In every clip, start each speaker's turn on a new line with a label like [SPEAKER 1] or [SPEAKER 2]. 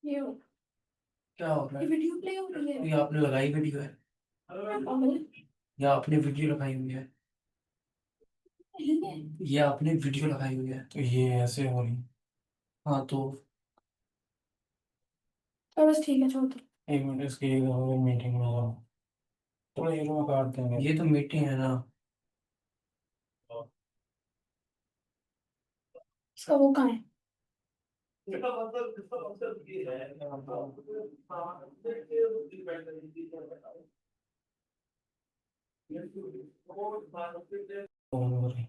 [SPEAKER 1] ये हो,
[SPEAKER 2] क्या हो रहा
[SPEAKER 1] ये
[SPEAKER 2] है?
[SPEAKER 1] वीडियो प्ले हो रही है।
[SPEAKER 2] ये आपने लगाई वीडियो है
[SPEAKER 1] पागल
[SPEAKER 2] या आपने वीडियो लगाई हुई है?
[SPEAKER 1] नहीं है।
[SPEAKER 2] ये आपने वीडियो लगाई हुई है तो ये ऐसे हो रही। हाँ तो
[SPEAKER 1] तो बस ठीक है, छोड़ दो।
[SPEAKER 2] एक मिनट इसकी मीटिंग में जाओ। थोड़ा ये लोग काट देंगे, ये तो मीटिंग है ना।
[SPEAKER 1] इसका वो कहाँ है?
[SPEAKER 2] फोन हो रही।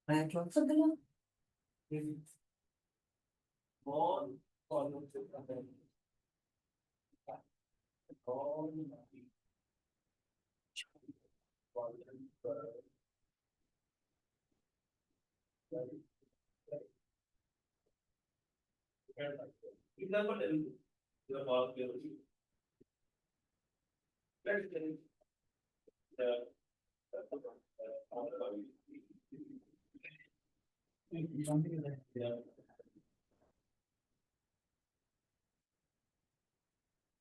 [SPEAKER 2] मैं जो
[SPEAKER 1] पगला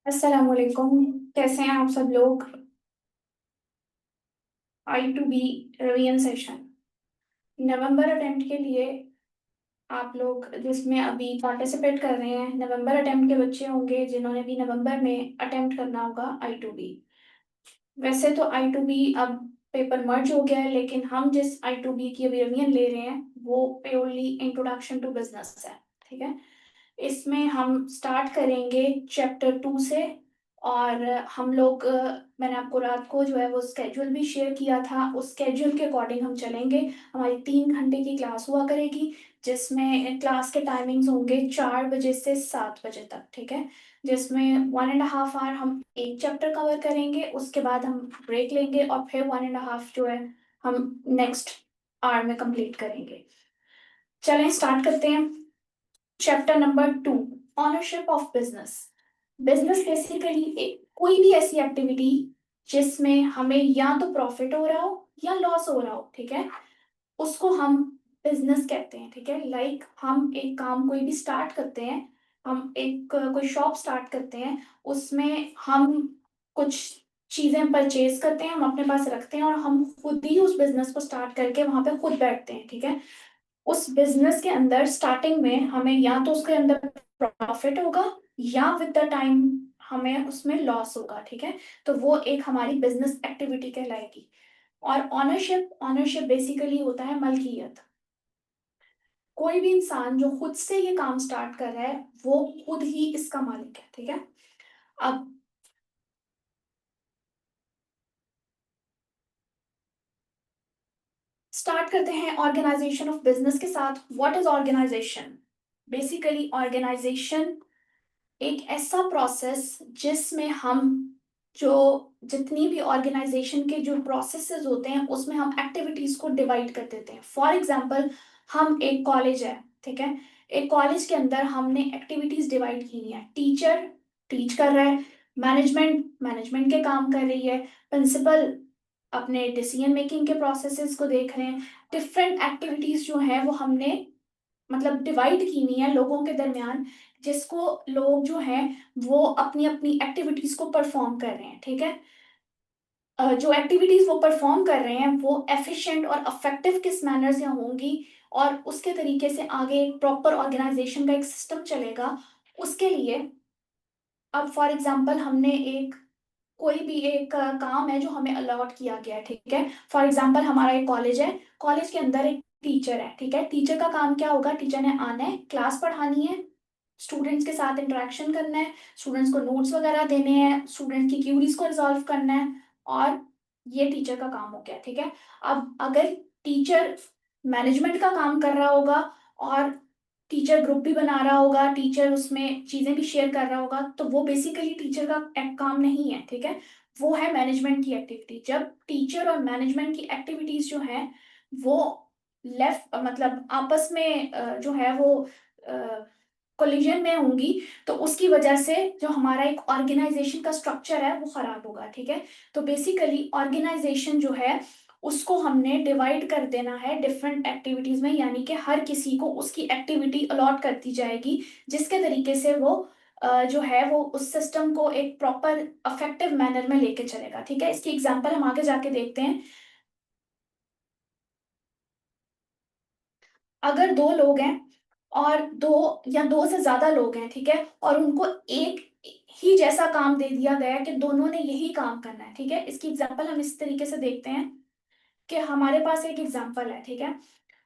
[SPEAKER 1] अस्सलाम वालेकुम। कैसे हैं आप सब लोग? I2B रिवीजन सेशन नवंबर अटेम्प्ट के लिए आप लोग जिसमें अभी पार्टिसिपेट कर रहे हैं, नवंबर अटेम्प्ट के बच्चे होंगे जिन्होंने भी नवंबर में अटेम्प्ट करना होगा I2B। वैसे तो I2B अब पेपर मर्ज हो गया है, लेकिन हम जिस I2B की अभी रिवीजन ले रहे हैं वो प्योरली इंट्रोडक्शन टू बिजनेस है। ठीक है, इसमें हम स्टार्ट करेंगे चैप्टर 2 से। और हम लोग मैंने आपको रात को जो है वो स्केड्यूल भी शेयर किया था, उस स्केड्यूल के अकॉर्डिंग हम चलेंगे। हमारी 3 घंटे की क्लास हुआ करेगी, जिसमें क्लास के टाइमिंग्स होंगे 4 बजे से 7 बजे तक। ठीक है, जिसमें 1.5 आवर हम एक चैप्टर कवर करेंगे, उसके बाद हम ब्रेक लेंगे और फिर 1.5 जो है हम नेक्स्ट आवर में कंप्लीट करेंगे। चलें स्टार्ट करते हैं। Chapter number 2, ownership of business. Business basically कोई भी ऐसी एक्टिविटी जिसमें हमें या तो प्रॉफिट हो रहा हो या लॉस हो रहा हो, ठीक है, उसको हम बिजनेस कहते हैं। ठीक है, लाइक हम एक काम कोई भी स्टार्ट करते हैं, हम एक कोई शॉप स्टार्ट करते हैं, उसमें हम कुछ चीजें परचेज करते हैं, हम अपने पास रखते हैं और हम खुद ही उस बिजनेस को स्टार्ट करके वहां पे खुद बैठते हैं। ठीक है, उस बिजनेस के अंदर स्टार्टिंग में हमें या तो उसके अंदर प्रॉफिट होगा या विद द टाइम हमें उसमें लॉस होगा। ठीक है, तो वो एक हमारी बिजनेस एक्टिविटी कहलाएगी। और ऑनरशिप ऑनरशिप बेसिकली होता है मलकियत। कोई भी इंसान जो खुद से ये काम स्टार्ट कर रहा है वो खुद ही इसका मालिक है। ठीक है, अब स्टार्ट करते हैं ऑर्गेनाइजेशन ऑफ बिजनेस के साथ। What is organization? Basically organization एक ऐसा प्रोसेस जिसमें हम जो जितनी भी ऑर्गेनाइजेशन के जो प्रोसेसेस होते हैं उसमें हम एक्टिविटीज को डिवाइड कर देते हैं। फॉर एग्जांपल, हम एक कॉलेज है, ठीक है, एक कॉलेज के अंदर हमने एक्टिविटीज डिवाइड की है। टीचर टीच कर रहा है, मैनेजमेंट मैनेजमेंट के काम कर रही है, प्रिंसिपल अपने डिसीजन मेकिंग के प्रोसेसेस को देख रहे हैं। डिफरेंट एक्टिविटीज जो है वो हमने मतलब डिवाइड की हुई है लोगों के दरमियान, जिसको लोग जो हैं वो अपनी अपनी एक्टिविटीज को परफॉर्म कर रहे हैं। ठीक है, जो एक्टिविटीज वो परफॉर्म कर रहे हैं वो एफिशिएंट और अफेक्टिव किस मैनर से होंगी और उसके तरीके से आगे एक प्रॉपर ऑर्गेनाइजेशन का एक सिस्टम चलेगा। उसके लिए अब फॉर एग्जांपल हमने एक कोई भी एक काम है जो हमें अलॉट किया गया है। ठीक है, फॉर एग्जांपल हमारा एक कॉलेज है, कॉलेज के अंदर एक टीचर है। ठीक है, टीचर का काम क्या होगा? टीचर ने आना है, क्लास पढ़ानी है, स्टूडेंट्स के साथ इंटरेक्शन करना है, स्टूडेंट्स को नोट्स वगैरह देने हैं, स्टूडेंट की क्यूरीज को रिजॉल्व करना है, और ये टीचर का काम हो गया। ठीक है, अब अगर टीचर मैनेजमेंट का काम कर रहा होगा और टीचर ग्रुप भी बना रहा होगा, टीचर उसमें चीजें भी शेयर कर रहा होगा, तो वो बेसिकली टीचर का काम नहीं है, ठीक है। वो है मैनेजमेंट की एक्टिविटी। जब टीचर और मैनेजमेंट की एक्टिविटीज जो है वो लेफ्ट मतलब आपस में जो है वो कोलिजन में होंगी, तो उसकी वजह से जो हमारा एक ऑर्गेनाइजेशन का स्ट्रक्चर है वो खराब होगा, ठीक है। तो बेसिकली ऑर्गेनाइजेशन जो है उसको हमने डिवाइड कर देना है डिफरेंट एक्टिविटीज में, यानी कि हर किसी को उसकी एक्टिविटी अलॉट कर दी जाएगी, जिसके तरीके से वो जो है वो उस सिस्टम को एक प्रॉपर इफेक्टिव मैनर में लेके चलेगा, ठीक है। इसकी एग्जांपल हम आगे जाके देखते हैं। अगर दो लोग हैं और दो या दो से ज्यादा लोग हैं, ठीक है, और उनको एक ही जैसा काम दे दिया गया है कि दोनों ने यही काम करना है, ठीक है। इसकी एग्जांपल हम इस तरीके से देखते हैं कि हमारे पास एक एग्जांपल है, ठीक है।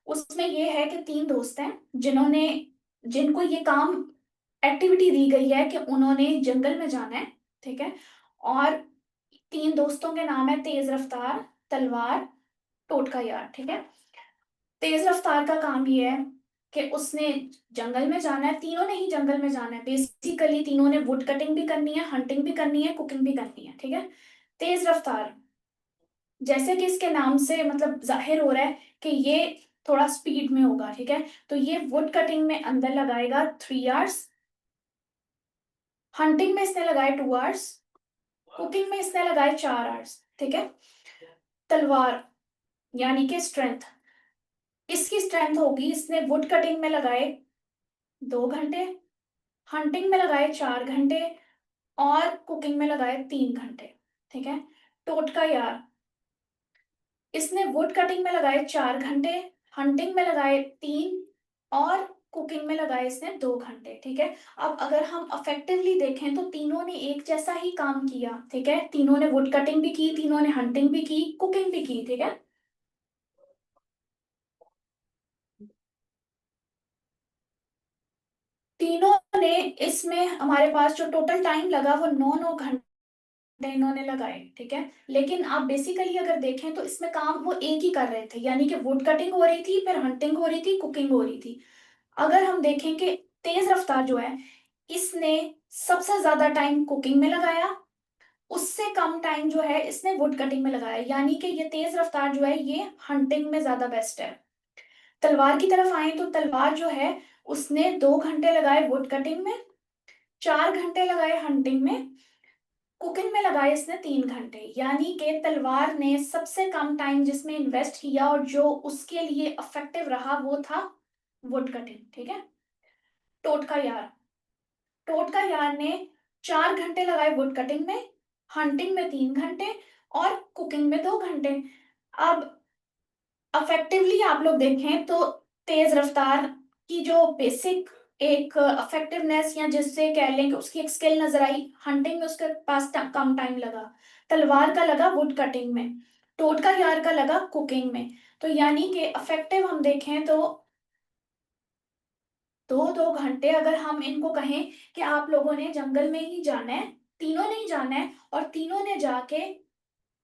[SPEAKER 1] उसमें ये है कि तीन दोस्त हैं जिन्होंने जिनको ये काम एक्टिविटी दी गई है कि उन्होंने जंगल में जाना है, ठीक है। और तीन दोस्तों के नाम है तेज रफ्तार, तलवार, टोटका यार, ठीक है। तेज रफ्तार का काम ये है कि उसने जंगल में जाना है, तीनों ने ही जंगल में जाना है, बेसिकली तीनों ने वुड कटिंग भी करनी है, हंटिंग भी करनी है, कुकिंग भी करनी है, ठीक है। तेज रफ्तार, जैसे कि इसके नाम से मतलब जाहिर हो रहा है कि ये थोड़ा स्पीड में होगा, ठीक है। तो ये वुड कटिंग में अंदर लगाएगा 3 आवर्स, हंटिंग में इसने लगाए 2 आवर्स, कुकिंग में इसने लगाए 4 आवर्स, ठीक है। तलवार यानी कि स्ट्रेंथ, इसकी स्ट्रेंथ होगी, इसने वुड कटिंग में लगाए 2 घंटे, हंटिंग में लगाए 4 घंटे, और कुकिंग में लगाए 3 घंटे, ठीक है। टोटका यार, इसने वुड कटिंग में लगाए 4 घंटे, हंटिंग में लगाए 3, और कुकिंग में लगाए इसने 2 घंटे, ठीक है। अब अगर हम अफेक्टिवली देखें तो तीनों ने एक जैसा ही काम किया, ठीक है। तीनों ने वुड कटिंग भी की, तीनों ने हंटिंग भी की, कुकिंग भी की, ठीक है। तीनों ने इसमें हमारे पास जो टोटल टाइम लगा वो 9 9 घंटे इन्होंने लगाए, ठीक है। लेकिन आप बेसिकली अगर देखें तो इसमें काम वो एक ही कर रहे थे, यानी कि वुड कटिंग हो रही थी, फिर हंटिंग हो रही थी, कुकिंग हो रही थी। अगर हम देखें कि तेज रफ्तार जो है इसने सबसे ज्यादा टाइम कुकिंग में लगाया, उससे कम टाइम जो है इसने वुड कटिंग में लगाया, यानी कि ये तेज रफ्तार जो है ये हंटिंग में ज्यादा बेस्ट है। तलवार की तरफ आए तो तलवार जो है उसने 2 घंटे लगाए वुड कटिंग में, 4 घंटे लगाए हंटिंग में, कुकिंग में लगाए इसने 3 घंटे, यानी कि तलवार ने सबसे कम टाइम जिसमें इन्वेस्ट किया और जो उसके लिए इफेक्टिव रहा वो था वुड कटिंग, ठीक है। टोटका यार, टोटका यार ने 4 घंटे लगाए वुड कटिंग में, हंटिंग में 3 घंटे, और कुकिंग में 2 घंटे। अब अफेक्टिवली आप लोग देखें तो तेज रफ्तार की जो बेसिक एक इफेक्टिवनेस या जिससे कह लें कि उसकी एक स्किल नजर आई, हंटिंग में उसके पास कम टाइम लगा, तलवार का लगा वुड कटिंग में, टोटका यार का लगा कुकिंग में। तो यानी कि इफेक्टिव हम देखें तो 2 2 घंटे, अगर हम इनको कहें कि आप लोगों ने जंगल में ही जाना है, तीनों ने ही जाना है, और तीनों ने जाके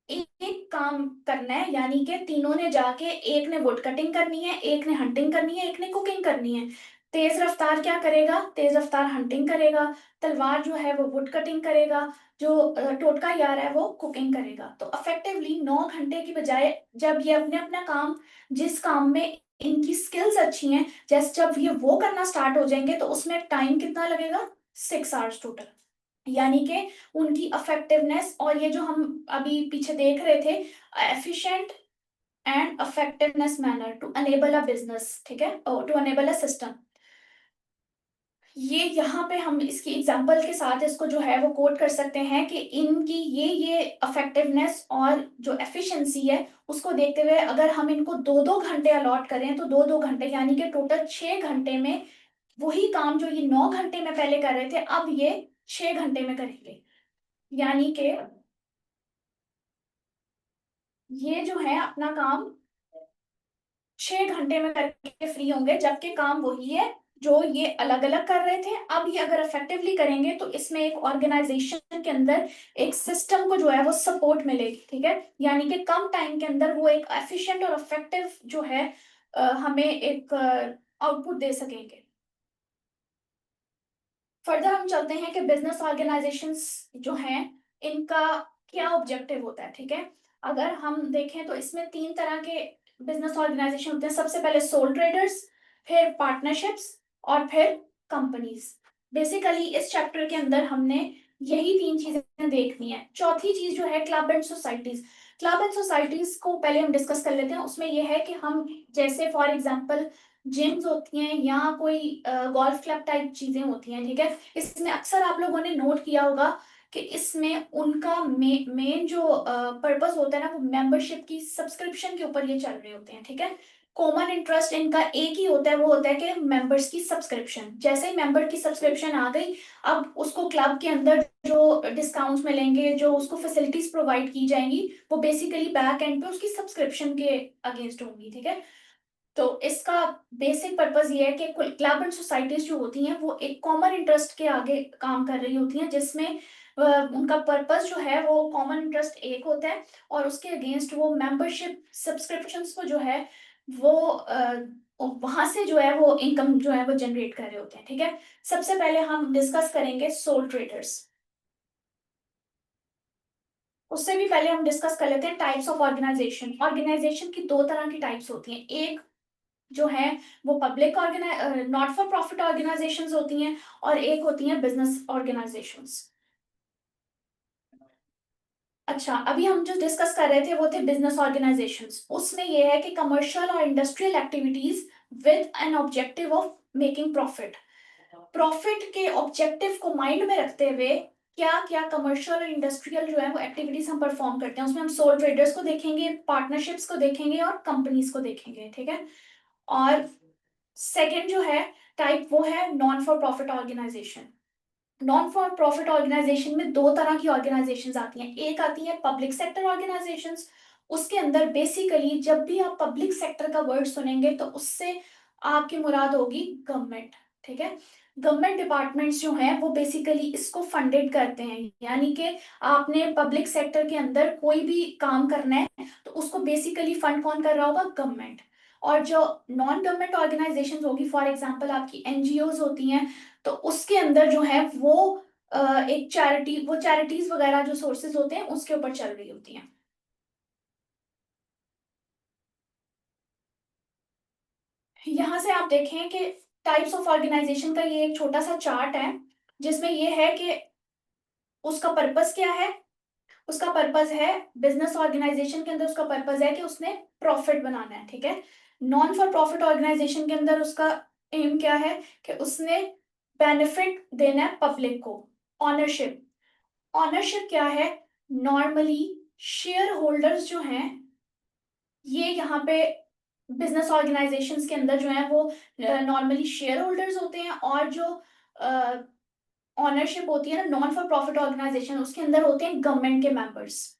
[SPEAKER 1] एक एक काम करना है, यानी कि तीनों ने जाके एक ने वुड कटिंग करनी है, एक ने हंटिंग करनी है, एक ने कुकिंग करनी है। तेज रफ्तार क्या करेगा, तेज रफ्तार हंटिंग करेगा, तलवार जो है वो वुड कटिंग करेगा, जो टोटका यार है वो कुकिंग करेगा। तो इफेक्टिवली 9 घंटे की बजाय जब ये अपने अपना काम, जिस काम में इनकी स्किल्स अच्छी हैं, जैसे जब ये वो करना स्टार्ट हो जाएंगे तो उसमें टाइम कितना लगेगा, 6 आवर्स टोटल। यानी कि उनकी इफेक्टिवनेस, और ये जो हम अभी पीछे देख रहे थे, efficient and effectiveness manner to enable a business, ठीक है, टू अनेबल अ सिस्टम, ये यहाँ पे हम इसकी एग्जांपल के साथ इसको जो है वो कोट कर सकते हैं कि इनकी ये इफेक्टिवनेस और जो एफिशिएंसी है उसको देखते हुए अगर हम इनको 2 2 घंटे अलॉट करें तो 2 2 घंटे यानी कि टोटल 6 घंटे में वही काम जो ये 9 घंटे में पहले कर रहे थे अब ये 6 घंटे में करेंगे। यानी कि ये जो है अपना काम 6 घंटे में करके फ्री होंगे, जबकि काम वही है जो ये अलग अलग कर रहे थे। अब ये अगर इफेक्टिवली करेंगे तो इसमें एक ऑर्गेनाइजेशन के अंदर एक सिस्टम को जो है वो सपोर्ट मिलेगी, ठीक है। यानी कि कम टाइम के अंदर वो एक एफिशिएंट और इफेक्टिव जो है हमें एक आउटपुट दे सकेंगे। फर्दर हम चलते हैं कि बिजनेस ऑर्गेनाइजेशंस जो हैं इनका क्या ऑब्जेक्टिव होता है। ठीक है, अगर हम देखें तो इसमें तीन तरह के बिजनेस ऑर्गेनाइजेशन होते हैं। सबसे पहले सोल ट्रेडर्स, फिर पार्टनरशिप्स, और फिर कंपनीज। बेसिकली इस चैप्टर के अंदर हमने यही तीन चीजें देखनी है। चौथी चीज जो है club and societies. Club and societies को पहले हम डिस्कस कर लेते हैं। उसमें यह है कि हम जैसे फॉर एग्जांपल जिम्स होती हैं या कोई गोल्फ क्लब टाइप चीजें होती हैं। ठीक है, इसमें अक्सर आप लोगों ने नोट किया होगा कि इसमें उनका मेन जो पर्पस होता है ना, वो मेंबरशिप की सब्सक्रिप्शन के ऊपर ये चल रहे होते हैं। ठीक है, कॉमन इंटरेस्ट इनका एक ही होता है, वो होता है कि मेंबर्स की सब्सक्रिप्शन। जैसे ही मेंबर की सब्सक्रिप्शन आ गई, अब उसको क्लब के अंदर जो डिस्काउंट्स मिलेंगे, जो उसको फैसिलिटीज प्रोवाइड की जाएंगी, वो बेसिकली बैक एंड पे उसकी सब्सक्रिप्शन के अगेंस्ट होंगी। ठीक है, तो इसका बेसिक पर्पस ये है कि क्लब एंड सोसाइटीज जो होती हैं वो एक कॉमन इंटरेस्ट के आगे काम कर रही होती हैं, जिसमें उनका पर्पस जो है वो कॉमन इंटरेस्ट एक होता है, और उसके अगेंस्ट वो मेंबरशिप सब्सक्रिप्शंस को जो है वो वहां से जो है वो इनकम जो है वो जनरेट कर रहे होते हैं। ठीक है, सबसे पहले हम डिस्कस करेंगे सोल ट्रेडर्स। उससे भी पहले हम डिस्कस कर लेते हैं टाइप्स ऑफ ऑर्गेनाइजेशन। ऑर्गेनाइजेशन की दो तरह की टाइप्स होती हैं। एक जो है वो public organize not for profit organizations होती हैं, और एक होती हैं बिजनेस ऑर्गेनाइजेशंस। अच्छा, अभी हम जो डिस्कस कर रहे थे वो थे बिजनेस ऑर्गेनाइजेशंस। उसमें ये है कि कमर्शियल और industrial activities with an objective of making profit. Profit के ऑब्जेक्टिव को माइंड में रखते हुए क्या क्या कमर्शियल और इंडस्ट्रियल जो है वो एक्टिविटीज हम परफॉर्म करते हैं। उसमें हम सोल ट्रेडर्स को देखेंगे, पार्टनरशिप्स को देखेंगे, और कंपनीज को देखेंगे। ठीक है, और सेकेंड जो है टाइप वो है non for profit organization. Non for profit organization में दो तरह की ऑर्गेनाइजेशंस आती हैं। एक आती है पब्लिक सेक्टर ऑर्गेनाइजेशंस। उसके अंदर बेसिकली जब भी आप पब्लिक सेक्टर का वर्ड सुनेंगे तो उससे आपकी मुराद होगी गवर्नमेंट। ठीक है, गवर्नमेंट डिपार्टमेंट्स जो हैं वो बेसिकली इसको फंडेड करते हैं। यानी कि आपने पब्लिक सेक्टर के अंदर कोई भी काम करना है तो उसको बेसिकली फंड कौन कर रहा होगा? गवर्नमेंट। और जो नॉन गवर्नमेंट ऑर्गेनाइजेशन होगी, फॉर एग्जांपल आपकी एनजीओज होती हैं, तो उसके अंदर जो है वो एक चैरिटी, वो चैरिटीज वगैरह जो सोर्सेज होते हैं उसके ऊपर चल रही होती हैं। यहाँ से आप देखें कि टाइप्स ऑफ ऑर्गेनाइजेशन का ये एक छोटा सा चार्ट है, जिसमें ये है कि उसका पर्पस क्या है। उसका पर्पस है, बिजनेस ऑर्गेनाइजेशन के अंदर उसका पर्पस है कि उसने प्रॉफिट बनाना है। ठीक है, नॉन फॉर प्रॉफिट ऑर्गेनाइजेशन के अंदर उसका एम क्या है कि उसने बेनिफिट देना है पब्लिक को। ऑनरशिप, ऑनरशिप क्या है? नॉर्मली शेयर होल्डर्स जो हैं ये यहाँ पे बिजनेस ऑर्गेनाइजेशंस के अंदर जो है वो नॉर्मली शेयर होल्डर्स होते हैं, और जो ऑनरशिप होती है ना नॉन फॉर प्रॉफिट ऑर्गेनाइजेशन, उसके अंदर होते हैं गवर्नमेंट के मेंबर्स,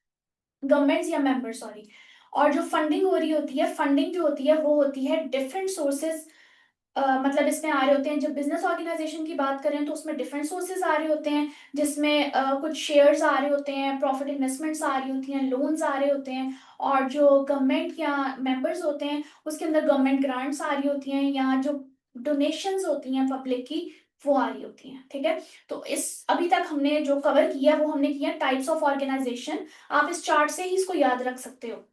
[SPEAKER 1] गवर्नमेंट्स या मेंबर सॉरी। और जो फंडिंग हो रही होती है, फंडिंग जो होती है वो होती है डिफरेंट सोर्सेज। मतलब इसमें आ रहे होते हैं, जब बिजनेस ऑर्गेनाइजेशन की बात करें तो उसमें डिफरेंट सोर्सेज आ रहे होते हैं, जिसमें कुछ शेयर्स आ रहे होते हैं, प्रॉफिट इन्वेस्टमेंट्स आ रही होती हैं, लोन्स आ रहे होते हैं। और जो गवर्नमेंट या मेंबर्स होते हैं उसके अंदर गवर्नमेंट ग्रांट्स आ रही होती हैं, या जो डोनेशंस होती हैं पब्लिक की वो आ रही होती हैं। ठीक है, तो इस अभी तक हमने जो कवर किया वो हमने किया टाइप्स ऑफ ऑर्गेनाइजेशन। आप इस चार्ट से ही इसको याद रख सकते हो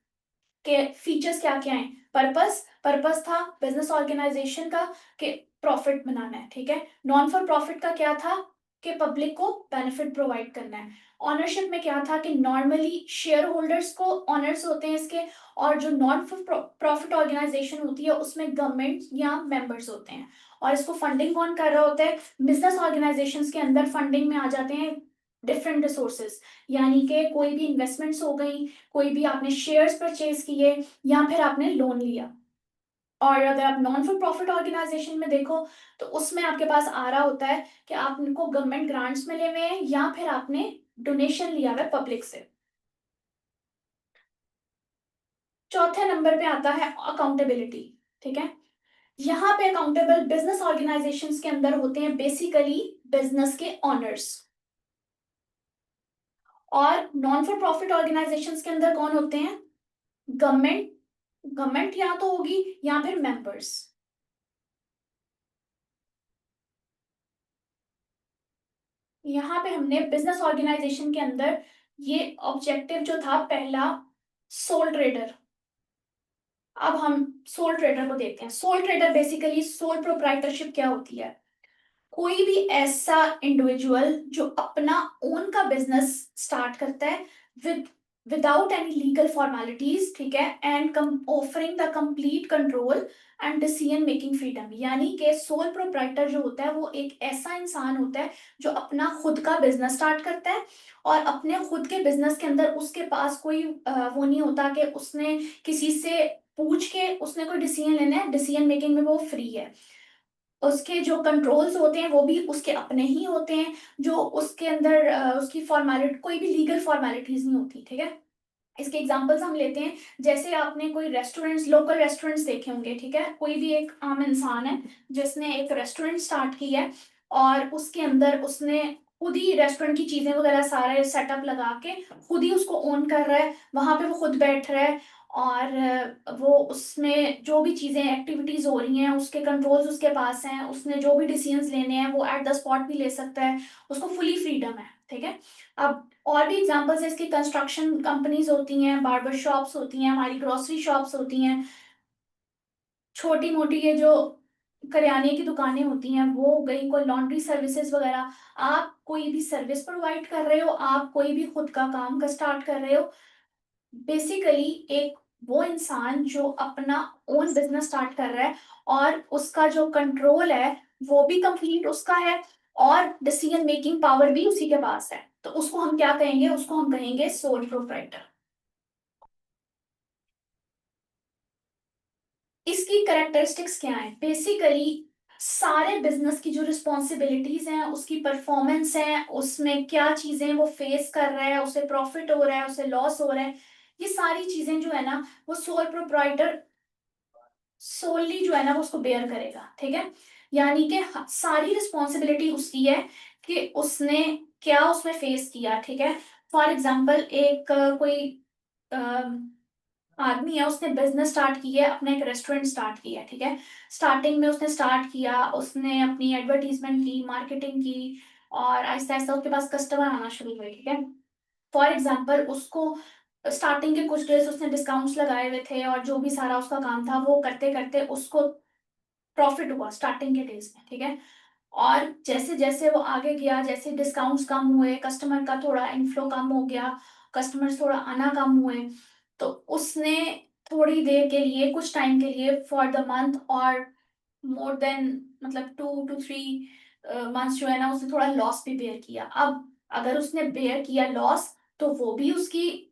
[SPEAKER 1] के फीचर्स क्या क्या हैं। पर्पस, पर्पस था बिजनेस ऑर्गेनाइजेशन का कि प्रॉफिट बनाना है। ठीक है, नॉन फॉर प्रॉफिट का क्या था कि पब्लिक को बेनिफिट प्रोवाइड करना है। ऑनरशिप में क्या था कि नॉर्मली शेयर होल्डर्स को ऑनर्स होते हैं इसके, और जो नॉन फॉर प्रॉफिट ऑर्गेनाइजेशन होती है उसमें गवर्नमेंट या मेंबर्स होते हैं। और इसको फंडिंग कौन कर रहा होता है? बिजनेस ऑर्गेनाइजेशंस के अंदर फंडिंग में आ जाते हैं डिफरेंट रिसोर्सेज। यानी कि कोई भी इन्वेस्टमेंट्स हो गई, कोई भी आपने शेयर्स परचेज किए, या फिर आपने लोन लिया। और अगर आप नॉन फॉर प्रॉफिट ऑर्गेनाइजेशन में देखो तो उसमें आपके पास आ रहा होता है कि आपको गवर्नमेंट ग्रांट्स मिले हुए हैं, या फिर आपने डोनेशन लिया हुआ है पब्लिक से। चौथे नंबर पे आता है अकाउंटेबिलिटी। ठीक है, यहाँ पे अकाउंटेबल बिजनेस ऑर्गेनाइजेशंस के अंदर होते हैं बेसिकली बिजनेस के ऑनर्स। और नॉन फॉर प्रॉफिट ऑर्गेनाइजेशंस के अंदर कौन होते हैं? गवर्नमेंट गवर्नमेंट या तो होगी या फिर मेंबर्स। यहाँ पे हमने बिजनेस ऑर्गेनाइजेशन के अंदर ये ऑब्जेक्टिव जो था पहला, सोल ट्रेडर। अब हम सोल ट्रेडर को देखते हैं। Soul trader basically, sole proprietorship क्या होती है? कोई भी ऐसा इंडिविजुअल जो अपना ओन का बिजनेस स्टार्ट करता है with without any legal formalities, ठीक है, and offering the complete control and decision making freedom. यानी कि सोल प्रोप्राइटर जो होता है वो एक ऐसा इंसान होता है जो अपना खुद का बिजनेस स्टार्ट करता है, और अपने खुद के बिजनेस के अंदर उसके पास कोई वो नहीं होता कि उसने किसी से पूछ के उसने कोई डिसीजन लेना है। डिसीजन मेकिंग में वो फ्री है। उसके जो कंट्रोल्स होते हैं वो भी उसके अपने ही होते हैं, जो उसके अंदर उसकी फॉर्मेलिटी, कोई भी लीगल फॉर्मेलिटीज नहीं होती, ठीक है। इसके एग्जांपल्स हम लेते हैं। जैसे आपने कोई रेस्टोरेंट्स, लोकल रेस्टोरेंट्स देखे होंगे, ठीक है। कोई भी एक आम इंसान है जिसने एक रेस्टोरेंट स्टार्ट किया है, और उसके अंदर उसने खुद ही रेस्टोरेंट की चीजें वगैरह सारे सेटअप लगा के खुद ही उसको ओन कर रहा है। वहां पे वो खुद बैठ रहा है, और वो उसमें जो भी चीजें एक्टिविटीज हो रही हैं उसके कंट्रोल्स उसके पास हैं। उसने जो भी डिसीजंस लेने हैं वो एट द स्पॉट भी ले सकता है। उसको फुली फ्रीडम है, ठीक है। अब और भी एग्जांपल्स है इसकी। कंस्ट्रक्शन कंपनीज होती हैं, बार्बर शॉप्स होती हैं, हमारी ग्रोसरी शॉप्स होती हैं, छोटी मोटी ये जो करियाने की दुकानें होती हैं वो हो गई, कोई लॉन्ड्री सर्विसेज वगैरह। आप कोई भी सर्विस प्रोवाइड कर रहे हो, आप कोई भी खुद का काम का स्टार्ट कर रहे हो, बेसिकली एक वो इंसान जो अपना ओन बिजनेस स्टार्ट कर रहा है, और उसका जो कंट्रोल है वो भी कंप्लीट उसका है, और डिसीजन मेकिंग पावर भी उसी के पास है। तो उसको हम क्या कहेंगे? उसको हम कहेंगे सोल प्रोप्राइटर। इसकी करेक्टरिस्टिक्स क्या है? बेसिकली सारे बिजनेस की जो रिस्पॉन्सिबिलिटीज हैं, उसकी परफॉर्मेंस है, उसमें क्या चीजें वो फेस कर रहा है, उसे प्रॉफिट हो रहा है, उसे लॉस हो रहा है, ये सारी चीजें जो है ना वो सोल प्रोप्राइटर सोलली जो है ना वो उसको बेयर करेगा, ठीक है। यानी कि सारी रिस्पॉन्सिबिलिटी उसकी है कि उसने क्या उसमें फेस किया, ठीक है। फॉर एग्जाम्पल एक कोई आदमी है, उसने बिजनेस स्टार्ट किया है, अपना एक रेस्टोरेंट स्टार्ट किया है, ठीक है। स्टार्टिंग में उसने स्टार्ट किया, उसने अपनी एडवर्टीजमेंट की, मार्केटिंग की, और आहिस्ता आहिस्ता उसके पास कस्टमर आना शुरू हुए, ठीक है। फॉर एग्जाम्पल उसको स्टार्टिंग के कुछ डेज उसने डिस्काउंट्स लगाए हुए थे, और जो भी सारा उसका काम था वो करते करते उसको प्रॉफिट हुआ स्टार्टिंग के डेज में, ठीक है। और जैसे जैसे वो आगे गया, जैसे डिस्काउंट्स कम हुए, कस्टमर का थोड़ा इनफ्लो कम हो गया, कस्टमर्स थोड़ा आना कम हुए, तो उसने थोड़ी देर के लिए, कुछ टाइम के लिए, फॉर द मंथ और मोर देन, मतलब 2 to 3 मंथ्स जो है ना उसने थोड़ा लॉस भी बेयर किया। अब अगर उसने बेयर किया लॉस तो वो भी उसकी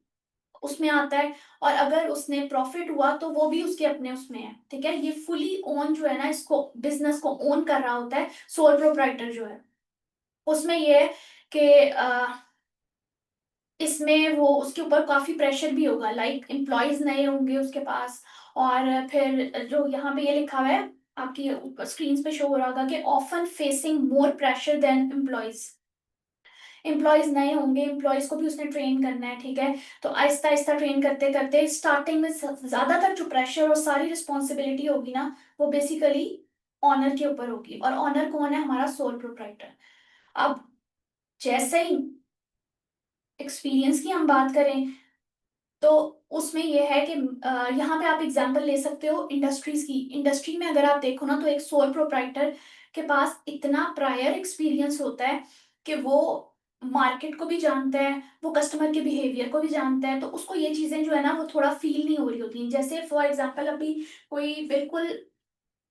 [SPEAKER 1] उसमें आता है, और अगर उसने प्रॉफिट हुआ तो वो भी उसके अपने उसमें है, ठीक है। ये फुली ओन जो है ना, इसको बिजनेस को ओन कर रहा होता है सोल प्रोप्राइटर जो है। उसमें ये है कि इसमें वो उसके ऊपर काफी प्रेशर भी होगा, लाइक एम्प्लॉयज नए होंगे उसके पास। और फिर जो यहाँ पे ये लिखा हुआ है, आपकी स्क्रीन पे शो हो रहा होगा कि often facing more pressure than employees. Employees नए होंगे, एम्प्लॉयज को भी उसने ट्रेन करना है, ठीक है। तो आहिस्ता आहिस्ता ट्रेन करते करते स्टार्टिंग में ज्यादातर जो प्रेशर और सारी रिस्पॉन्सिबिलिटी होगी ना वो बेसिकली ऑनर के ऊपर होगी। और ऑनर कौन है? हमारा सोल प्रोप्राइटर। अब जैसे ही एक्सपीरियंस की हम बात करें तो उसमें यह है कि यहाँ पे आप एग्जांपल ले सकते हो इंडस्ट्रीज की। इंडस्ट्री में अगर आप देखो ना तो एक सोल प्रोप्राइटर के पास इतना प्रायर एक्सपीरियंस होता है कि वो मार्केट को भी जानता है, वो कस्टमर के बिहेवियर को भी जानता है, तो उसको ये चीजें जो है ना वो थोड़ा फील नहीं हो रही होती हैं। जैसे फॉर एग्जांपल अभी कोई बिल्कुल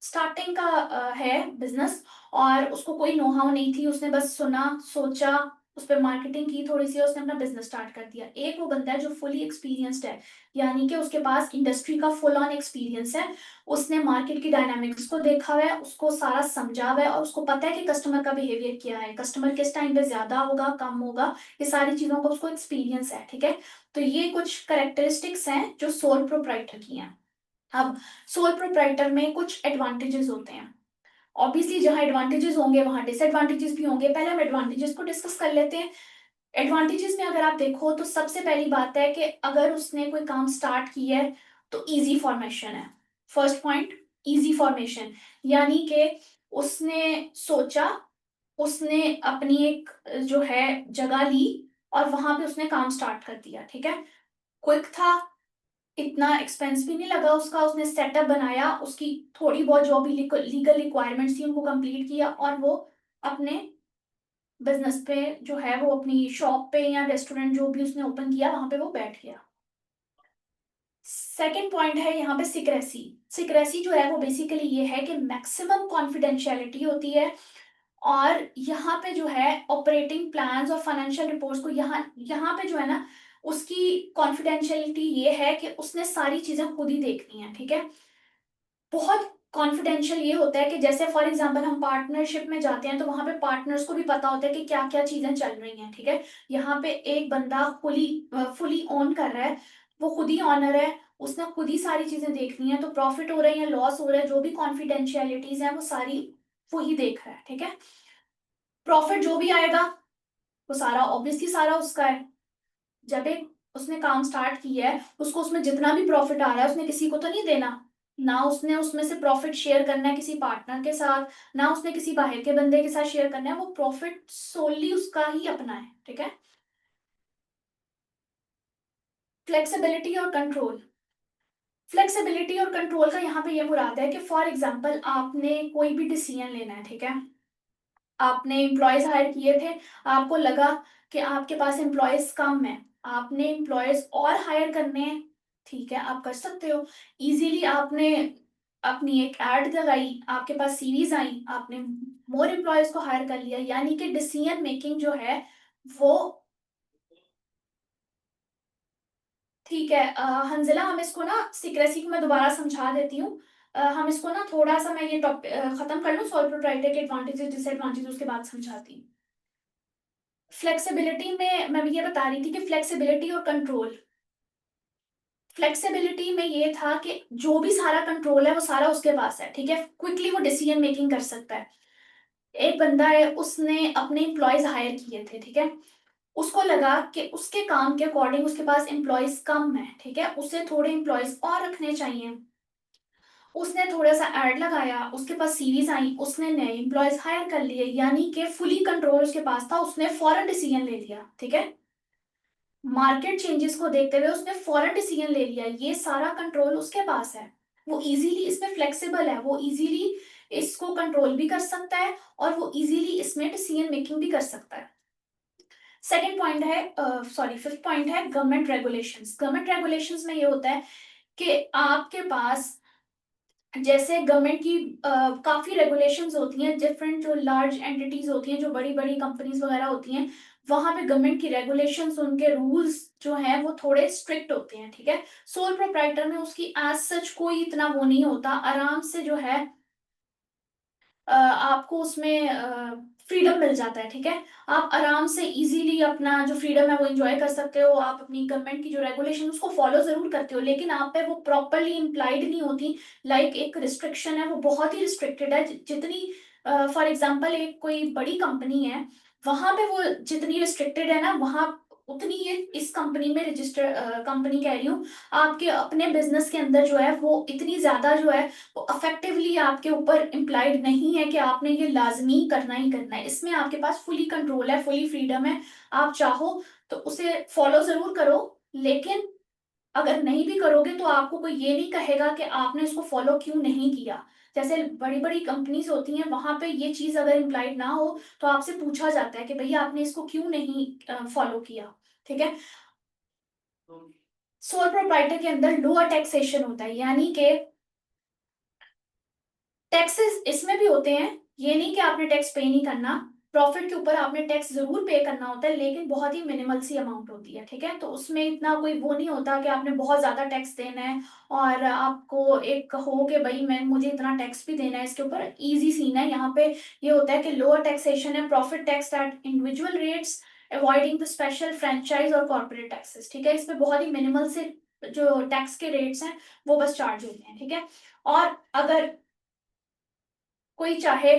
[SPEAKER 1] स्टार्टिंग का है बिजनेस, और उसको कोई नो हाउ नहीं थी, उसने बस सुना, सोचा, उस पर मार्केटिंग की थोड़ी सी, उसने अपना बिजनेस स्टार्ट कर दिया। एक वो बंदा है जो फुली एक्सपीरियंस्ड है, यानी कि उसके पास इंडस्ट्री का फुल ऑन एक्सपीरियंस है। उसने मार्केट की डायनामिक्स को देखा हुआ है, उसको सारा समझा हुआ है, और उसको पता है कि कस्टमर का बिहेवियर क्या है, कस्टमर किस टाइम पे ज्यादा होगा, कम होगा, ये सारी चीजों का उसको एक्सपीरियंस है, ठीक है। तो ये कुछ करेक्टरिस्टिक्स हैं जो सोल प्रोप्राइटर की हैं। अब सोल प्रोप्राइटर में कुछ एडवांटेजेस होते हैं। ऑब्वियसली जहां एडवांटेजेस होंगे वहां डिसएडवांटेजेस भी होंगे। पहले हम एडवांटेजेस को डिस्कस कर लेते हैं। एडवांटेजेस में अगर आप देखो तो सबसे पहली बात है कि अगर उसने कोई काम स्टार्ट किया है तो इजी फॉर्मेशन है। फर्स्ट पॉइंट, इजी फॉर्मेशन, यानी कि उसने सोचा, उसने अपनी एक जो है जगह ली और वहां पे उसने काम स्टार्ट कर दिया, ठीक है। क्विक था, इतना एक्सपेंस भी नहीं लगा उसका, उसने सेटअप बनाया, उसकी थोड़ी बहुत जो भी लीगल रिक्वायरमेंट्स थी उनको कंप्लीट किया और वो अपने बिजनेस पे जो है वो अपनी शॉप पे या रेस्टोरेंट जो भी उसने ओपन किया वहां पे वो बैठ गया। सेकेंड पॉइंट है यहाँ पे सिक्रेसी। सिक्रेसी जो है वो बेसिकली ये है कि मैक्सिमम कॉन्फिडेंशियलिटी होती है, और यहाँ पे जो है ऑपरेटिंग प्लान्स और फाइनेंशियल रिपोर्ट्स को यहाँ यहाँ पे जो है ना उसकी कॉन्फिडेंशियलिटी ये है कि उसने सारी चीजें खुद ही देखनी है, ठीक है। बहुत कॉन्फिडेंशियल ये होता है कि जैसे फॉर एग्जांपल हम पार्टनरशिप में जाते हैं तो वहां पे पार्टनर्स को भी पता होता है कि क्या क्या चीजें चल रही हैं, ठीक है। यहाँ पे एक बंदा फुली फुली ओन कर रहा है, वो खुद ही ऑनर है, उसने खुद ही सारी चीजें देखनी है, तो प्रॉफिट हो रहा है या लॉस हो रहा है, जो भी कॉन्फिडेंशियलिटीज है वो सारी वो ही देख रहा है, ठीक है। प्रॉफिट जो भी आएगा वो सारा ऑब्वियसली सारा उसका है। जब एक उसने काम स्टार्ट किया है उसको उसमें जितना भी प्रॉफिट आ रहा है उसने किसी को तो नहीं देना, ना उसने उसमें से प्रॉफिट शेयर करना है किसी पार्टनर के साथ, ना उसने किसी बाहर के बंदे के साथ शेयर करना है, वो प्रॉफिट सोली उसका ही अपना है, ठीक है। फ्लेक्सिबिलिटी और कंट्रोल। फ्लेक्सिबिलिटी और कंट्रोल का यहाँ पे ये मुराद है कि फॉर एग्जांपल आपने कोई भी डिसीजन लेना है, ठीक है। आपने एम्प्लॉयज हायर किए थे, आपको लगा कि आपके पास एम्प्लॉयज कम है, आपने एम्प्लॉयज और हायर करने हैं, ठीक है, आप कर सकते हो इजीली। आपने अपनी एक एड लगाई, आपके पास सीरीज आई, आपने मोर एम्प्लॉयज को हायर कर लिया, यानी कि डिसीजन मेकिंग जो है वो, ठीक है। हंजिला, हम इसको ना सीक्रेसी को मैं दोबारा समझा देती हूँ। हम इसको ना थोड़ा सा मैं ये टॉपिक खत्म कर लूँ, सॉल्व प्रोप्राइटर के एडवांटेजेस डिसएडवांटेजेस उसके बाद समझाती हूँ। फ्लेक्सिबिलिटी में मैं ये बता रही थी कि फ्लेक्सिबिलिटी और कंट्रोल। फ्लेक्सिबिलिटी में ये था कि जो भी सारा कंट्रोल है वो सारा उसके पास है, ठीक है, क्विकली वो डिसीजन मेकिंग कर सकता है। एक बंदा है, उसने अपने एम्प्लॉयज हायर किए थे, ठीक है। उसको लगा कि उसके काम के अकॉर्डिंग उसके पास एम्प्लॉयज कम है, ठीक है, उसे थोड़े एम्प्लॉयज और रखने चाहिए। उसने थोड़ा सा एड लगाया, उसके पास सीरीज आई, उसने नए एम्प्लॉयज हायर कर लिए, यानी कि फुली कंट्रोल उसके पास था, उसने फौरन डिसीजन ले लिया, ठीक है। मार्केट चेंजेस को देखते हुए उसने फौरन डिसीजन ले लिया, ये सारा कंट्रोल उसके पास है। वो इजीली इसमें फ्लेक्सिबल है, वो इजीली इसको कंट्रोल भी कर सकता है और वो इजीली इसमें डिसीजन मेकिंग भी कर सकता है। सेकंड पॉइंट है, सॉरी फिफ्थ पॉइंट है गवर्नमेंट रेगुलेशंस। गवर्नमेंट रेगुलेशंस में ये होता है कि आपके पास जैसे गवर्नमेंट की काफी रेगुलेशंस होती हैं, डिफरेंट जो लार्ज एंटिटीज होती हैं, जो बड़ी बड़ी कंपनीज वगैरह होती हैं, वहां पे गवर्नमेंट की रेगुलेशंस, उनके रूल्स जो हैं वो थोड़े स्ट्रिक्ट होते हैं, ठीक है। सोल प्रोप्राइटर में उसकी एज सच कोई इतना वो नहीं होता, आराम से जो है आपको उसमें फ्रीडम मिल जाता है, ठीक है। आप आराम से इजीली अपना जो फ्रीडम है वो एंजॉय कर सकते हो, आप अपनी गवर्नमेंट की जो रेगुलेशन उसको फॉलो जरूर करते हो, लेकिन आप पे वो प्रॉपरली इम्प्लाइड नहीं होती। लाइक एक रिस्ट्रिक्शन है वो बहुत ही रिस्ट्रिक्टेड है, जितनी फॉर एग्जांपल एक कोई बड़ी कंपनी है, वहां पे वो जितनी रिस्ट्रिक्टेड है ना, वहां उतनी ये इस कंपनी में रजिस्टर कंपनी कह रही हूँ, आपके अपने बिजनेस के अंदर जो है वो इतनी ज्यादा जो है वो अफेक्टिवली आपके ऊपर इम्प्लाइड नहीं है कि आपने ये लाजमी करना ही करना है। इसमें आपके पास फुली कंट्रोल है, फुली फ्रीडम है, आप चाहो तो उसे फॉलो जरूर करो, लेकिन अगर नहीं भी करोगे तो आपको कोई ये नहीं कहेगा कि आपने इसको फॉलो क्यों नहीं किया। जैसे बड़ी बड़ी कंपनीज होती हैं, वहां पे ये चीज अगर इम्प्लाइड ना हो तो आपसे पूछा जाता है कि भैया आपने इसको क्यों नहीं फॉलो किया, ठीक है। सोल प्रोप्राइटर के अंदर लोअर टैक्सेशन होता है, यानी कि टैक्सेस इसमें भी होते हैं, ये नहीं कि आपने टैक्स पे नहीं करना, प्रॉफिट के ऊपर आपने टैक्स जरूर पे करना होता है, लेकिन बहुत ही मिनिमल सी अमाउंट होती है, ठीक है। तो उसमें इतना कोई वो नहीं होता कि आपने बहुत ज्यादा टैक्स देना है और आपको एक हो कि भाई मैं मुझे इतना टैक्स भी देना है इसके ऊपर, इजी सीन है यहाँ पे। ये होता है कि लोअर टैक्सेशन है, profit tax at individual rates, avoiding the special franchise और कॉर्पोरेट टैक्सेस, ठीक है। इसमें बहुत ही मिनिमल से जो टैक्स के रेट्स हैं वो बस चार्ज होते हैं, ठीक है। और अगर कोई चाहे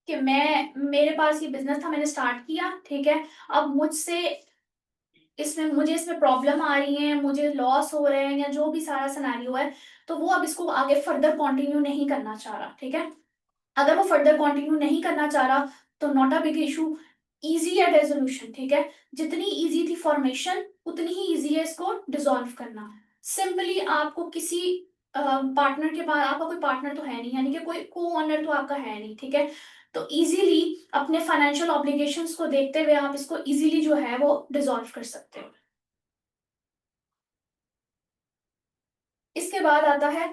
[SPEAKER 1] कि मैं, मेरे पास ये बिजनेस था, मैंने स्टार्ट किया, ठीक है, अब मुझसे इसमें मुझे इसमें प्रॉब्लम आ रही है, मुझे लॉस हो रहे हैं, या जो भी सारा सिनेरियो है, तो वो अब इसको आगे फर्दर कंटिन्यू नहीं करना चाह रहा, ठीक है। अगर वो फर्दर कंटिन्यू नहीं करना चाह रहा तो not a big issue, easy है रेजोल्यूशन, ठीक है। जितनी इजी थी फॉर्मेशन उतनी ही इजी है इसको डिसॉल्व करना। सिंपली आपको किसी पार्टनर के पास, आपका कोई पार्टनर तो है नहीं, यानी कि कोई को ओनर तो आपका है नहीं, ठीक है। तो इजीली अपने फाइनेंशियल ऑब्लिगेशंस को देखते हुए आप इसको इजीली जो है वो डिसॉल्व कर सकते हो। इसके बाद आता है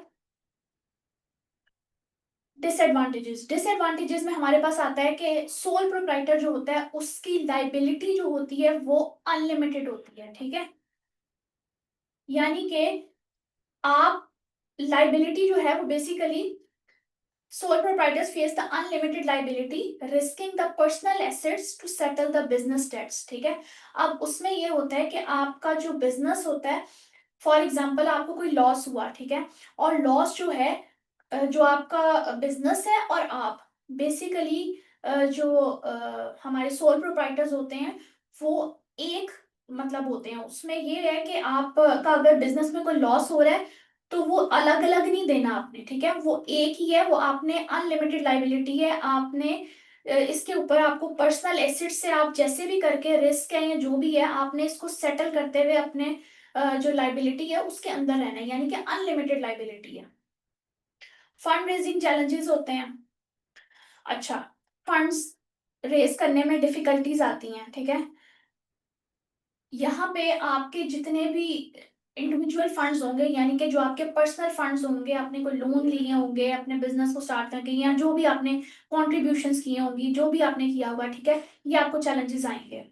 [SPEAKER 1] डिसएडवांटेजेस। डिसएडवांटेजेस में हमारे पास आता है कि सोल प्रोप्राइटर जो होता है उसकी लाइबिलिटी जो होती है वो अनलिमिटेड होती है, ठीक है। यानी कि आप, लाइबिलिटी जो है वो basically, sole proprietors face the unlimited liability, risking the personal assets to settle the business debts, ठीक है। अब उसमें ये होता है कि आपका जो बिजनेस होता है, फॉर एग्जाम्पल आपको कोई लॉस हुआ, ठीक है, और लॉस जो है, जो आपका बिजनेस है और आप बेसिकली जो हमारे सोल प्रोप्राइटर्स होते हैं वो एक मतलब होते हैं, उसमें ये है कि आपका अगर बिजनेस में कोई लॉस हो रहा है तो वो अलग अलग नहीं देना आपने, ठीक है, वो एक ही है, वो आपने अनलिमिटेड लाइबिलिटी है, आपने इसके ऊपर आपको पर्सनल एसेट से आप जैसे भी करके रिस्क है या जो भी है आपने इसको सेटल करते हुए अपने जो लाइबिलिटी है उसके अंदर रहना है, यानी कि अनलिमिटेड लाइबिलिटी है। फंड रेजिंग चैलेंजेस होते हैं। अच्छा, फंड्स रेज करने में डिफिकल्टीज आती हैं, ठीक है। यहाँ पे आपके जितने भी इंडिविजुअल फंड्स होंगे, यानी कि जो आपके पर्सनल फंड्स होंगे, आपने कोई लोन लिए होंगे अपने बिजनेस को स्टार्ट करके, या जो भी आपने कॉन्ट्रीब्यूशंस किए होंगी, जो भी आपने किया होगा, ठीक है, ये आपको चैलेंजेस आएंगे।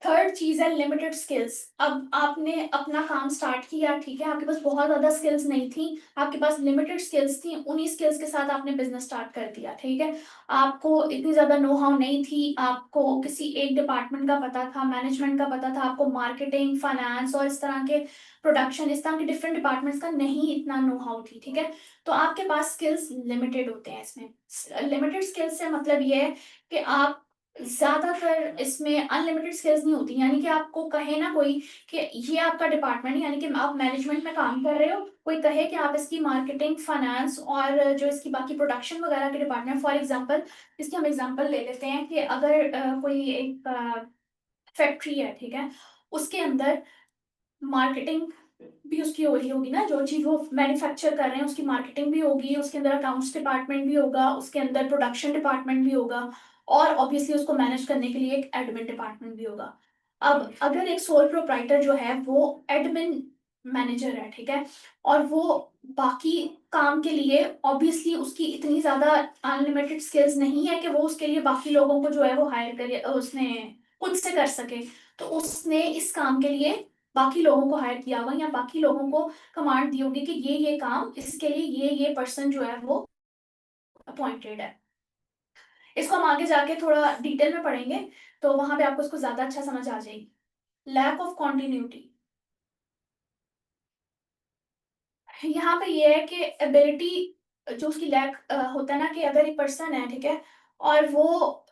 [SPEAKER 1] थर्ड चीज है लिमिटेड स्किल्स। अब आपने अपना काम स्टार्ट किया, ठीक है, आपके पास बहुत ज्यादा स्किल्स नहीं थी, आपके पास लिमिटेड स्किल्स थी, उन्हीं स्किल्स के साथ आपने बिजनेस स्टार्ट कर दिया, ठीक है। आपको इतनी ज्यादा नो हाउ नहीं थी, आपको किसी एक डिपार्टमेंट का पता था, मैनेजमेंट का पता था, आपको मार्केटिंग, फाइनेंस और इस तरह के प्रोडक्शन, इस तरह के डिफरेंट डिपार्टमेंट्स का नहीं इतना नो हाउ थी, ठीक है। तो आपके पास स्किल्स लिमिटेड होते हैं इसमें। लिमिटेड स्किल्स से मतलब ये है कि आप ज्यादातर इसमें अनलिमिटेड स्किल्स नहीं होती, यानी कि आपको कहे ना कोई कि ये आपका डिपार्टमेंट है, यानी कि आप मैनेजमेंट में काम कर रहे हो, कोई कहे कि आप इसकी मार्केटिंग, फाइनेंस और जो इसकी बाकी प्रोडक्शन वगैरह के डिपार्टमेंट, फॉर एग्जांपल इसकी हम एग्जांपल ले लेते हैं कि अगर कोई एक फैक्ट्री है, ठीक है, उसके अंदर मार्केटिंग भी उसकी हो रही होगी ना, जो चीज वो मैन्युफैक्चर कर रहे हैं उसकी मार्केटिंग भी होगी, उसके अंदर अकाउंट्स डिपार्टमेंट भी होगा, उसके अंदर प्रोडक्शन डिपार्टमेंट भी होगा, और ऑब्वियसली उसको मैनेज करने के लिए एक एडमिन डिपार्टमेंट भी होगा। अब अगर एक सोल प्रोप्राइटर जो है वो एडमिन मैनेजर है, ठीक है, और वो बाकी काम के लिए ऑब्वियसली उसकी इतनी ज्यादा अनलिमिटेड स्किल्स नहीं है कि वो उसके लिए बाकी लोगों को जो है वो हायर करे, उसने खुद से कर सके, तो उसने इस काम के लिए बाकी लोगों को हायर किया होगा, या बाकी लोगों को कमांड दी होगी कि ये काम इसके लिए ये पर्सन जो है वो अपॉइंटेड है। इसको हम आगे जाके थोड़ा डिटेल में पढ़ेंगे, तो वहां पे आपको इसको ज्यादा अच्छा समझ आ जाएगी। लैक ऑफ कॉन्टिन्यूटी, यहाँ पे ये है कि एबिलिटी जो उसकी लैक होता है ना, कि अगर एक पर्सन है, ठीक है, और वो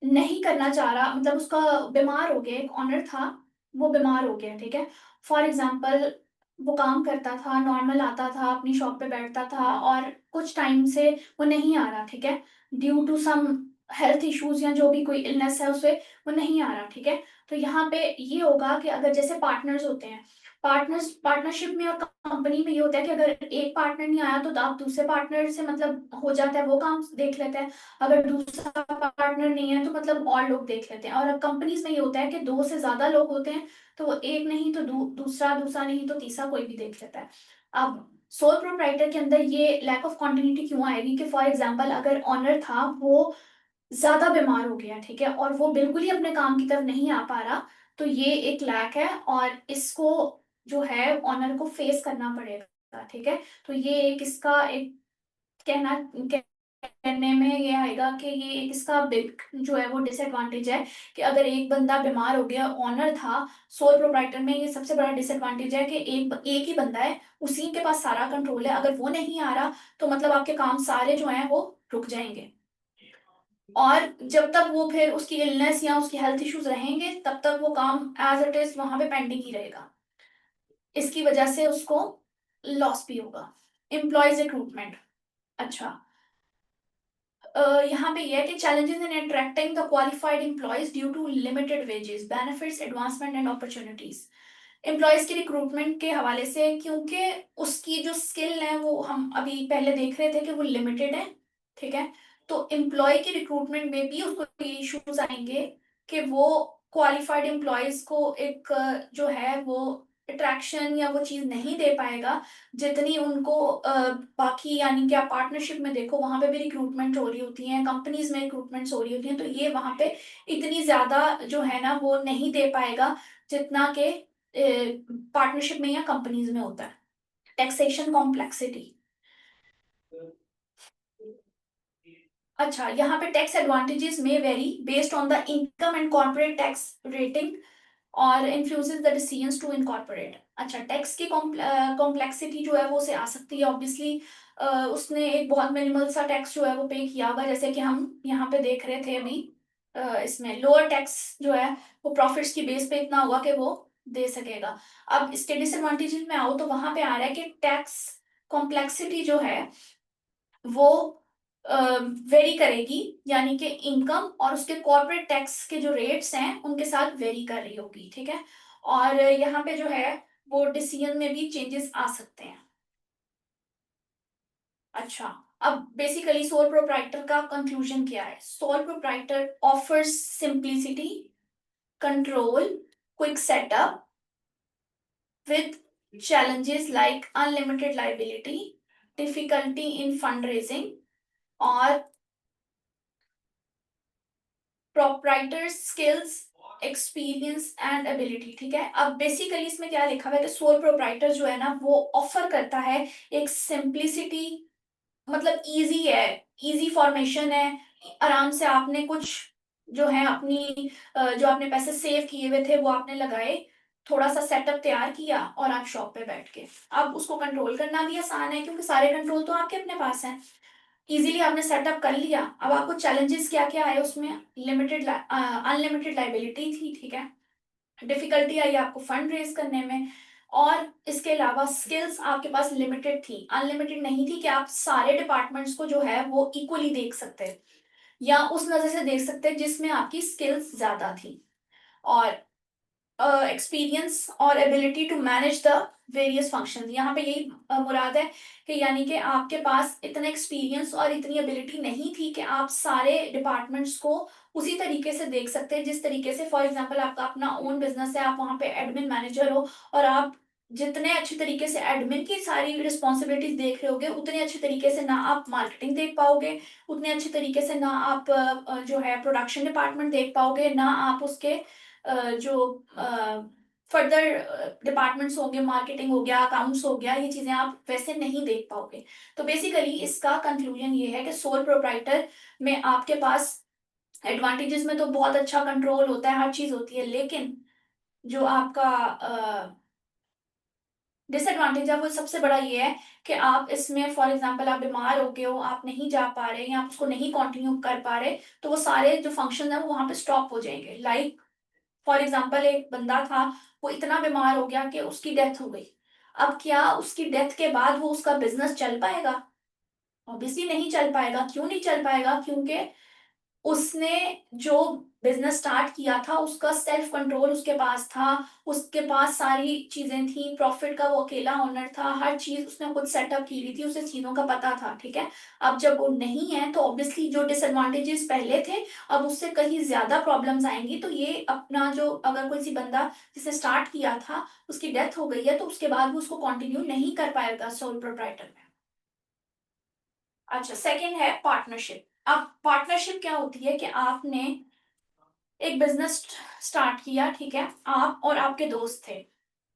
[SPEAKER 1] नहीं करना चाह रहा, मतलब उसका बीमार हो गया, एक ऑनर था वो बीमार हो गया, ठीक है, फॉर एग्जाम्पल वो काम करता था, नॉर्मल आता था, अपनी शॉप पे बैठता था, और कुछ टाइम से वो नहीं आ रहा, ठीक है, due to some health issues या जो भी कोई इलनेस है उसे वो नहीं आ रहा, ठीक है। तो यहाँ पे ये होगा कि अगर जैसे पार्टनर्स होते हैं, पार्टनरशिप में और कंपनी में ये होता है कि अगर एक पार्टनर नहीं आया तो आप दूसरे पार्टनर से मतलब हो जाता है, वो काम देख लेते हैं, अगर दूसरा पार्टनर नहीं है तो मतलब और लोग देख लेते हैं, और अब कंपनीज में ये होता है कि दो से ज्यादा लोग होते हैं, तो वो एक नहीं तो दूसरा, दूसरा नहीं तो तीसरा कोई भी देख लेता है। अब सोल प्रोप्राइटर के अंदर ये लैक ऑफ कॉन्टिन्यूटी क्यों आएगी कि फॉर एग्जाम्पल अगर ऑनर था वो ज्यादा बीमार हो गया, ठीक है, और वो बिल्कुल ही अपने काम की तरफ नहीं आ पा रहा, तो ये एक लैक है, और इसको जो है ऑनर को फेस करना पड़ेगा, ठीक है। तो ये एक इसका एक कहना कहने में ये आएगा कि ये एक इसका बिग जो है वो डिसएडवांटेज है, कि अगर एक बंदा बीमार हो गया, ऑनर था, सोल प्रोप्राइटर में ये सबसे बड़ा डिसएडवांटेज है कि एक ही बंदा है, उसी के पास सारा कंट्रोल है, अगर वो नहीं आ रहा तो मतलब आपके काम सारे जो हैं वो रुक जाएंगे। और जब तक वो फिर उसकी इलनेस या उसकी हेल्थ इश्यूज रहेंगे तब तक वो काम एज इट इज वहां पे पेंडिंग ही रहेगा। इसकी वजह से उसको लॉस भी होगा। Employees recruitment. अच्छा, यहाँ पे ये है कि challenges in attracting the qualified employees due to limited wages benefits advancement and opportunities. Employees की रिक्रूटमेंट के हवाले से, क्योंकि उसकी जो स्किल है वो हम अभी पहले देख रहे थे कि वो लिमिटेड है, ठीक है। तो एम्प्लॉय की रिक्रूटमेंट में भी उसको ये इश्यूज आएंगे कि वो क्वालिफाइड एम्प्लॉयज को एक जो है वो अट्रैक्शन या वो चीज नहीं दे पाएगा जितनी उनको बाकी, यानी कि आप पार्टनरशिप में देखो वहां पे भी रिक्रूटमेंट हो रही होती है, कंपनीज में रिक्रूटमेंट्स हो रही होती हैं, तो ये वहां पे इतनी ज्यादा जो है ना वो नहीं दे पाएगा जितना के पार्टनरशिप में या कंपनीज में होता है। Taxation complexity. अच्छा, यहाँ पे टैक्स एडवांटेजेस में very based on the income and corporate tax rating or influences the decisions to incorporate. अच्छा, टैक्स की कॉम्प्लेक्सिटी जो है वो से आ सकती है ऑब्वियसली। उसने एक बहुत मिनिमल सा टैक्स जो है वो पे किया होगा, जैसे कि हम यहाँ पे देख रहे थे अभी। इसमें लोअर टैक्स जो है वो प्रॉफिट्स की बेस पे इतना होगा कि वो दे सकेगा। अब इसके डिसएडवांटेजेस में आओ तो वहां पे आ रहा है कि टैक्स कॉम्प्लेक्सिटी जो है वो वेरी करेगी, यानी कि इनकम और उसके कॉर्पोरेट टैक्स के जो रेट्स हैं उनके साथ वेरी कर रही होगी, ठीक है। और यहाँ पे जो है वो डिसीजन में भी चेंजेस आ सकते हैं। अच्छा, अब बेसिकली सोल प्रोप्राइटर का कंक्लूजन क्या है? Sole proprietor offers simplicity, control, quick setup with challenges like unlimited liability, difficulty in fundraising और proprietor skills, experience and ability, ठीक है। अब बेसिकली इसमें क्या लिखा हुआ है कि सोल प्रोप्राइटर जो है ना वो ऑफर करता है एक सिंप्लिसिटी, मतलब इजी है, इजी फॉर्मेशन है। आराम से आपने कुछ जो है अपनी जो आपने पैसे सेव किए हुए थे वो आपने लगाए, थोड़ा सा सेटअप तैयार किया और आप शॉप पे बैठ के अब उसको कंट्रोल करना भी आसान है क्योंकि सारे कंट्रोल तो आपके अपने पास हैं। इजीली आपने सेटअप कर लिया। अब आपको चैलेंजेस क्या क्या आए उसमें? लिमिटेड अनलिमिटेड लाइबिलिटी थी, ठीक है। डिफिकल्टी आई आपको फंड रेज करने में। और इसके अलावा स्किल्स आपके पास लिमिटेड थी, अनलिमिटेड नहीं थी कि आप सारे डिपार्टमेंट्स को जो है वो इक्वली देख सकते या उस नजर से देख सकते जिसमें आपकी स्किल्स ज्यादा थी। और एक्सपीरियंस और ability to manage the various functions, यहाँ पे यही मुराद है कि यानी कि आपके पास इतना एक्सपीरियंस और इतनी एबिलिटी नहीं थी कि आप सारे डिपार्टमेंट्स को उसी तरीके से देख सकते हैं जिस तरीके से, फॉर एग्जांपल आपका अपना ओन बिजनेस है, आप वहाँ पे एडमिन मैनेजर हो और आप जितने अच्छे तरीके से एडमिन की सारी रिस्पॉन्सिबिलिटीज देख रहे होगे उतने अच्छे तरीके से ना आप मार्केटिंग देख पाओगे, उतने अच्छे तरीके से ना आप जो है प्रोडक्शन डिपार्टमेंट देख पाओगे, ना आप उसके जो फर्दर डिपार्टमेंट्स होंगे, मार्केटिंग हो गया, अकाउंट्स हो गया, ये चीजें आप वैसे नहीं देख पाओगे। तो बेसिकली इसका कंक्लूजन ये है कि सोल प्रोप्राइटर में आपके पास एडवांटेजेस में तो बहुत अच्छा कंट्रोल होता है, हर चीज होती है, लेकिन जो आपका डिसएडवांटेज है वो सबसे बड़ा ये है कि आप इसमें फॉर एग्जांपल आप बीमार हो गए हो, आप नहीं जा पा रहे या आप उसको नहीं कंटिन्यू कर पा रहे, तो वो सारे जो फंक्शन है वो वहां पे स्टॉप हो जाएंगे। लाइक फॉर एग्जाम्पल एक बंदा था, वो इतना बीमार हो गया कि उसकी डेथ हो गई। अब क्या उसकी डेथ के बाद वो उसका बिजनेस चल पाएगा? ऑब्वियसली नहीं चल पाएगा। क्यों नहीं चल पाएगा? क्योंकि उसने जो बिजनेस स्टार्ट किया था उसका सेल्फ कंट्रोल उसके पास था, उसके पास सारी चीजें थी, प्रॉफिट का वो अकेला ओनर था, हर चीज उसने खुद सेटअप की हुई थी, उसे चीजों का पता था, ठीक है। अब जब वो नहीं है तो ऑब्वियसली जो डिसएडवांटेजेस पहले थे अब उससे कहीं ज्यादा प्रॉब्लम्स आएंगी। तो ये अपना जो अगर कोई सी बंदा जिसने स्टार्ट किया था उसकी डेथ हो गई है तो उसके बाद वो उसको कंटिन्यू नहीं कर पाएगा सोल प्रोप्राइटर में। अच्छा, सेकंड है पार्टनरशिप। अब पार्टनरशिप क्या होती है कि आपने एक बिजनेस स्टार्ट किया, ठीक है, आप और आपके दोस्त थे,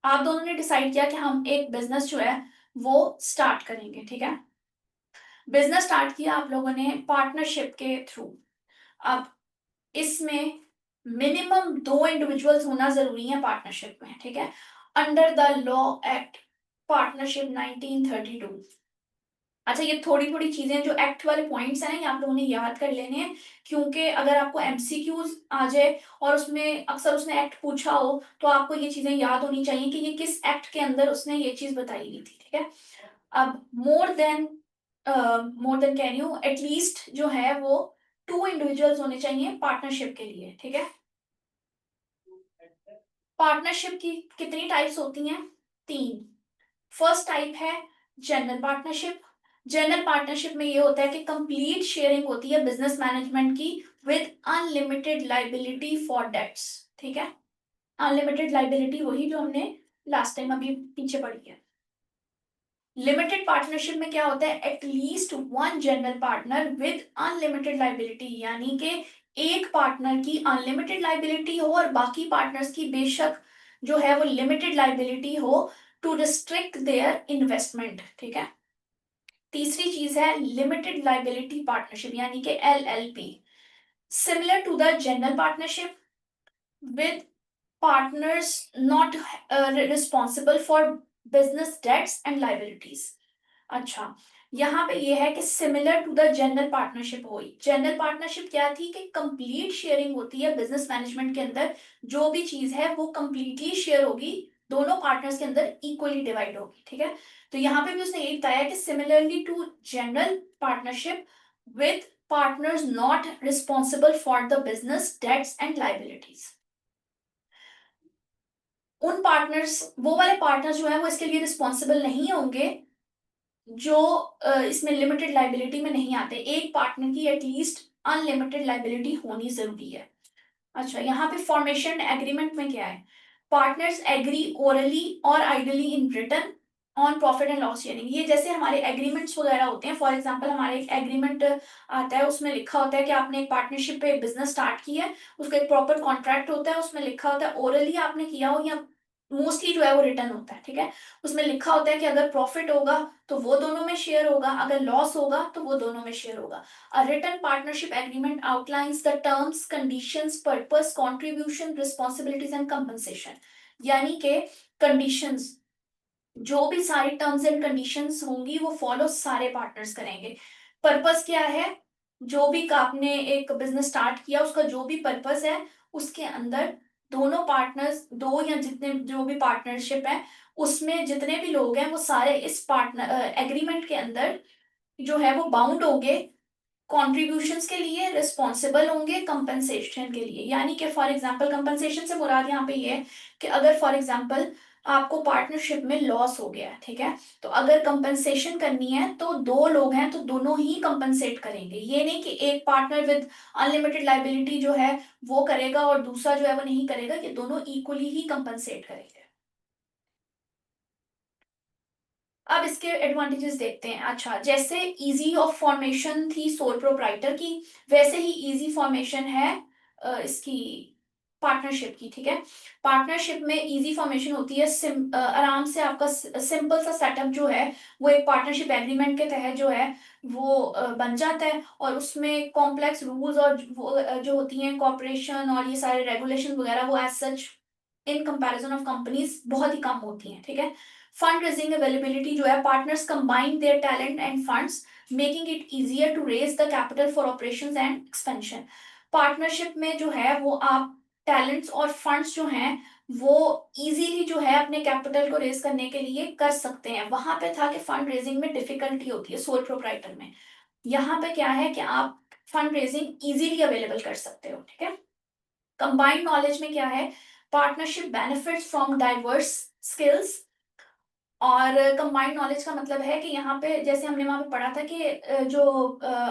[SPEAKER 1] आप दोनों ने डिसाइड किया कि हम एक बिजनेस जो है वो स्टार्ट करेंगे, ठीक है। बिजनेस स्टार्ट किया आप लोगों ने पार्टनरशिप के थ्रू। अब इसमें मिनिमम दो इंडिविजुअल्स होना जरूरी है पार्टनरशिप में, ठीक है। Under the law act partnership 1932, अच्छा, ये थोड़ी थोड़ी चीजें जो एक्ट वाले पॉइंट्स हैं ना, ये आप लोगों ने याद कर लेने हैं, क्योंकि अगर आपको एमसीक्यूज आ जाए और उसमें अक्सर उसने एक्ट पूछा हो, तो आपको ये चीजें याद होनी चाहिए कि ये किस एक्ट के अंदर उसने ये चीज बताई हुई थी, ठीक है। अब more than can you at least जो है वो 2 इंडिविजुअल्स होने चाहिए पार्टनरशिप के लिए, ठीक है। पार्टनरशिप की कितनी टाइप्स होती हैं? 3। फर्स्ट टाइप है जनरल पार्टनरशिप। जनरल पार्टनरशिप में ये होता है कि कंप्लीट शेयरिंग होती है बिजनेस मैनेजमेंट की with unlimited liability for debts, ठीक है। अनलिमिटेड लाइबिलिटी वही जो हमने लास्ट टाइम अभी पीछे पढ़ी है। लिमिटेड पार्टनरशिप में क्या होता है? At least one general partner with unlimited liability, यानी कि एक पार्टनर की अनलिमिटेड लाइबिलिटी हो और बाकी पार्टनर्स की बेशक जो है वो लिमिटेड लाइबिलिटी हो, टू रिस्ट्रिक्ट देयर इन्वेस्टमेंट, ठीक है। तीसरी चीज है लिमिटेड लाइबिलिटी पार्टनरशिप, यानी कि LLP, similar to the general partnership with partners not responsible for business debts and liabilities. अच्छा, यहाँ पे ये है कि similar to the general partnership हुई। जनरल पार्टनरशिप क्या थी कि कंप्लीट शेयरिंग होती है बिजनेस मैनेजमेंट के अंदर, जो भी चीज है वो कंप्लीटली शेयर होगी, दोनों पार्टनर्स के अंदर इक्वली डिवाइड होगी, ठीक है। तो यहाँ पे भी उसने यही बताया कि similarly to general partnership with partners not responsible for the business debts and liabilities. उन पार्टनर्स, वो वाले पार्टनर्स जो है वो इसके लिए रिस्पॉन्सिबल नहीं होंगे जो इसमें लिमिटेड लाइबिलिटी में नहीं आते। एक पार्टनर की एटलीस्ट अनलिमिटेड लाइबिलिटी होनी जरूरी है। अच्छा, यहाँ पे फॉर्मेशन एग्रीमेंट में क्या है? पार्टनर्स एग्री ओरली और ideally in written on profit and loss sharing. ये जैसे हमारे एग्रीमेंट्स वगैरह होते हैं, फॉर एग्जांपल हमारे एक एग्रीमेंट आता है, उसमें लिखा होता है कि आपने एक पार्टनरशिप पे बिजनेस स्टार्ट किया है, उसका एक प्रॉपर कॉन्ट्रैक्ट होता है, उसमें लिखा होता है ओरली आपने किया हो या मोस्टली जो है वो रिटर्न होता है, ठीक है। उसमें लिखा होता है कि अगर प्रॉफिट होगा तो वो दोनों में शेयर होगा, अगर लॉस होगा तो वो दोनों में शेयर होगा। A written partnership agreement outlines the terms, conditions, purpose, contribution, responsibilities and compensation। यानी कि कंडीशंस, जो भी सारी टर्म्स एंड कंडीशंस होंगी वो फॉलो सारे पार्टनर्स करेंगे। पर्पस क्या है? जो भी आपने एक बिजनेस स्टार्ट किया उसका जो भी पर्पस है, उसके अंदर दोनों पार्टनर्स, दो या जितने जो भी पार्टनरशिप है उसमें जितने भी लोग हैं वो सारे इस पार्टनर एग्रीमेंट के अंदर जो है वो बाउंड होंगे, कॉन्ट्रीब्यूशंस के लिए रिस्पॉन्सिबल होंगे, कंपनसेशन के लिए। यानी कि फॉर एग्जांपल कंपनसेशन से मुराद यहाँ पे ये है कि अगर फॉर एग्जांपल आपको पार्टनरशिप में लॉस हो गया है, ठीक है, तो अगर कंपनसेशन करनी है तो दो लोग हैं तो दोनों ही कंपनसेट करेंगे। ये नहीं कि एक पार्टनर विद अनलिमिटेड लाइबिलिटी जो है वो करेगा और दूसरा जो है वो नहीं करेगा, ये दोनों इक्वली ही कंपनसेट करेंगे। अब इसके एडवांटेजेस देखते हैं। अच्छा, जैसे इजी ऑफ फॉर्मेशन थी सोल प्रोप्राइटर की, वैसे ही इजी फॉर्मेशन है इसकी पार्टनरशिप की, ठीक है। पार्टनरशिप में इजी फॉर्मेशन होती है, आराम से आपका सिंपल सा सेटअप जो है वो एक पार्टनरशिप एग्रीमेंट के तहत जो है वो बन जाता है, और उसमें कॉम्प्लेक्स रूल्स और वो जो होती हैं कॉर्पोरेशन और ये सारे रेगुलेशन वगैरह वो as such in comparison of companies बहुत ही कम होती हैं, ठीक है। फंड रेजिंग अवेलेबिलिटी जो है, partners combine their talent and funds making it easier to raise the capital for operations and expansion. Partnership में जो है वो आप टैलेंट्स और फंड्स जो हैं वो इजीली जो है अपने कैपिटल को रेज करने के लिए कर सकते हैं। वहां पे था कि फंड रेजिंग में डिफिकल्टी होती है सोल प्रोप्राइटर में, यहाँ पे क्या है कि आप फंड रेजिंग इजीली अवेलेबल कर सकते हो, ठीक है। कंबाइंड नॉलेज में क्या है? Partnership benefits from diverse skills. और कंबाइंड नॉलेज का मतलब है कि यहाँ पे जैसे हमने वहां पे पढ़ा था कि जो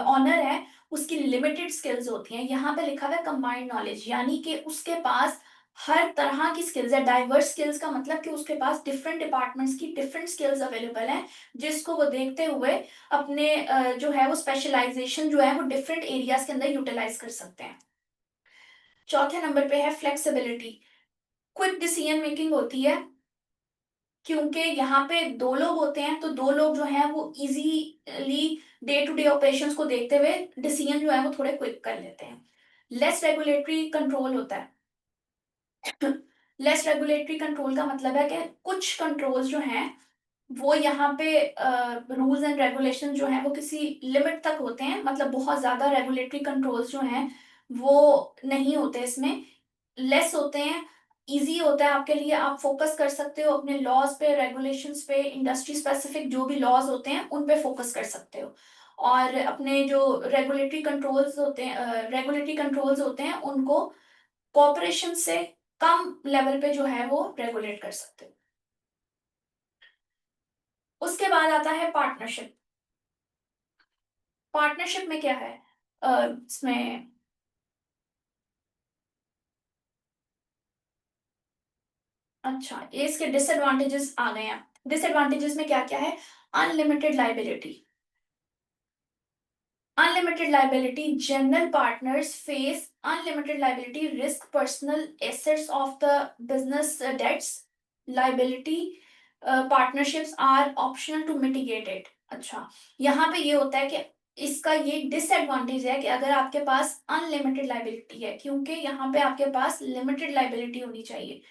[SPEAKER 1] ऑनर है उसकी लिमिटेड स्किल्स होती हैं, यहाँ पे लिखा हुआ है कंबाइंड नॉलेज, यानी कि उसके पास हर तरह की स्किल्स है। डाइवर्स स्किल्स का मतलब कि उसके पास डिफरेंट डिपार्टमेंट्स की डिफरेंट स्किल्स अवेलेबल हैं, जिसको वो देखते हुए अपने जो है वो स्पेशलाइजेशन जो है वो डिफरेंट एरियाज के अंदर यूटिलाइज कर सकते हैं। चौथे नंबर पे है फ्लेक्सिबिलिटी। क्विक डिसीजन मेकिंग होती है, क्योंकि यहाँ पे दो लोग होते हैं तो दो लोग जो हैं वो easily day to day operations को देखते हुए डिसीजन जो है वो थोड़े क्विक कर लेते हैं। लेस रेगुलेटरी कंट्रोल होता है। लेस रेगुलेटरी कंट्रोल का मतलब है कि कुछ कंट्रोल्स जो हैं वो यहाँ पे रूल्स एंड रेगुलेशन जो है वो किसी लिमिट तक होते हैं, मतलब बहुत ज्यादा रेगुलेटरी कंट्रोल्स जो हैं वो नहीं होते इसमें, लेस होते हैं। इजी होता है आपके लिए, आप फोकस कर सकते हो अपने लॉज पे, रेगुलेशंस पे, इंडस्ट्री स्पेसिफिक जो भी लॉज होते हैं उन पे फोकस कर सकते हो। और अपने जो रेगुलेटरी कंट्रोल्स होते हैं उनको कॉरपोरेशन से कम लेवल पे जो है वो रेगुलेट कर सकते हो। उसके बाद आता है पार्टनरशिप। पार्टनरशिप में क्या है, इसमें अच्छा, ये इसके डिसएडवांटेजेस आ गए हैं। डिसएडवांटेजेस में क्या क्या है, unlimited liability. Unlimited liability, general partners face unlimited liability risk, personal assets of the business debts, liability, partnerships are optional to mitigate it। अच्छा, यहाँ पे ये होता है कि इसका ये डिसएडवांटेज है कि अगर आपके पास अनलिमिटेड लाइबिलिटी है, क्योंकि यहाँ पे आपके पास लिमिटेड लाइबिलिटी होनी चाहिए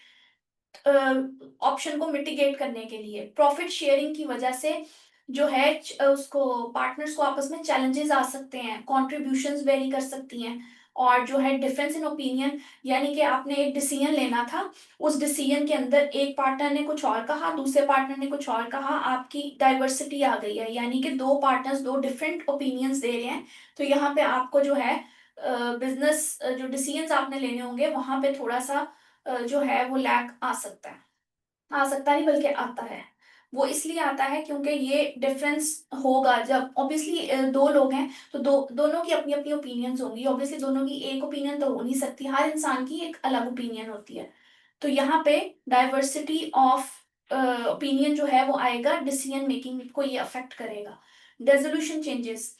[SPEAKER 1] ऑप्शन को मिटिगेट करने के लिए। प्रॉफिट शेयरिंग की वजह से जो है उसको पार्टनर्स को आपस में चैलेंजेस आ सकते हैं, कॉन्ट्रीब्यूशंस वेरी कर सकती हैं, और जो है डिफरेंस इन ओपिनियन, यानी कि आपने एक डिसीजन लेना था, उस डिसीजन के अंदर एक पार्टनर ने कुछ और कहा, दूसरे पार्टनर ने कुछ और कहा, आपकी डाइवर्सिटी आ गई है, यानी कि दो पार्टनर्स दो डिफरेंट ओपिनियंस दे रहे हैं। तो यहाँ पे आपको जो है बिजनेस जो डिसीजंस आपने लेने होंगे वहां पे थोड़ा सा जो है वो लैक आ सकता है। आ सकता नहीं बल्कि आता है। वो इसलिए आता है क्योंकि ये डिफरेंस होगा जब ऑब्वियसली दो लोग हैं, तो दोनों की अपनी अपनी ओपिनियंस होंगी, ऑब्वियसली दोनों की एक ओपिनियन तो हो नहीं सकती, हर इंसान की एक अलग ओपिनियन होती है। तो यहाँ पे डाइवर्सिटी ऑफ ओपिनियन जो है वो आएगा, डिसीजन मेकिंग को ये अफेक्ट करेगा। Resolution changes.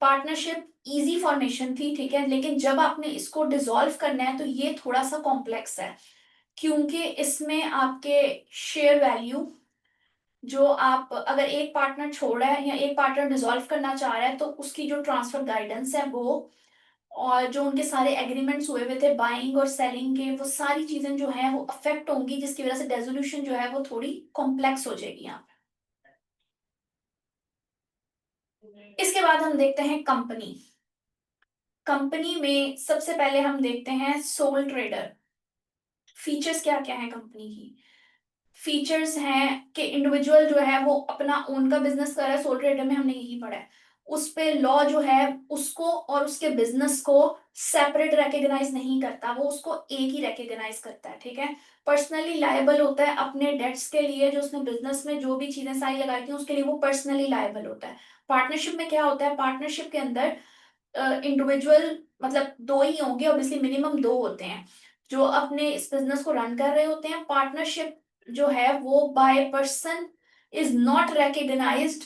[SPEAKER 1] Partnership easy formation थी, ठीक है, लेकिन जब आपने इसको डिसॉल्व करना है तो ये थोड़ा सा कॉम्प्लेक्स है, क्योंकि इसमें आपके शेयर वैल्यू, जो आप अगर एक पार्टनर छोड़ रहा है या एक पार्टनर डिसॉल्व करना चाह रहा है तो उसकी जो ट्रांसफर गाइडेंस है वो, और जो उनके सारे एग्रीमेंट्स हुए हुए थे बाइंग और सेलिंग के, वो सारी चीजें जो है वो अफेक्ट होंगी, जिसकी वजह से डेजोल्यूशन जो है वो थोड़ी कॉम्प्लेक्स हो जाएगी यहाँ पे। इसके बाद हम देखते हैं कंपनी। कंपनी में सबसे पहले हम देखते हैं सोल ट्रेडर। फीचर्स क्या क्या है कंपनी की। फीचर्स हैं कि इंडिविजुअल जो है वो अपना ओन का बिजनेस कर रहा है, सोल ट्रेडर में हमने यही पढ़ा है। उस पे लॉ जो है उसको और उसके बिजनेस को सेपरेट रेकग्नाइज नहीं करता, वो उसको एक ही रेकग्नाइज करता है, ठीक है। पर्सनली लायबल होता है अपने डेट्स के लिए, जो उसने बिजनेस में जो भी चीजें सारी लगाई थी उसके लिए वो पर्सनली लायबल होता है। पार्टनरशिप में क्या होता है, पार्टनरशिप के अंदर इंडिविजुअल मतलब दो ही होंगे, ऑब्वियसली मिनिमम दो होते हैं जो अपने इस बिजनेस को रन कर रहे होते हैं। पार्टनरशिप जो है वो by person is not recognised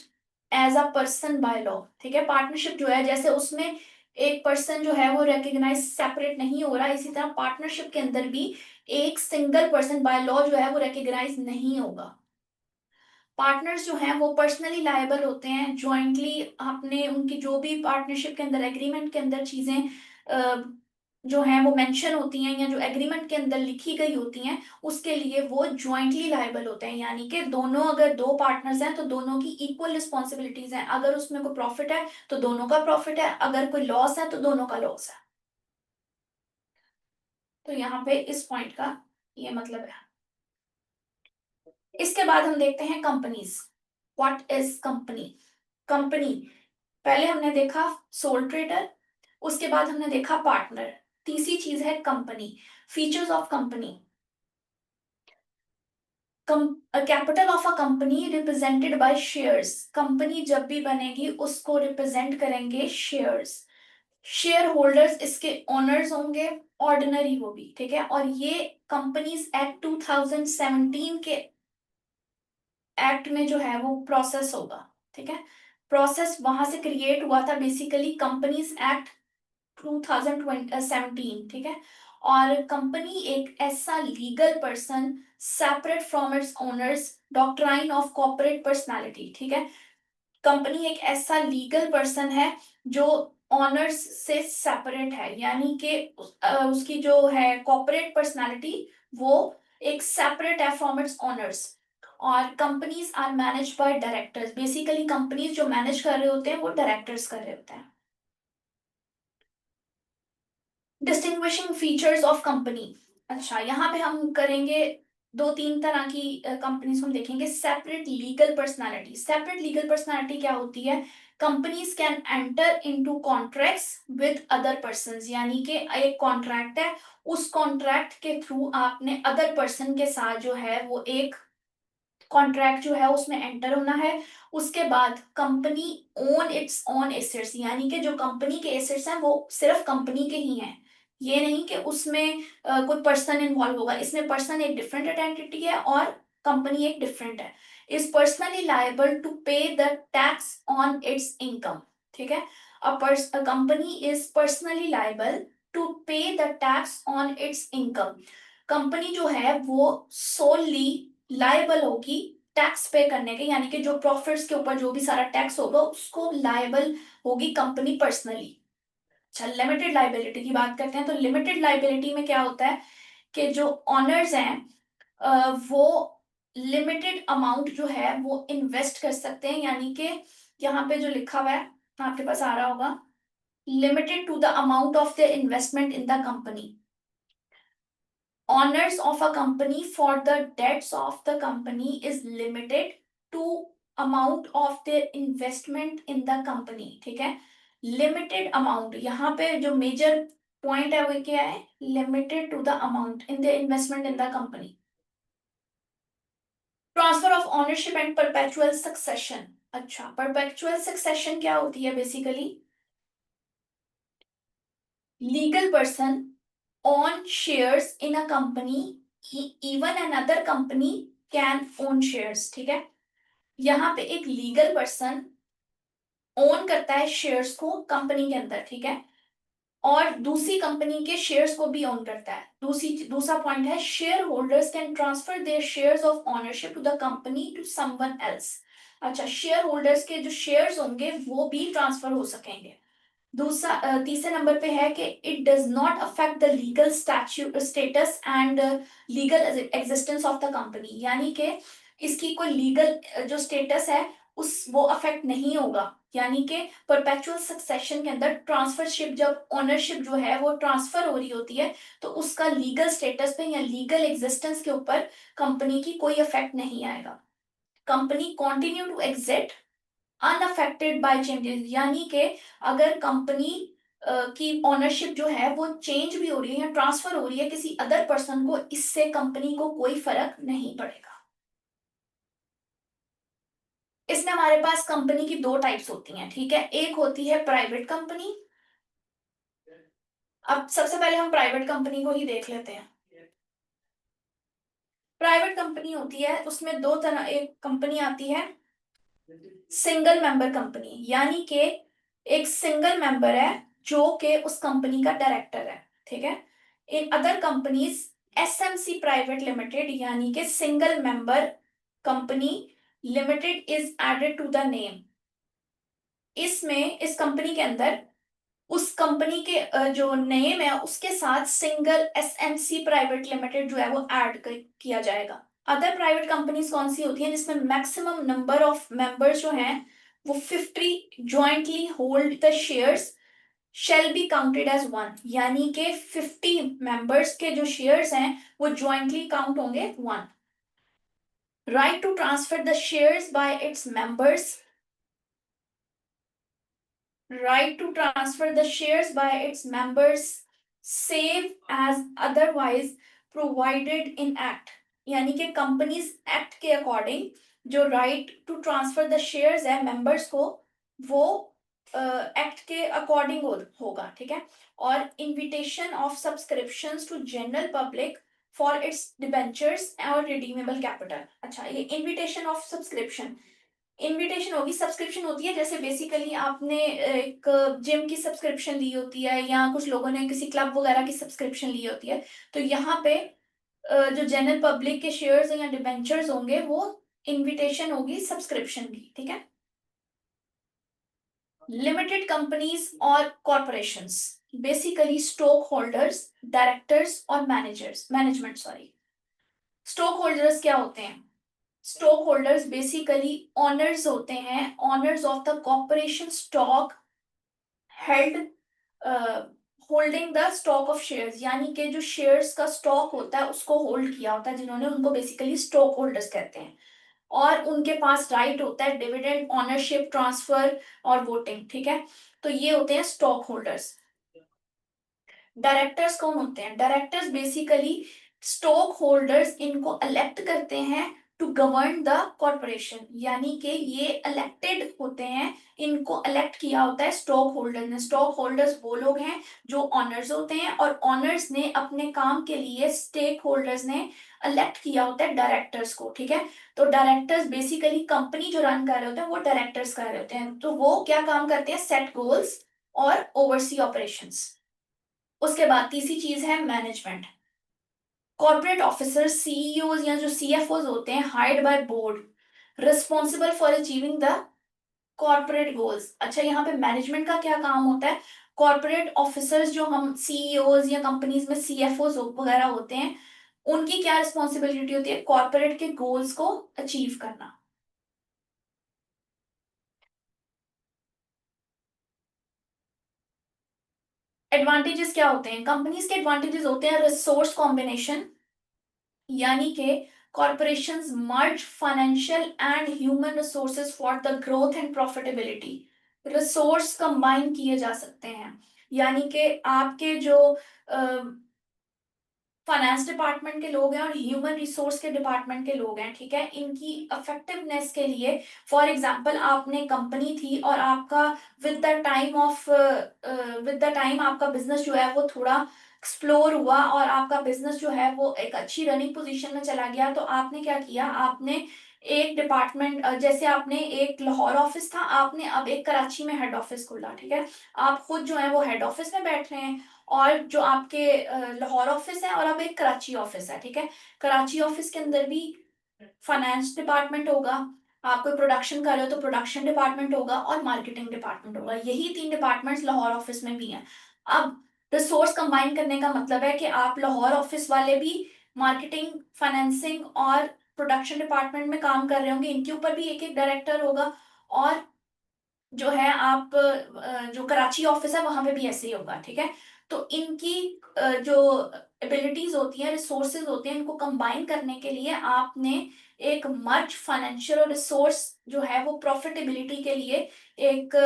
[SPEAKER 1] as a person by law, ठीक है। पार्टनरशिप जो है जैसे उसमें एक पर्सन जो है वो रिकग्नाइज सेपरेट नहीं हो रहा, इसी तरह पार्टनरशिप के अंदर भी एक सिंगल पर्सन बाय लॉ जो है वो रिकग्नाइज नहीं होगा। पार्टनर्स जो हैं वो पर्सनली लायबल होते हैं, जॉइंटली आपने उनकी जो भी पार्टनरशिप के अंदर एग्रीमेंट के अंदर चीजें जो हैं वो मेंशन होती हैं या जो एग्रीमेंट के अंदर लिखी गई होती हैं उसके लिए वो जॉइंटली लायबल होते हैं, यानी कि दोनों अगर दो पार्टनर्स हैं तो दोनों की इक्वल रिस्पॉन्सिबिलिटीज हैं, अगर उसमें कोई प्रॉफिट है तो दोनों का प्रॉफिट है, अगर कोई लॉस है तो दोनों का लॉस है। तो यहाँ पे इस पॉइंट का ये मतलब है। इसके बाद हम देखते हैं companies. What is company. Company, पहले हमने देखा सोल ट्रेडर, उसके बाद हमने देखा पार्टनर, तीसरी चीज है company. Features of company. Capital of a company represented by shares. Company जब भी बनेगी उसको रिप्रेजेंट करेंगे शेयर्स। शेयर होल्डर्स इसके ओनर्स होंगे, ऑर्डिनरी वो भी, ठीक है। और ये कंपनीज एक्ट 2017 के एक्ट में जो है वो प्रोसेस होगा, ठीक है। प्रोसेस वहां से क्रिएट हुआ था बेसिकली, कंपनीज एक्ट 2017, ठीक है। और कंपनी एक ऐसा legal person separate from its owners, doctrine of corporate personality, ठीक है। कंपनी एक ऐसा लीगल पर्सन है जो ऑनर्स से सेपरेट है, यानी कि उसकी जो है कॉर्पोरेट पर्सनालिटी वो एक सेपरेट है फ्रॉम इट्स ऑनर्स। और companies are manage by directors. Basically companies जो मैनेज कर रहे होते हैं वो डायरेक्टर्स कर रहे होते हैं। Distinguishing features of company. अच्छा, यहाँ पे हम करेंगे दो तीन तरह की कंपनीज को हम देखेंगे। Separate legal personality. Separate legal personality क्या होती है? Companies can enter into contracts with other persons, यानी कि एक कॉन्ट्रैक्ट है, उस कॉन्ट्रैक्ट के थ्रू आपने अदर पर्सन के साथ जो है वो एक कॉन्ट्रैक्ट जो है उसमें एंटर होना है। उसके बाद company own its own assets, यानी कि जो कंपनी के एसेट्स हैं वो सिर्फ कंपनी के ही हैं। ये नहीं कि उसमें कोई पर्सन इन्वॉल्व होगा। इसमें पर्सन एक डिफरेंट आइडेंटिटी है और कंपनी एक डिफरेंट है। इज पर्सनली लायबल टू पे the tax on it's income. ठीक है, a company is personally liable to pay the tax on its income। Company जो है वो सोली लायबल होगी टैक्स पे करने के, यानी कि जो प्रॉफिट्स के ऊपर जो भी सारा टैक्स होगा उसको लायबल होगी कंपनी पर्सनली। अच्छा, लिमिटेड लाइबिलिटी की बात करते हैं तो लिमिटेड लाइबिलिटी में क्या होता है कि जो ऑनर्स हैं वो लिमिटेड अमाउंट जो है वो इन्वेस्ट कर सकते हैं, यानी कि यहाँ पे जो लिखा हुआ है आपके पास आ रहा होगा, limited to the amount of the investment in the company. Owners of a company for the debts of the company is limited to amount of their investment in the company। ठीक है, लिमिटेड अमाउंट, यहाँ पे जो major point है वो क्या है? Limited to the amount in the investment in the company. Transfer of ownership and perpetual succession. अच्छा, परपेचुअल सक्सेशन क्या होती है? Basically legal person own shares in a company, even another company can own shares। ठीक है, यहाँ पे एक legal person own करता है शेयर्स को कंपनी के अंदर। ठीक है, और दूसरी कंपनी के शेयर्स को भी ओन करता है। दूसरा पॉइंट है share holders can transfer their shares of ownership to the company to someone else. अच्छा, शेयर होल्डर्स के जो शेयर्स होंगे वो भी ट्रांसफर हो सकेंगे। तीसरे नंबर पे है कि it does not affect the legal status and legal existence of the company, यानी कि इसकी कोई लीगल जो स्टेटस है उस वो अफेक्ट नहीं होगा। यानी कि परपेचुअल सक्सेशन के अंदर ट्रांसफरशिप, जब ओनरशिप जो है वो ट्रांसफर हो रही होती है तो उसका लीगल स्टेटस पे या लीगल एग्जिस्टेंस के ऊपर कंपनी की कोई इफेक्ट नहीं आएगा। Company continue to exit unaffected by changes, यानी कि अगर कंपनी की ओनरशिप जो है वो चेंज भी हो रही है या ट्रांसफर हो रही है किसी अदर पर्सन को, इससे कंपनी को कोई फर्क नहीं पड़ेगा। इसमें हमारे पास कंपनी की दो टाइप्स होती हैं। ठीक है, एक होती है प्राइवेट कंपनी। अब सबसे पहले हम प्राइवेट कंपनी को ही देख लेते हैं। प्राइवेट कंपनी होती है उसमें दो तरह, एक कंपनी आती है सिंगल मेंबर कंपनी, यानी कि एक सिंगल मेंबर है जो कि उस कंपनी का डायरेक्टर है। ठीक है, in other companies SMC private limited, यानी कि single member company limited is added to the name. इसमें इस कंपनी के अंदर उस कंपनी के जो नेम है उसके साथ सिंगल एसएमसी प्राइवेट लिमिटेड जो है वो ऐड किया जाएगा। अदर प्राइवेट कंपनीज कौन सी होती हैं जिसमें मैक्सिमम नंबर ऑफ मेंबर्स जो हैं वो 50 jointly hold the shares shall be counted as one, यानी कि 50 मेंबर्स के जो शेयर्स हैं वो जॉइंटली काउंट होंगे one. Right to transfer the shares by its members. Right to transfer the shares by its members save as otherwise provided in act, यानी कि companies act के अकॉर्डिंग जो right to transfer the shares है members को वो act के according होगा। ठीक है, और invitation of subscriptions to general public for its debentures और रिडीमेबल कैपिटल। अच्छा, ये इनविटेशन ऑफ सब्सक्रिप्शन, इनविटेशन होगी, सब्सक्रिप्शन होती है जैसे बेसिकली आपने एक जिम की सब्सक्रिप्शन ली होती है या कुछ लोगों ने किसी क्लब वगैरह की सब्सक्रिप्शन ली होती है, तो यहाँ पे जो जनरल पब्लिक के शेयर्स या डिबेंचर्स होंगे वो इनविटेशन होगी सब्सक्रिप्शन की। ठीक है, लिमिटेड कंपनीज और corporations, basically stock holders, directors और मैनेजमेंट। सॉरी, स्टॉक होल्डर्स क्या होते हैं? स्टॉक होल्डर्स बेसिकली ऑनर्स होते हैं, honours of the corporation stock held, holding the stock of shares, यानी कि जो शेयर्स का स्टॉक होता है उसको होल्ड किया होता है जिन्होंने, उनको बेसिकली स्टॉक होल्डर्स कहते हैं। और उनके पास राइट होता है डिविडेंड, ऑनरशिप ट्रांसफर और वोटिंग, ठीक है। तो ये होते हैं स्टॉक होल्डर्स। डायरेक्टर्स कौन होते हैं? डायरेक्टर्स बेसिकली स्टॉक होल्डर्स इनको इलेक्ट करते हैं टू गवर्न द कॉर्पोरेशन, यानी कि ये इलेक्टेड होते हैं, इनको इलेक्ट किया होता है स्टॉक होल्डर ने। स्टॉक होल्डर्स वो लोग हैं जो ऑनर्स होते हैं, और ऑनर्स ने अपने काम के लिए स्टेक होल्डर्स ने इलेक्ट किया होता है डायरेक्टर्स को, ठीक है। तो डायरेक्टर्स बेसिकली कंपनी जो रन कर रहे होते हैं वो डायरेक्टर्स कर रहे होते हैं, तो वो क्या काम करते हैं? सेट गोल्स और ओवरसी ऑपरेशंस। उसके बाद तीसरी चीज है मैनेजमेंट। कॉर्पोरेट ऑफिसर, सीईओज या जो सीएफओज होते हैं, hired by board, responsible for achieving the corporate goals. अच्छा, यहाँ पे मैनेजमेंट का क्या काम होता है? कॉर्पोरेट ऑफिसर्स जो हम सीईओज या कंपनीज में सीएफओज वगैरह होते हैं, उनकी क्या रिस्पॉन्सिबिलिटी होती है? कॉर्पोरेट के गोल्स को अचीव करना। एडवांटेजेस क्या होते हैं? कंपनीज के एडवांटेजेस होते हैं रिसोर्स कॉम्बिनेशन, यानी कि corporations merge financial and human resources for the growth and profitability। Resource combine किए जा सकते हैं, यानी कि आपके जो फाइनेंस डिपार्टमेंट के लोग हैं और ह्यूमन रिसोर्स के डिपार्टमेंट के लोग हैं, ठीक है, इनकी इफेक्टिवनेस के लिए, फॉर एग्जांपल आपने कंपनी थी और आपका विद द टाइम आपका बिजनेस जो है वो थोड़ा एक्सप्लोर हुआ और आपका बिजनेस जो है वो एक अच्छी रनिंग पोजीशन में चला गया, तो आपने क्या किया? आपने एक डिपार्टमेंट, जैसे आपने एक लाहौर ऑफिस था, आपने अब एक कराची में हेड ऑफिस खोला, ठीक है। आप खुद जो है वो हेड ऑफिस में बैठ रहे हैं, और जो आपके लाहौर ऑफिस है, और अब एक कराची ऑफिस है, ठीक है। कराची ऑफिस के अंदर भी फाइनेंस डिपार्टमेंट होगा, आप कोई प्रोडक्शन कर रहे हो तो प्रोडक्शन डिपार्टमेंट होगा, और मार्केटिंग डिपार्टमेंट होगा। यही तीन डिपार्टमेंट्स लाहौर ऑफिस में भी हैं। अब रिसोर्स कंबाइन करने का मतलब है कि आप लाहौर ऑफिस वाले भी मार्केटिंग, फाइनेंसिंग और प्रोडक्शन डिपार्टमेंट में काम कर रहे होंगे, इनके ऊपर भी एक एक डायरेक्टर होगा। और जो है आप जो कराची ऑफिस है वहां पे भी ऐसे ही होगा, ठीक है। तो इनकी जो एबिलिटीज होती हैं, रिसोर्सेज होते हैं, इनको कंबाइन करने के लिए आपने एक मर्ज फाइनेंशियल और रिसोर्स जो है वो प्रॉफिटेबिलिटी के लिए एक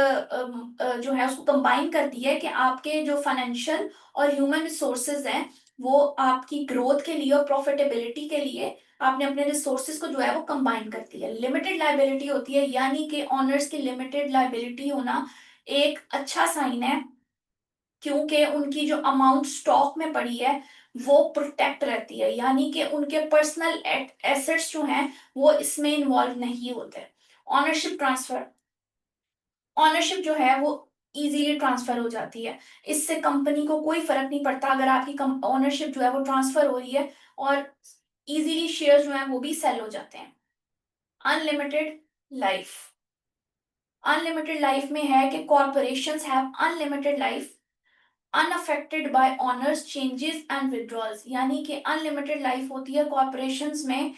[SPEAKER 1] जो है उसको कंबाइन करती है कि आपके जो फाइनेंशियल और ह्यूमन रिसोर्सेज हैं वो आपकी ग्रोथ के लिए और प्रॉफिटेबिलिटी के लिए आपने अपने रिसोर्सेज को जो है वो कंबाइन करती है। लिमिटेड लाइबिलिटी होती है, यानी कि ऑनर्स की लिमिटेड लाइबिलिटी होना एक अच्छा साइन है, क्योंकि उनकी जो अमाउंट स्टॉक में पड़ी है वो प्रोटेक्ट रहती है, यानी कि उनके पर्सनल एसेट्स जो हैं वो इसमें इन्वॉल्व नहीं होते। ऑनरशिप ट्रांसफर, ऑनरशिप जो है वो इजीली ट्रांसफर हो जाती है, इससे कंपनी को कोई फर्क नहीं पड़ता अगर आपकी ऑनरशिप जो है वो ट्रांसफर हो रही है, और इजीली शेयर जो है वो भी सेल हो जाते हैं। अनलिमिटेड लाइफ, अनलिमिटेड लाइफ में है कि corporations have unlimited life unaffected bye honours changes and withdrawals, यानी कि अनलिमिटेड लाइफ होती है कॉर्पोरेशंस में।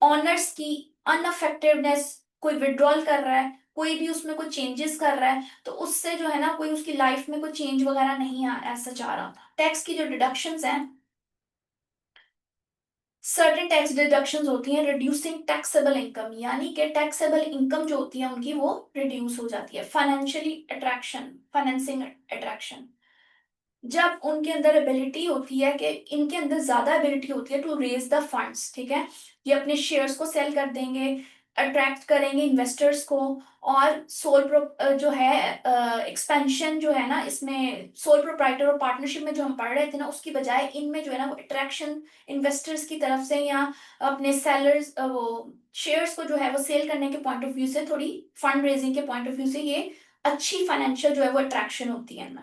[SPEAKER 1] ऑनर्स की अनअफेक्टेडनेस, कोई विड्रॉल कर रहा है, कोई भी उसमें कोई चेंजेस कर रहा है, तो उससे जो है ना कोई उसकी लाइफ में कोई चेंज वगैरह नहीं आ ऐसा चाह रहा था। टैक्स की जो डिडक्शंस हैं, सर्टेन टैक्स डिडक्शंस होती हैं रिड्यूसिंग टैक्सेबल इनकम, यानी कि टैक्सेबल इनकम जो होती है उनकी वो रिड्यूस हो जाती है। फाइनेंशियली अट्रैक्शन, फाइनेंसिंग अट्रैक्शन, जब उनके अंदर एबिलिटी होती है कि इनके अंदर ज्यादा एबिलिटी होती है टू रेज द फंड्स, ठीक है, ये अपने शेयर्स को सेल कर देंगे, अट्रैक्ट करेंगे इन्वेस्टर्स को, और जो है एक्सपेंशन जो है ना, इसमें सोल प्रोप्राइटर और पार्टनरशिप में जो हम पढ़ रहे थे ना, उसकी बजाय इनमें जो है ना वो अट्रैक्शन इन्वेस्टर्स की तरफ से, या अपने सेलर्स वो शेयर्स को जो है वो सेल करने के पॉइंट ऑफ व्यू से, थोड़ी फंड रेजिंग के पॉइंट ऑफ व्यू से ये अच्छी फाइनेंशियल जो है वो अट्रैक्शन होती है इनमें।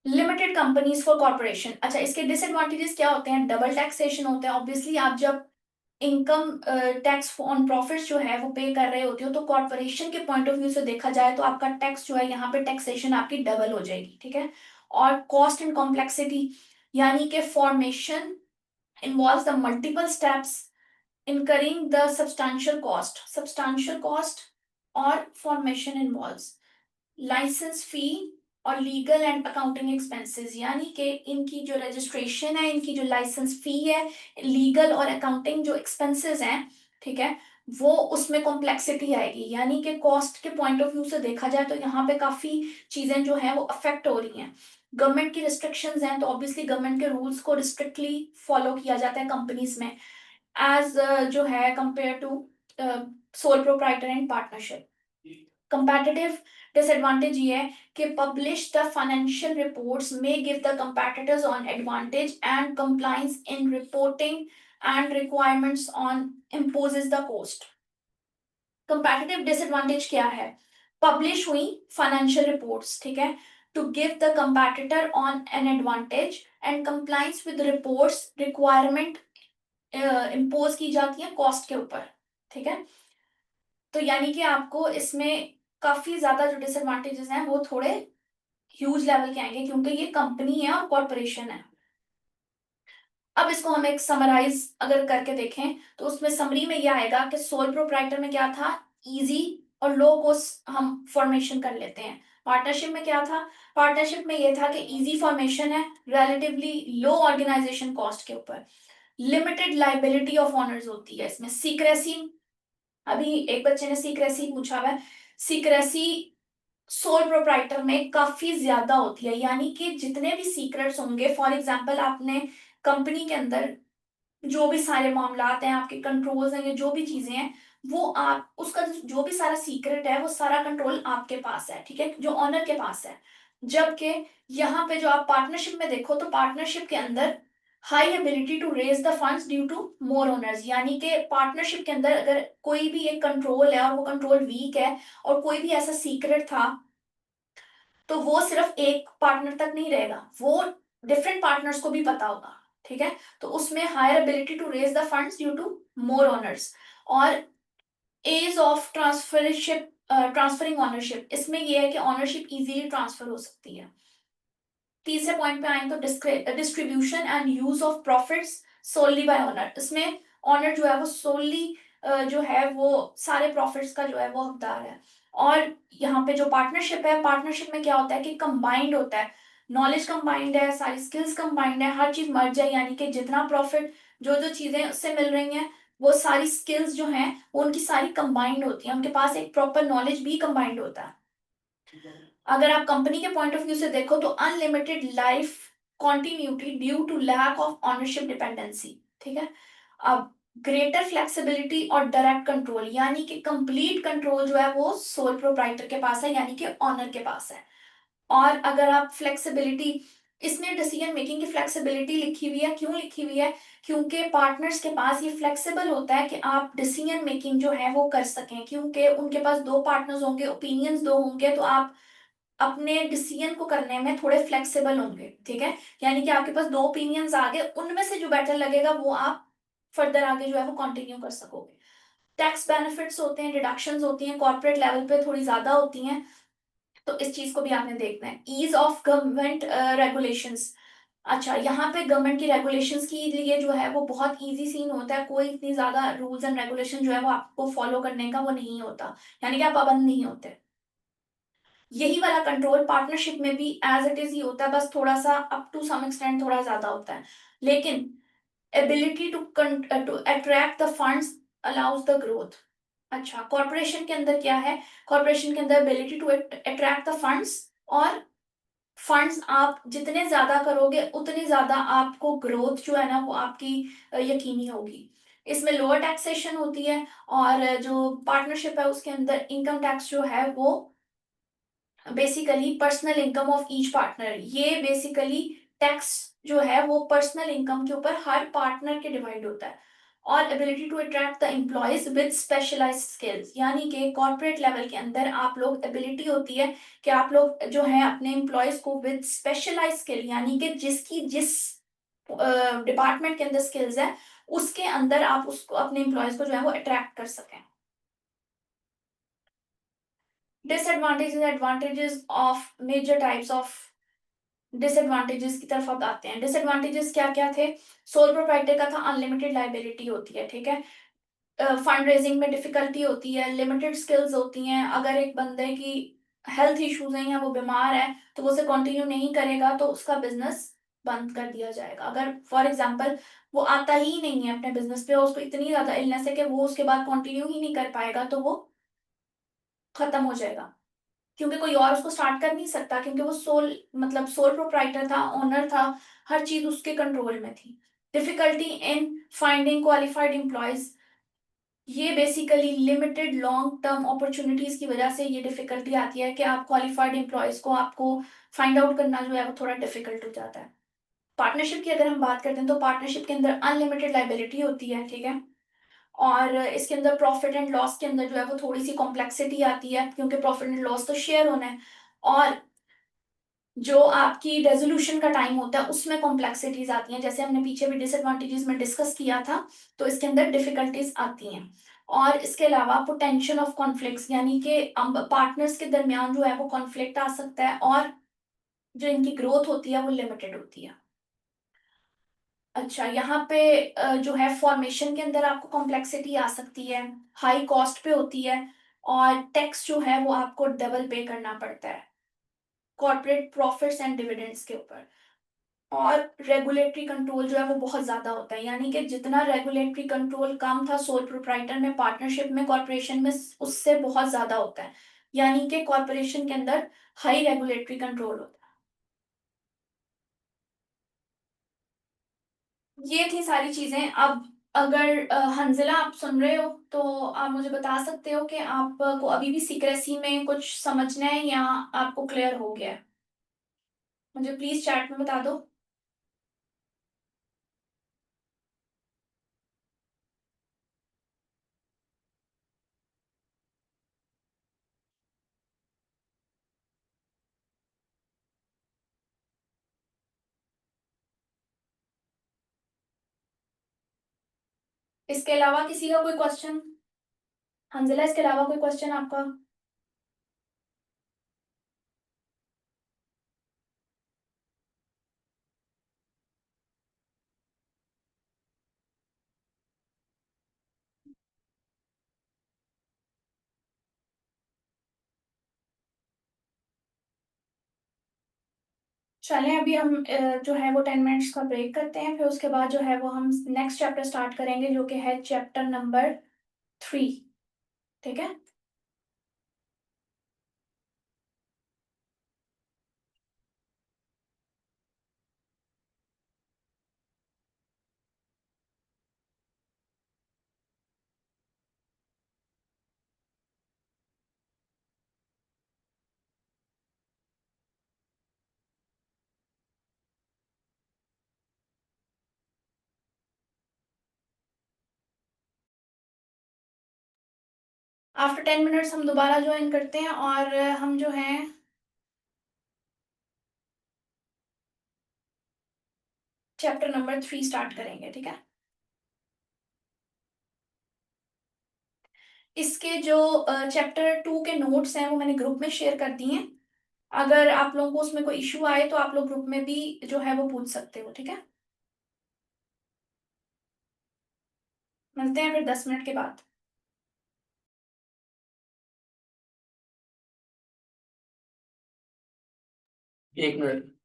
[SPEAKER 1] लिमिटेड कंपनीज फॉर कॉर्पोरेशन, अच्छा इसके डिसएडवांटेजेस क्या होते हैं? डबल टैक्सेशन होता है, ऑब्वियसली आप जब इनकम टैक्स ऑन प्रॉफिट्स जो है वो पे कर रहे होते हो, तो कॉर्पोरेशन के पॉइंट ऑफ व्यू से देखा जाए तो आपका टैक्स जो है यहाँ पे टैक्सेशन आपकी डबल हो जाएगी, ठीक है। और कॉस्ट एंड कॉम्प्लेक्सिटी, यानी कि formation involves the multiple steps incurring the substantial cost or formation involves licence fee और लीगल एंड अकाउंटिंग एक्सपेंसेस, यानी कि इनकी जो रजिस्ट्रेशन है, इनकी जो लाइसेंस फी है, लीगल और अकाउंटिंग जो एक्सपेंसेस हैं, ठीक है, वो उसमें कॉम्प्लेक्सिटी आएगी। यानी कि कॉस्ट के पॉइंट ऑफ व्यू से देखा जाए तो यहाँ पे काफी चीजें जो है वो अफेक्ट हो रही हैं। गवर्नमेंट की रिस्ट्रिक्शंस हैं तो ऑब्वियसली गवर्नमेंट के रूल्स को रिस्ट्रिक्टली फॉलो किया जाता है कंपनीज में, एज जो है compare to sole proprietor and partnership. Competitive disadvantage ये है कि पब्लिश द फाइनेंशियल रिपोर्ट्स में give the competitors on advantage and compliance in reporting and requirements on imposes the cost. Competitive disadvantage क्या है? Publish हुई financial reports, ठीक है, to give the competitor on an advantage and compliance with reports requirement impose की जाती है cost के ऊपर, ठीक है। तो यानी कि आपको इसमें काफी ज्यादा जो डिसएडवांटेजेस हैं वो थोड़े ह्यूज लेवल के आएंगे, क्योंकि ये कंपनी है और कॉरपोरेशन है। अब इसको हम एक समराइज अगर करके देखें तो उसमें समरी में ये आएगा कि सोल प्रोप्राइटर में क्या था, इजी और लो कॉस्ट हम फॉर्मेशन कर लेते हैं। पार्टनरशिप में क्या था, पार्टनरशिप में ये था कि इजी फॉर्मेशन है, रिलेटिवली लो ऑर्गेनाइजेशन कॉस्ट के ऊपर, लिमिटेड लाइबिलिटी ऑफ ऑनर्स होती है इसमें, सीक्रेसी, अभी एक बच्चे ने सीक्रेसी पूछा हुआ है, सीक्रेसी सोल प्रोप्राइटर में काफी ज्यादा होती है। यानी कि जितने भी सीक्रेट्स होंगे, फॉर एग्जांपल आपने कंपनी के अंदर जो भी सारे मामलात हैं, आपके कंट्रोल्स हैं, ये जो भी चीजें हैं, वो आप उसका जो भी सारा सीक्रेट है वो सारा कंट्रोल आपके पास है, ठीक है, जो ऑनर के पास है। जबकि यहाँ पे जो आप पार्टनरशिप में देखो तो पार्टनरशिप के अंदर high ability to raise the funds due to more owners, यानी कि पार्टनरशिप के अंदर अगर कोई भी एक कंट्रोल है और वो कंट्रोल वीक है और कोई भी ऐसा सीक्रेट था, तो वो सिर्फ एक पार्टनर तक नहीं रहेगा, वो डिफरेंट पार्टनर्स को भी पता होगा, ठीक है। तो उसमें higher ability to raise the funds due to more owners. और ease of transfership, transferring ownership, इसमें ये है कि ऑनरशिप इजीली ट्रांसफर हो सकती है। तीसरे पॉइंट पे आए तो distribution and use of profits solely bye honour, इसमें ऑनर जो है वो सोलली जो है वो सारे प्रॉफिट्स का जो है वो हकदार है। और यहाँ पे जो पार्टनरशिप है, पार्टनरशिप में क्या होता है कि कंबाइंड होता है, नॉलेज कंबाइंड है, सारी स्किल्स कंबाइंड है, हर चीज मर्ज है, यानी कि जितना प्रॉफिट जो जो चीजें उससे मिल रही हैं वो सारी स्किल्स जो हैं वो उनकी सारी कंबाइंड होती है, उनके पास एक प्रॉपर नॉलेज भी कंबाइंड होता है। अगर आप कंपनी के पॉइंट ऑफ व्यू से देखो तो unlimited life continuity due to lack of ownership dependency, ठीक है। अब ग्रेटर फ्लेक्सिबिलिटी और डायरेक्ट कंट्रोल, यानी कि कंप्लीट कंट्रोल जो है वो सोल प्रोप्राइटर के पास है, यानी कि ऑनर के पास है। और अगर आप फ्लेक्सिबिलिटी, इसमें डिसीजन मेकिंग की फ्लेक्सिबिलिटी लिखी हुई है, क्यों लिखी हुई है, क्योंकि पार्टनर्स के पास ये फ्लेक्सिबल होता है कि आप डिसीजन मेकिंग जो है वो कर सकें, क्योंकि उनके पास दो पार्टनर्स होंगे, ओपिनियंस दो होंगे, तो आप अपने डिसीजन को करने में थोड़े फ्लेक्सिबल होंगे, ठीक है। यानी कि आपके पास दो ओपिनियंस आ गए, उनमें से जो बेटर लगेगा वो आप फर्दर आगे जो है वो कंटिन्यू कर सकोगे। टैक्स बेनिफिट्स होते हैं, डिडक्शंस होती हैं, कॉर्पोरेट लेवल पे थोड़ी ज्यादा होती हैं, तो इस चीज को भी आपने देखना है। ईज ऑफ गवर्नमेंट रेगुलेशंस, अच्छा यहाँ पे गवर्नमेंट की रेगुलेशंस के लिए जो है वो बहुत इजी सीन होता है, कोई इतनी ज्यादा रूल्स एंड रेगुलेशन जो है वो आपको फॉलो करने का वो नहीं होता, यानी कि आप पाबंद नहीं होते। यही वाला कंट्रोल पार्टनरशिप में भी एज इट इज ही होता है, बस थोड़ा सा अप टू सम एक्सटेंट थोड़ा ज्यादा होता है, लेकिन ability to attract the funds allows the growth. अच्छा, कॉर्पोरेशन के अंदर क्या है, कॉर्पोरेशन के अंदर ability to attract the funds, और फंड्स आप जितने ज्यादा करोगे उतनी ज्यादा आपको ग्रोथ जो है ना वो आपकी यकीनी होगी। इसमें लोअर टैक्सेशन होती है, और जो पार्टनरशिप है उसके अंदर इनकम टैक्स जो है वो basically personal income of each partner, ये बेसिकली टैक्स जो है वो पर्सनल इनकम के ऊपर हर पार्टनर के डिवाइड होता है। और ability to attract the employees with specialised skills, यानी कि कॉर्पोरेट लेवल के अंदर आप लोग एबिलिटी होती है कि आप लोग जो है अपने एम्प्लॉयज को विद स्पेशलाइज्ड स्किल, यानी कि जिसकी जिस डिपार्टमेंट के अंदर स्किल्स है उसके अंदर आप उसको अपने एम्प्लॉयज को जो है वो अट्रैक्ट कर सकें। Disadvantages and advantages of major types of disadvantages की तरफ अब आते हैं। डिसएडवांटेजेस क्या क्या थे? सोल प्रोप्राइटर का था अनलिमिटेड लाइबिलिटी होती है, ठीक है। फंड रेजिंग में डिफिकल्टी होती है, लिमिटेड स्किल्स होती हैं। अगर एक बंदे की हेल्थ इश्यूज हैं या वो बीमार है तो वो उसे कंटिन्यू नहीं करेगा तो उसका बिजनेस बंद कर दिया जाएगा। अगर फॉर एग्जांपल वो आता ही नहीं है अपने बिजनेस पे और उसको इतनी ज्यादा इलनेस है कि वो उसके बाद कंटिन्यू ही नहीं कर पाएगा तो वो खत्म हो जाएगा, क्योंकि कोई और उसको स्टार्ट कर नहीं सकता, क्योंकि वो सोल मतलब सोल प्रोप्राइटर था, ओनर था, हर चीज उसके कंट्रोल में थी। Difficulty in finding qualified employees, ये basically limited long term opportunities की वजह से ये डिफिकल्टी आती है कि आप क्वालिफाइड एम्प्लॉयज को आपको फाइंड आउट करना जो है वो थोड़ा डिफिकल्ट हो जाता है। पार्टनरशिप की अगर हम बात करते हैं तो पार्टनरशिप के अंदर अनलिमिटेड लाइबिलिटी होती है, ठीक है। और इसके अंदर प्रॉफिट एंड लॉस के अंदर जो है वो थोड़ी सी कॉम्प्लेक्सिटी आती है, क्योंकि प्रॉफिट एंड लॉस तो शेयर होना है, और जो आपकी रेजोल्यूशन का टाइम होता है उसमें कॉम्प्लेक्सिटीज आती हैं, जैसे हमने पीछे भी डिसएडवांटेजेस में डिस्कस किया था। तो इसके अंदर डिफिकल्टीज आती हैं। और इसके अलावा पोटेंशियल ऑफ कॉन्फ्लिक्ट्स, यानी कि पार्टनर्स के दरमियान जो है वो कॉन्फ्लिक्ट आ सकता है, और जो इनकी ग्रोथ होती है वो लिमिटेड होती है। अच्छा, यहाँ पे जो है फॉर्मेशन के अंदर आपको कॉम्प्लेक्सिटी आ सकती है, हाई कॉस्ट पे होती है, और टैक्स जो है वो आपको डबल पे करना पड़ता है कॉर्पोरेट प्रॉफिट्स एंड डिविडेंड्स के ऊपर। और रेगुलेटरी कंट्रोल जो है वो बहुत ज्यादा होता है, यानी कि जितना रेगुलेटरी कंट्रोल कम था सोल प्रोप्राइटर में, पार्टनरशिप में, कॉर्पोरेशन में, उससे बहुत ज्यादा होता है। यानी कि कॉर्पोरेशन के अंदर हाई रेगुलेटरी कंट्रोल होता है। ये थी सारी चीजें। अब अगर हंजिला आप सुन रहे हो तो आप मुझे बता सकते हो कि आपको अभी भी सीक्रेसी में कुछ समझना है या आपको क्लियर हो गया है? मुझे प्लीज चैट में बता दो। इसके अलावा किसी का कोई क्वेश्चन? हंजिला, इसके अलावा कोई क्वेश्चन आपका? चलें, अभी हम जो है वो 10 मिनट्स का ब्रेक करते हैं, फिर उसके बाद जो है वो हम नेक्स्ट चैप्टर स्टार्ट करेंगे जो कि है चैप्टर नंबर 3, ठीक है। आफ्टर 10 मिनट्स हम दोबारा ज्वाइन करते हैं और हम जो है चैप्टर नंबर 3 स्टार्ट करेंगे, ठीक है। इसके जो चैप्टर 2 के नोट्स हैं वो मैंने ग्रुप में शेयर कर दिए हैं। अगर आप लोगों को उसमें कोई इशू आए तो आप लोग ग्रुप में भी जो है वो पूछ सकते हो, ठीक है। मिलते हैं फिर 10 मिनट के बाद।
[SPEAKER 2] 1 मिनट।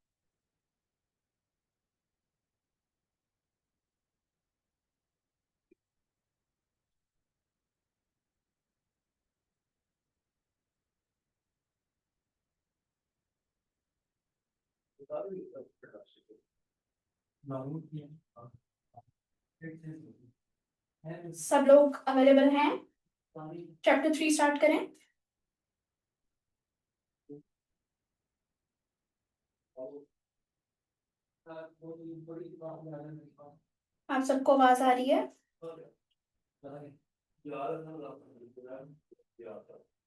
[SPEAKER 1] सब लोग अवेलेबल हैं? चैप्टर 3 स्टार्ट करें? आप सबको आवाज आ रही है?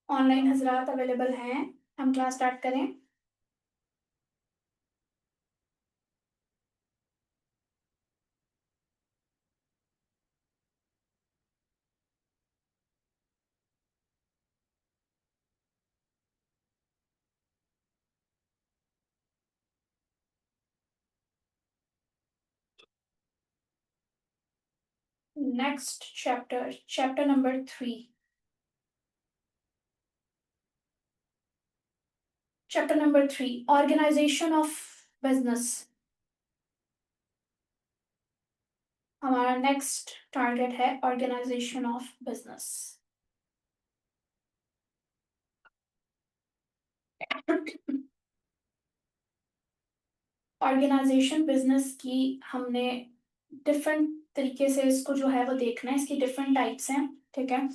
[SPEAKER 1] ऑनलाइन हजरात अवेलेबल हैं? हम क्लास स्टार्ट करें? Next chapter, chapter number 3। Chapter number 3, organisation of business. हमारा नेक्स्ट टारगेट है organisation of business. Organisation business की हमने डिफरेंट तरीके से इसको जो है वो देखना है। इसकी डिफरेंट टाइप्स हैं, ठीक है।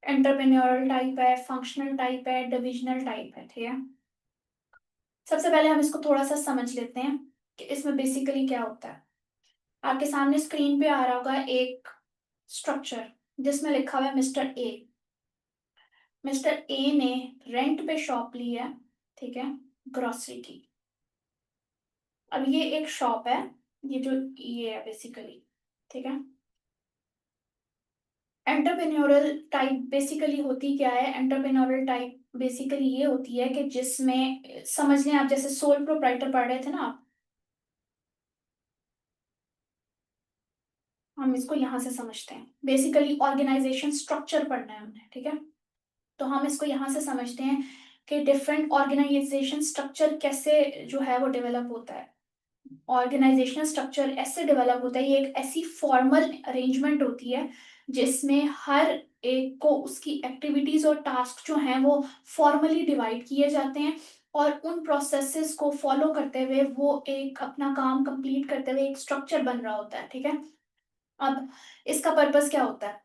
[SPEAKER 1] एंटरप्रेन्योरल टाइप है, फंक्शनल टाइप है, डिविजनल टाइप है, ठीक है। सबसे पहले हम इसको थोड़ा सा समझ लेते हैं कि इसमें बेसिकली क्या होता है। आपके सामने स्क्रीन पे आ रहा होगा एक स्ट्रक्चर जिसमें लिखा हुआ है मिस्टर ए। मिस्टर ए ने रेंट पे शॉप ली है, ठीक है, ग्रोसरी की। अब ये एक शॉप है, ये जो ये है बेसिकली, ठीक है। एंटरप्रेन्योरल टाइप बेसिकली होती क्या है? एंटरप्रेन्योरल टाइप बेसिकली ये होती है कि जिसमें समझ लें आप जैसे सोल प्रोप्राइटर पढ़ रहे थे ना आप, हम इसको यहाँ से समझते हैं। बेसिकली ऑर्गेनाइजेशन स्ट्रक्चर पढ़ना है हमने, ठीक है। तो हम इसको यहाँ से समझते हैं कि डिफरेंट ऑर्गेनाइजेशन स्ट्रक्चर कैसे जो है वो डेवलप होता है। ऑर्गेनाइजेशनल स्ट्रक्चर ऐसे डेवलप होता है, ये एक ऐसी फॉर्मल अरेंजमेंट होती है जिसमें हर एक को उसकी एक्टिविटीज और टास्क जो हैं वो फॉर्मली डिवाइड किए जाते हैं, और उन प्रोसेसेस को फॉलो करते हुए वो एक अपना काम कंप्लीट करते हुए एक स्ट्रक्चर बन रहा होता है, ठीक है। अब इसका पर्पस क्या होता है?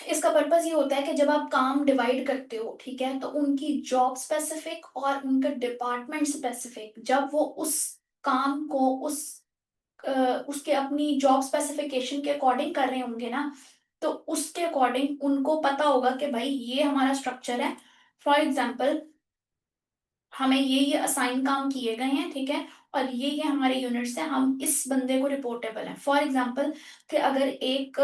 [SPEAKER 1] इसका पर्पस ये होता है कि जब आप काम डिवाइड करते हो, ठीक है, तो उनकी जॉब स्पेसिफिक और उनका डिपार्टमेंट स्पेसिफिक, जब वो उस काम को उसके अपनी जॉब स्पेसिफिकेशन के अकॉर्डिंग कर रहे होंगे ना, तो उसके अकॉर्डिंग उनको पता होगा कि भाई ये हमारा स्ट्रक्चर है। फॉर एग्जाम्पल, हमें ये असाइन काम किए गए हैं, ठीक है, और ये हमारे यूनिट्स हैं, हम इस बंदे को रिपोर्टेबल हैं। फॉर एग्जाम्पल कि अगर एक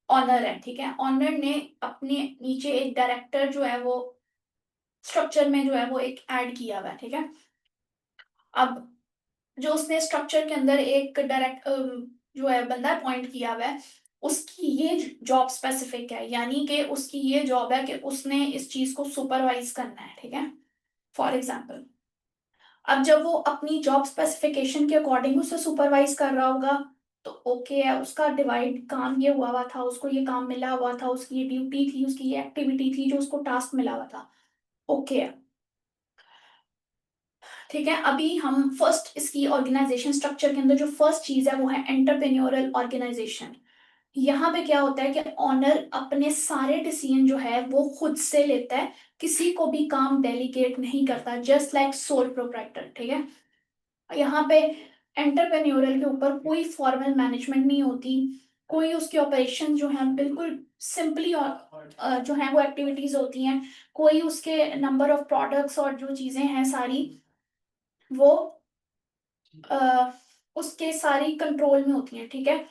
[SPEAKER 1] ऑनर है, ठीक है, ऑनर ने अपने नीचे एक डायरेक्टर जो है वो स्ट्रक्चर में जो है वो एक ऐड किया हुआ है, ठीक है। अब जो उसने स्ट्रक्चर के अंदर एक डायरेक्ट जो है बंदा अपॉइंट किया हुआ है, उसकी ये जॉब स्पेसिफिक है, यानी कि उसकी ये जॉब है कि उसने इस चीज को सुपरवाइज करना है, ठीक है। फॉर एग्जाम्पल, अब जब वो अपनी जॉब स्पेसिफिकेशन के अकॉर्डिंग उसे सुपरवाइज कर रहा होगा, तो ओके है, उसका डिवाइड काम ये हुआ हुआ था, उसको ये काम मिला हुआ था, उसकी ये ड्यूटी थी, उसकी ये एक्टिविटी थी जो उसको टास्क मिला हुआ था, ओके है, ठीक है। अभी हम फर्स्ट इसकी ऑर्गेनाइजेशन स्ट्रक्चर के अंदर जो फर्स्ट चीज है वो है एंटरप्रेन्योरल ऑर्गेनाइजेशन। यहाँ पे क्या होता है कि ऑनर अपने सारे डिसीजन जो है वो खुद से लेता है, किसी को भी काम डेलीगेट नहीं करता, जस्ट लाइक सोल प्रोप्राइटर, ठीक है। यहाँ पे एंटरप्रेन्योरल के ऊपर कोई फॉर्मल मैनेजमेंट नहीं होती, कोई उसके ऑपरेशन जो है बिल्कुल सिंपली और जो है वो एक्टिविटीज होती हैं, कोई उसके नंबर ऑफ प्रोडक्ट्स और जो चीजें हैं सारी वो अ, उसके सारी कंट्रोल में होती हैं, ठीक है।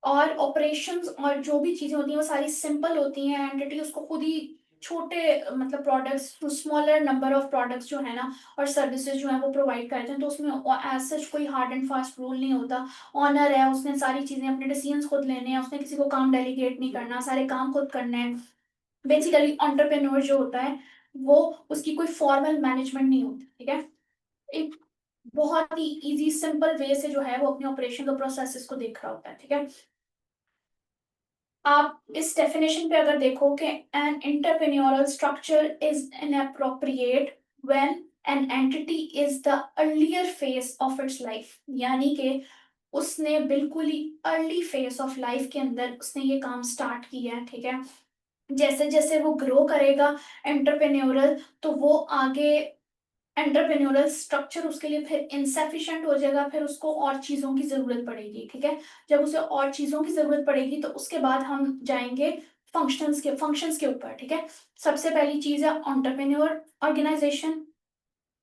[SPEAKER 1] और ऑपरेशंस और जो भी चीजें होती हैं वो सारी सिंपल होती हैं। एंटिटी उसको खुद ही छोटे मतलब products, smaller number of products जो है ना और सर्विसेज जो है वो प्रोवाइड करते हैं, तो उसमें एज सच कोई हार्ड एंड फास्ट रूल नहीं होता। ऑनर है, उसने सारी चीजें अपने डिसीजंस खुद लेने हैं, उसने किसी को काम डेलीगेट नहीं करना, सारे काम खुद करने हैं। बेसिकली एंटरप्रेन्योर जो होता है वो, उसकी कोई फॉर्मल मैनेजमेंट नहीं होती, ठीक है। एक बहुत ही इजी सिंपल वे से जो है वो अपने ऑपरेशन और प्रोसेसेस को देख रहा होता है, ठीक है। आप इस डेफिनेशन पे अगर देखो कि an entrepreneurial structure is inappropriate when an entity is the earlier phase of its life, यानी कि उसने बिल्कुल ही अर्ली फेज ऑफ लाइफ के अंदर उसने ये काम स्टार्ट किया है, ठीक है। जैसे जैसे वो ग्रो करेगा एंटरप्रेन्योरल, तो वो आगे एंटरप्रेन्योरल स्ट्रक्चर उसके लिए फिर इनसफिशिएंट हो जाएगा, फिर उसको और चीजों की जरूरत पड़ेगी, ठीक है। जब उसे और चीजों की जरूरत पड़ेगी तो उसके बाद हम जाएंगे फंक्शंस के ऊपर, ठीक है। सबसे पहली चीज है एंटरप्रेन्योर ऑर्गेनाइजेशन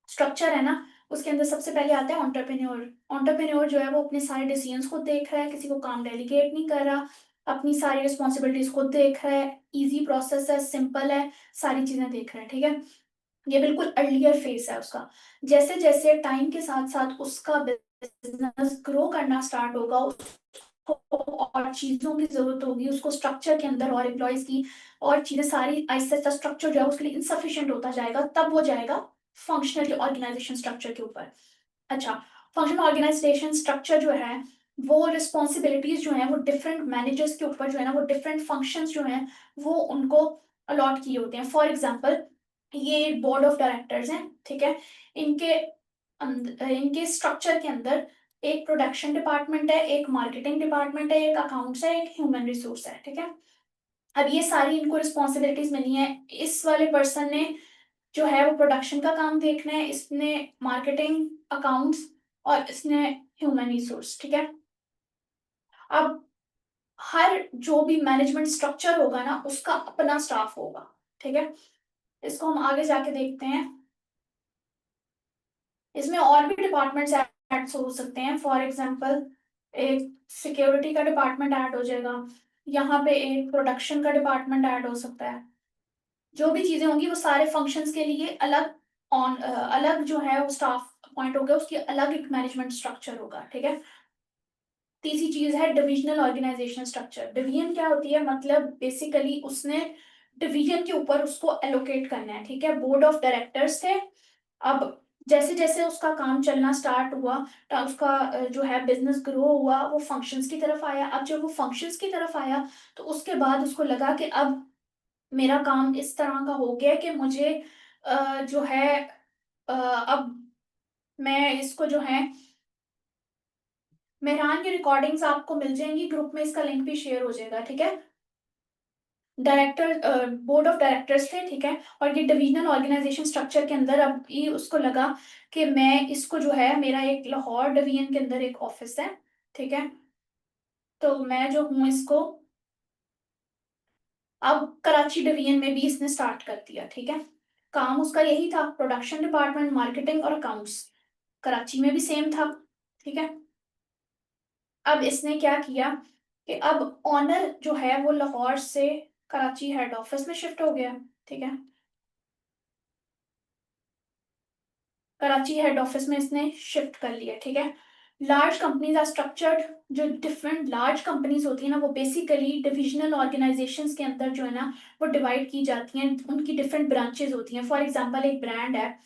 [SPEAKER 1] स्ट्रक्चर है ना, उसके अंदर सबसे पहले आता है एंटरप्रेन्योर। एंटरप्रेन्योर जो है वो अपने सारे डिसीजंस खुद देख रहा है, किसी को काम डेलीगेट नहीं कर रहा, अपनी सारी रिस्पॉन्सिबिलिटीज खुद देख रहा है, इजी प्रोसेस है, सिंपल है, सारी चीजें देख रहा है, ठीक है। ये बिल्कुल अर्लियर फेस है उसका। जैसे जैसे टाइम के साथ साथ उसका बिजनेस ग्रो करना स्टार्ट होगा, और चीजों की जरूरत होगी, उसको स्ट्रक्चर के अंदर और एम्प्लॉयज की और चीजें सारी आहिस्ता आहिस्ता स्ट्रक्चर जो है उसके लिए इनसफिशियंट होता जाएगा, तब वो जाएगा फंक्शनल ऑर्गेनाइजेशन स्ट्रक्चर के ऊपर। अच्छा, फंक्शनल ऑर्गेनाइजेशन स्ट्रक्चर जो है वो रिस्पॉन्सिबिलिटीज जो है वो डिफरेंट मैनेजर्स के ऊपर जो है ना, वो डिफरेंट फंक्शंस जो हैं वो उनको अलॉट किए होते हैं। फॉर एग्जांपल, ये बोर्ड ऑफ डायरेक्टर्स हैं, ठीक है, इनके इनके स्ट्रक्चर के अंदर एक प्रोडक्शन डिपार्टमेंट है, एक मार्केटिंग डिपार्टमेंट है, एक अकाउंट्स है, एक ह्यूमन रिसोर्स है, ठीक है। अब ये सारी इनको रिस्पॉन्सिबिलिटीज मिली है। इस वाले पर्सन ने जो है वो प्रोडक्शन का काम देखना है, इसने मार्केटिंग, अकाउंट्स और इसने ह्यूमन रिसोर्स, ठीक है। अब हर जो भी मैनेजमेंट स्ट्रक्चर होगा ना उसका अपना स्टाफ होगा, ठीक है। इसको हम आगे जाके देखते हैं। इसमें और भी डिपार्टमेंट्स ऐड हो सकते हैं। फॉर एग्जांपल, एक सिक्योरिटी का डिपार्टमेंट ऐड हो जाएगा, यहाँ पे एक प्रोडक्शन का डिपार्टमेंट ऐड हो सकता है। जो भी चीजें होंगी वो सारे फंक्शंस के लिए अलग अलग जो है वो स्टाफ अपॉइंट होगा, उसकी अलग एक मैनेजमेंट स्ट्रक्चर होगा, ठीक है। तीसरी चीज है डिविजनल ऑर्गेनाइजेशन स्ट्रक्चर। डिवीजन क्या होती है, मतलब बेसिकली उसने डिवीजन के ऊपर उसको एलोकेट करना है, ठीक है। बोर्ड ऑफ डायरेक्टर्स थे, अब जैसे जैसे उसका काम चलना स्टार्ट हुआ, तो उसका जो है बिजनेस ग्रो हुआ, वो फंक्शंस की तरफ आया। अब जब वो फंक्शंस की तरफ आया तो उसके बाद उसको लगा कि अब मेरा काम इस तरह का हो गया कि मुझे जो है अब मैं इसको जो है, मेहरान की रिकॉर्डिंग्स आपको मिल जाएंगी ग्रुप में, इसका लिंक भी शेयर हो जाएगा, ठीक है। डायरेक्टर बोर्ड ऑफ डायरेक्टर्स थे, ठीक है, और ये डिविजनल ऑर्गेनाइजेशन स्ट्रक्चर के अंदर अब ये उसको लगा कि मैं इसको जो है, मेरा एक लाहौर डिवीजन के अंदर एक ऑफिस है, ठीक है, तो मैं जो हूँ इसको अब कराची डिवीजन में भी इसने स्टार्ट कर दिया, ठीक है। काम उसका यही था, प्रोडक्शन डिपार्टमेंट, मार्केटिंग और अकाउंट्स, कराची में भी सेम था, ठीक है। अब इसने क्या किया कि अब ऑनर जो है वो लाहौर से कराची हेड ऑफिस में शिफ्ट हो गया, ठीक है। कराची हेड ऑफिस में इसने शिफ्ट कर लिया, ठीक है। लार्ज कंपनीज आर स्ट्रक्चर्ड, जो डिफरेंट लार्ज कंपनीज होती है ना वो बेसिकली डिविजनल ऑर्गेनाइजेशंस के अंदर जो है ना वो डिवाइड की जाती हैं, उनकी डिफरेंट ब्रांचेस होती हैं। फॉर एग्जांपल, एक ब्रांड है,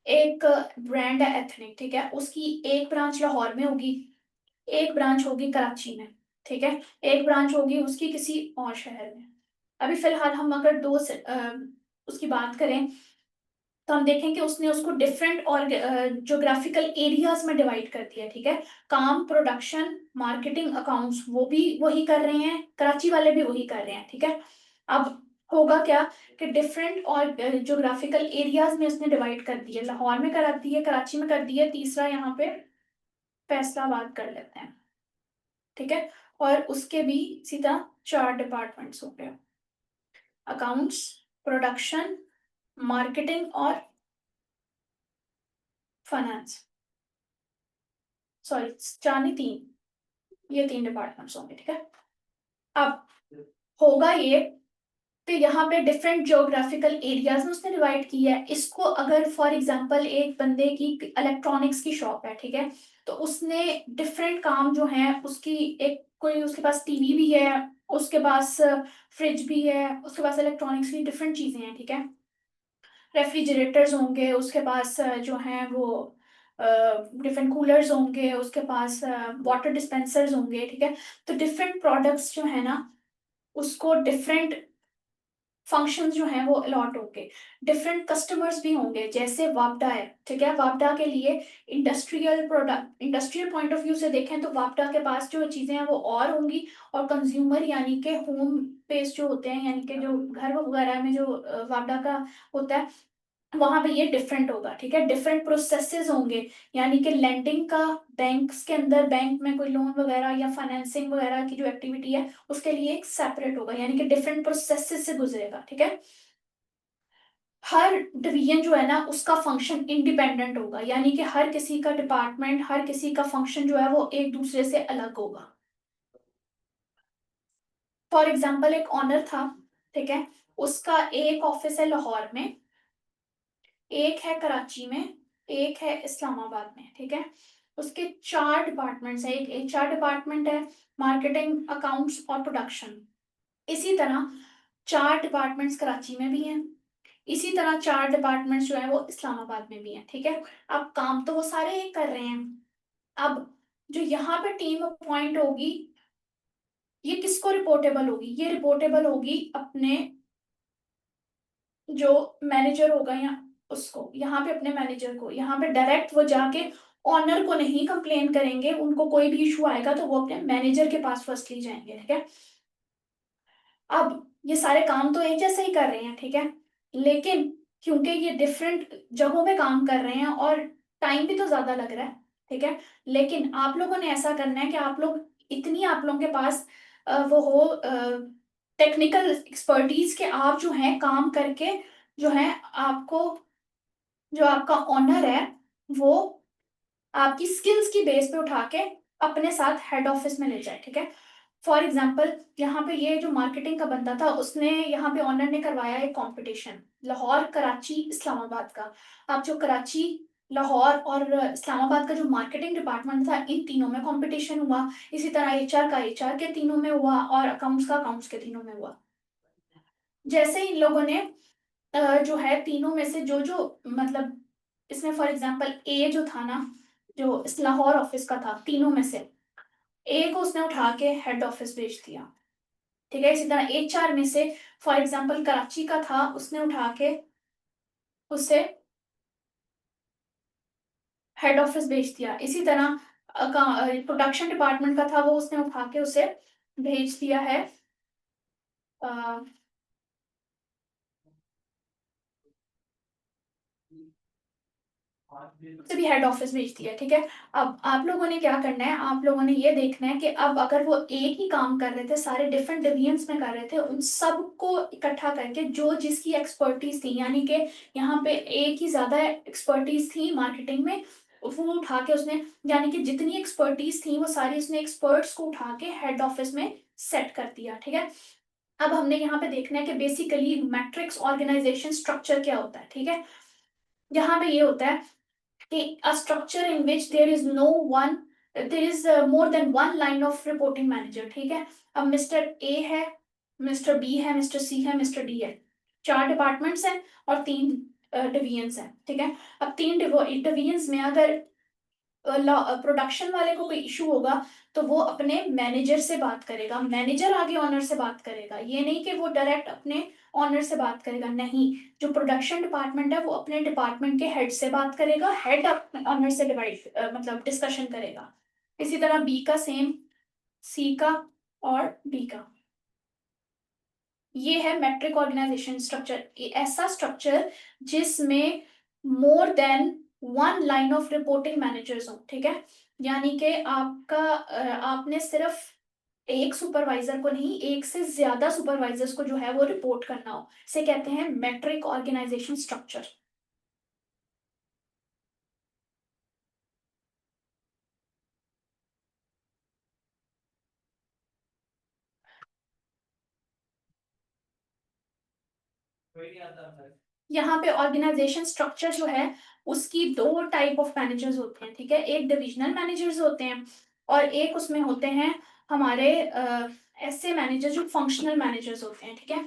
[SPEAKER 1] एक ब्रांड है एथनिक, ठीक है, उसकी एक ब्रांच लाहौर में होगी, एक ब्रांच होगी कराची में, ठीक है, एक ब्रांच होगी उसकी किसी और शहर में। अभी फिलहाल हम अगर उसकी बात करें तो हम देखें कि उसने उसको डिफरेंट और ज्योग्राफिकल एरियाज में डिवाइड कर दिया, ठीक है। काम, प्रोडक्शन, मार्केटिंग, अकाउंट्स वो भी वही कर रहे हैं, कराची वाले भी वही कर रहे हैं, ठीक है। अब होगा क्या कि डिफरेंट और ज्योग्राफिकल एरियाज में उसने डिवाइड कर दिए, लाहौर में कर दिए, कराची में कर दिए, तीसरा यहाँ पे फैसलाबाद कर लेते हैं, ठीक है। और उसके भी सीधा 4 डिपार्टमेंट्स हो गए, अकाउंट्स, प्रोडक्शन, मार्केटिंग और फाइनेंस। सॉरी, 4 नहीं, 3, ये 3 डिपार्टमेंट्स होंगे, ठीक है। अब होगा ये कि यहाँ पे डिफरेंट ज्योग्राफिकल एरियाज में उसने डिवाइड किया है इसको। अगर फॉर एग्जांपल एक बंदे की इलेक्ट्रॉनिक्स की शॉप है, ठीक है, तो उसने डिफरेंट काम जो है उसकी, एक कोई उसके पास टीवी भी है, उसके पास फ्रिज भी है, उसके पास इलेक्ट्रॉनिक्स की डिफरेंट चीजें हैं, ठीक है। रेफ्रिजरेटर्स होंगे उसके पास, जो हैं वो डिफरेंट कूलर्स होंगे उसके पास, वाटर डिस्पेंसर्स होंगे, ठीक है। तो डिफरेंट प्रोडक्ट्स जो है ना उसको डिफरेंट फंक्शंस जो हैं वो अलॉट होंगे, डिफरेंट कस्टमर्स भी होंगे। जैसे वापडा है, ठीक है, वापडा के लिए industrial product, industrial point of view से देखें तो वापडा के पास जो चीजें हैं वो और होंगी, और कंज्यूमर यानी कि होम बेस्ड जो होते हैं, यानी कि जो घर वगैरह में जो वापडा का होता है वहां पे ये डिफरेंट होगा, ठीक है। डिफरेंट प्रोसेसेस होंगे, यानी कि लैंडिंग का, बैंक्स के अंदर बैंक में कोई लोन वगैरह या फाइनेंसिंग वगैरह की जो एक्टिविटी है उसके लिए एक सेपरेट होगा, यानी कि डिफरेंट प्रोसेसेस से गुजरेगा, ठीक है। हर डिवीजन जो है ना उसका फंक्शन इंडिपेंडेंट होगा, यानी कि हर किसी का डिपार्टमेंट, हर किसी का फंक्शन जो है वो एक दूसरे से अलग होगा। फॉर एग्जाम्पल, एक ऑनर था, ठीक है, उसका एक ऑफिस है लाहौर में, एक है कराची में, एक है इस्लामाबाद में, ठीक है। उसके 4 डिपार्टमेंट्स है, एक एचआर डिपार्टमेंट है, मार्केटिंग, अकाउंट्स और प्रोडक्शन। इसी तरह 4 डिपार्टमेंट्स कराची में भी हैं, इसी तरह 4 डिपार्टमेंट्स जो है वो इस्लामाबाद में भी हैं, ठीक है। अब काम तो वो सारे एक कर रहे हैं। अब जो यहाँ पे टीम अपॉइंट होगी, ये किसको रिपोर्टेबल होगी? ये रिपोर्टेबल होगी अपने जो मैनेजर होगा, या उसको, यहाँ पे अपने मैनेजर को, यहाँ पे डायरेक्ट वो जाके ऑनर को नहीं कंप्लेन करेंगे। उनको कोई भी इशू आएगा तो वो अपने मैनेजर के पास फर्स्टली जाएंगे, ठीक है। अब ये सारे काम तो एक जैसे ही कर रहे हैं, ठीक है, लेकिन क्योंकि ये डिफरेंट जगहों पे काम कर रहे हैं और टाइम भी तो ज्यादा लग रहा है, ठीक है, लेकिन आप लोगों ने ऐसा करना है कि आप लोग, इतनी आप लोगों के पास वो हो टेक्निकल एक्सपर्टीज के, आप जो है काम करके जो है आपको, जो आपका ऑनर है वो आपकी स्किल्स की बेस पे उठा के अपने साथ हेड ऑफिस में ले जाए, ठीक है। फॉर एग्जाम्पल, यहाँ पे ये जो मार्केटिंग का बंदा था, उसने यहाँ पे ऑनर ने करवाया एक कंपटीशन, लाहौर, कराची, इस्लामाबाद का। अब जो कराची, लाहौर और इस्लामाबाद का जो मार्केटिंग डिपार्टमेंट था, इन तीनों में कंपटीशन हुआ। इसी तरह एचआर का एचआर के तीनों में हुआ और अकाउंट्स का अकाउंट्स के तीनों में हुआ। जैसे इन लोगों ने जो है तीनों में से जो जो मतलब, इसमें फॉर एग्जांपल ए जो था ना, जो इस लाहौर ऑफिस का था, तीनों में से ए को उसने उठा के हेड ऑफिस भेज दिया, ठीक है। इसी तरह एचआर में से फॉर एग्जांपल कराची का था, उसने उठा के उसे हेड ऑफिस भेज दिया। इसी तरह प्रोडक्शन डिपार्टमेंट का था, वो उसने उठा के उसे भेज दिया है, से भी हेड ऑफिस भेज दिया, ठीक है। अब आप लोगों ने क्या करना है, आप लोगों ने ये देखना है कि अब अगर वो एक ही काम कर रहे थे, सारे डिफरेंट डिवीजन्स में कर रहे थे, उन सबको इकट्ठा करके जो जिसकी एक्सपर्टीज थी, यानी कि यहाँ पे एक ही ज्यादा एक्सपर्टीज थी मार्केटिंग में, वो उठा के उसने, यानी कि जितनी एक्सपर्टीज थी वो सारी उसने एक्सपर्ट्स को उठा के हेड ऑफिस में सेट कर दिया, ठीक है। अब हमने यहाँ पे देखना है कि बेसिकली मैट्रिक्स ऑर्गेनाइजेशन स्ट्रक्चर क्या होता है, ठीक है। यहाँ पे ये होता है कि a structure in which there is no one, there is more than one line of reporting manager, ठीक है। अब मिस्टर ए है, मिस्टर बी है, मिस्टर सी है, मिस्टर डी है, 4 डिपार्टमेंट्स हैं और 3 डिवीजन्स हैं, ठीक है। अब 3 डिवीजन्स में अगर प्रोडक्शन वाले को कोई इशू होगा तो वो अपने मैनेजर से बात करेगा, मैनेजर आगे ऑनर से बात करेगा। ये नहीं कि वो डायरेक्ट अपने ऑनर से बात करेगा, नहीं, जो प्रोडक्शन डिपार्टमेंट है वो अपने डिपार्टमेंट के हेड से बात करेगा, हेड अपने ऑनर से डिवाइड मतलब डिस्कशन करेगा। इसी तरह बी का सेम, सी का और डी का। ये है मैट्रिक ऑर्गेनाइजेशन स्ट्रक्चर, ऐसा स्ट्रक्चर जिसमें more than one line of reporting managers हो, ठीक है। यानी कि आपका आपने सिर्फ एक सुपरवाइजर को नहीं, एक से ज्यादा सुपरवाइजर्स को जो है वो रिपोर्ट करना हो, इसे कहते हैं मैट्रिक ऑर्गेनाइजेशन स्ट्रक्चर। यहाँ पे ऑर्गेनाइजेशन स्ट्रक्चर जो है उसकी 2 टाइप ऑफ मैनेजर्स होते हैं, ठीक है। एक डिविजनल मैनेजर्स होते हैं और एक उसमें होते हैं हमारे ऐसे मैनेजर जो फंक्शनल मैनेजर्स होते हैं, ठीक है।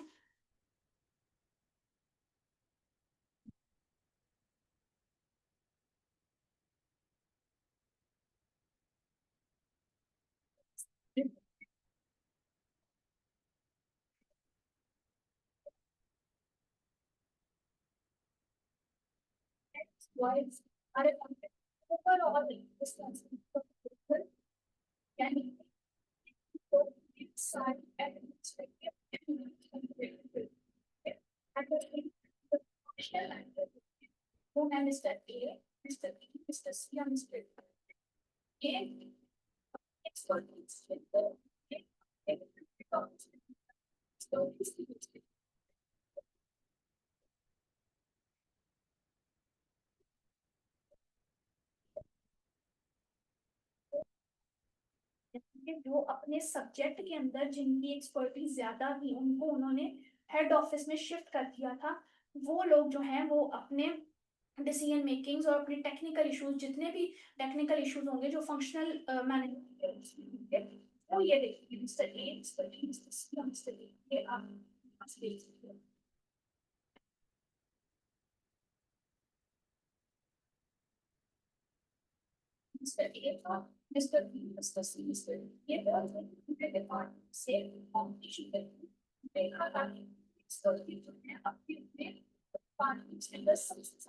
[SPEAKER 1] अरे ऊपर और यानी तो सारे वो है mister A, mister B, mister C या मिस्टर ए। जो अपने सब्जेक्ट के अंदर जिनकी एक्सपर्टीज ज्यादा थी, उनको उन्होंने हेड ऑफिस में शिफ्ट कर दिया था। वो लोग जो हैं वो अपने डिसीजन मेकिंग्स और अपने टेक्निकल इश्यूज, जितने भी टेक्निकल इश्यूज होंगे जो फंक्शनल मैनेजर, वो ये देखिए mister A, mister B, mister C और मिस्टर डी, ये आप देख सकते हो। मिस्टर ए था, मिस्टर बी, मिस्टर सी, मिस्टर डी, ये उनके डिपार्टमेंट से कॉम्पिटिशन करके देखा था कि मिस्टर बी जो है अपने अपने डिपार्टमेंट के अंदर सबसे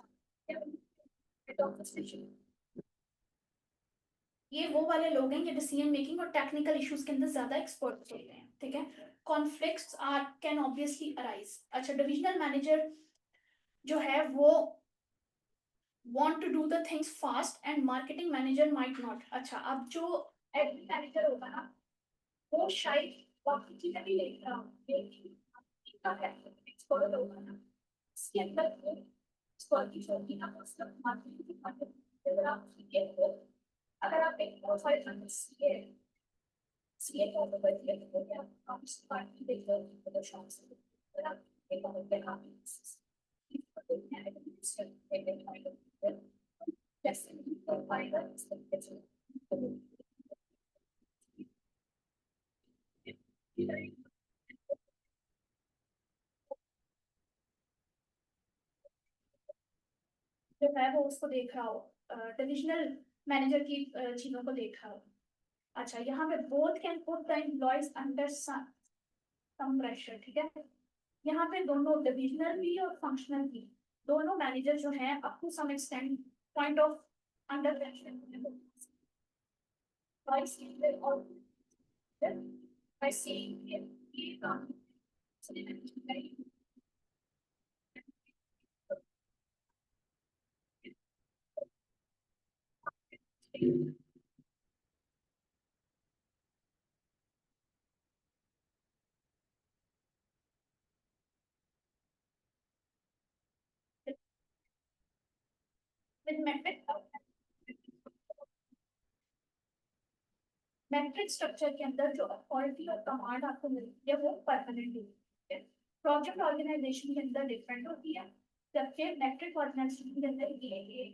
[SPEAKER 1] ये वो वाले लोग हैं ये डिसीजन मेकिंग और टेक्निकल इश्यूज के अंदर ज्यादा एक्सपर्ट होते हैं, ठीक है। Conflicts are can obviously arise. अच्छा, डिविजनल मैनेजर जो है वो want to do the things fast and marketing manager might not। अच्छा, अब जो एडमिन मैनेजर होगा ना, वो शायद बाकी चीजें भी देख रहा होगा, एक्सपर्ट होगा ना, इसके अंदर वो एक्सपर्ट की होगी ना, उसका मार्केटिंग डिपार्टमेंट अगर आप सीए हो, अगर आप एक प्रोफाइल सीए सीए का तो बढ़िया हो गया, आप उस डिपार्टमेंट देख रहे हो तो शाम से अगर आप एक और क्या आप जो है वो उसको देख रहा हो, डिविजनल मैनेजर की चीजों को देख रहा हो। अच्छा, यहाँ पे both can put the employees under some pressure, ठीक है। यहाँ पे दोनों डिविजनल भी और फंक्शनल भी, दोनों मैनेजर जो हैं up to some extent point of under pressure और by seeing it, so they can very with matrix structure के अंदर जो अथॉरिटी और कमांड आपको मिलती है वो परमानेंट होती है। प्रोजेक्ट ऑर्गेनाइजेशन के अंदर डिफरेंट होती है, जबकि मैट्रिक ऑर्गेनाइजेशन के अंदर ये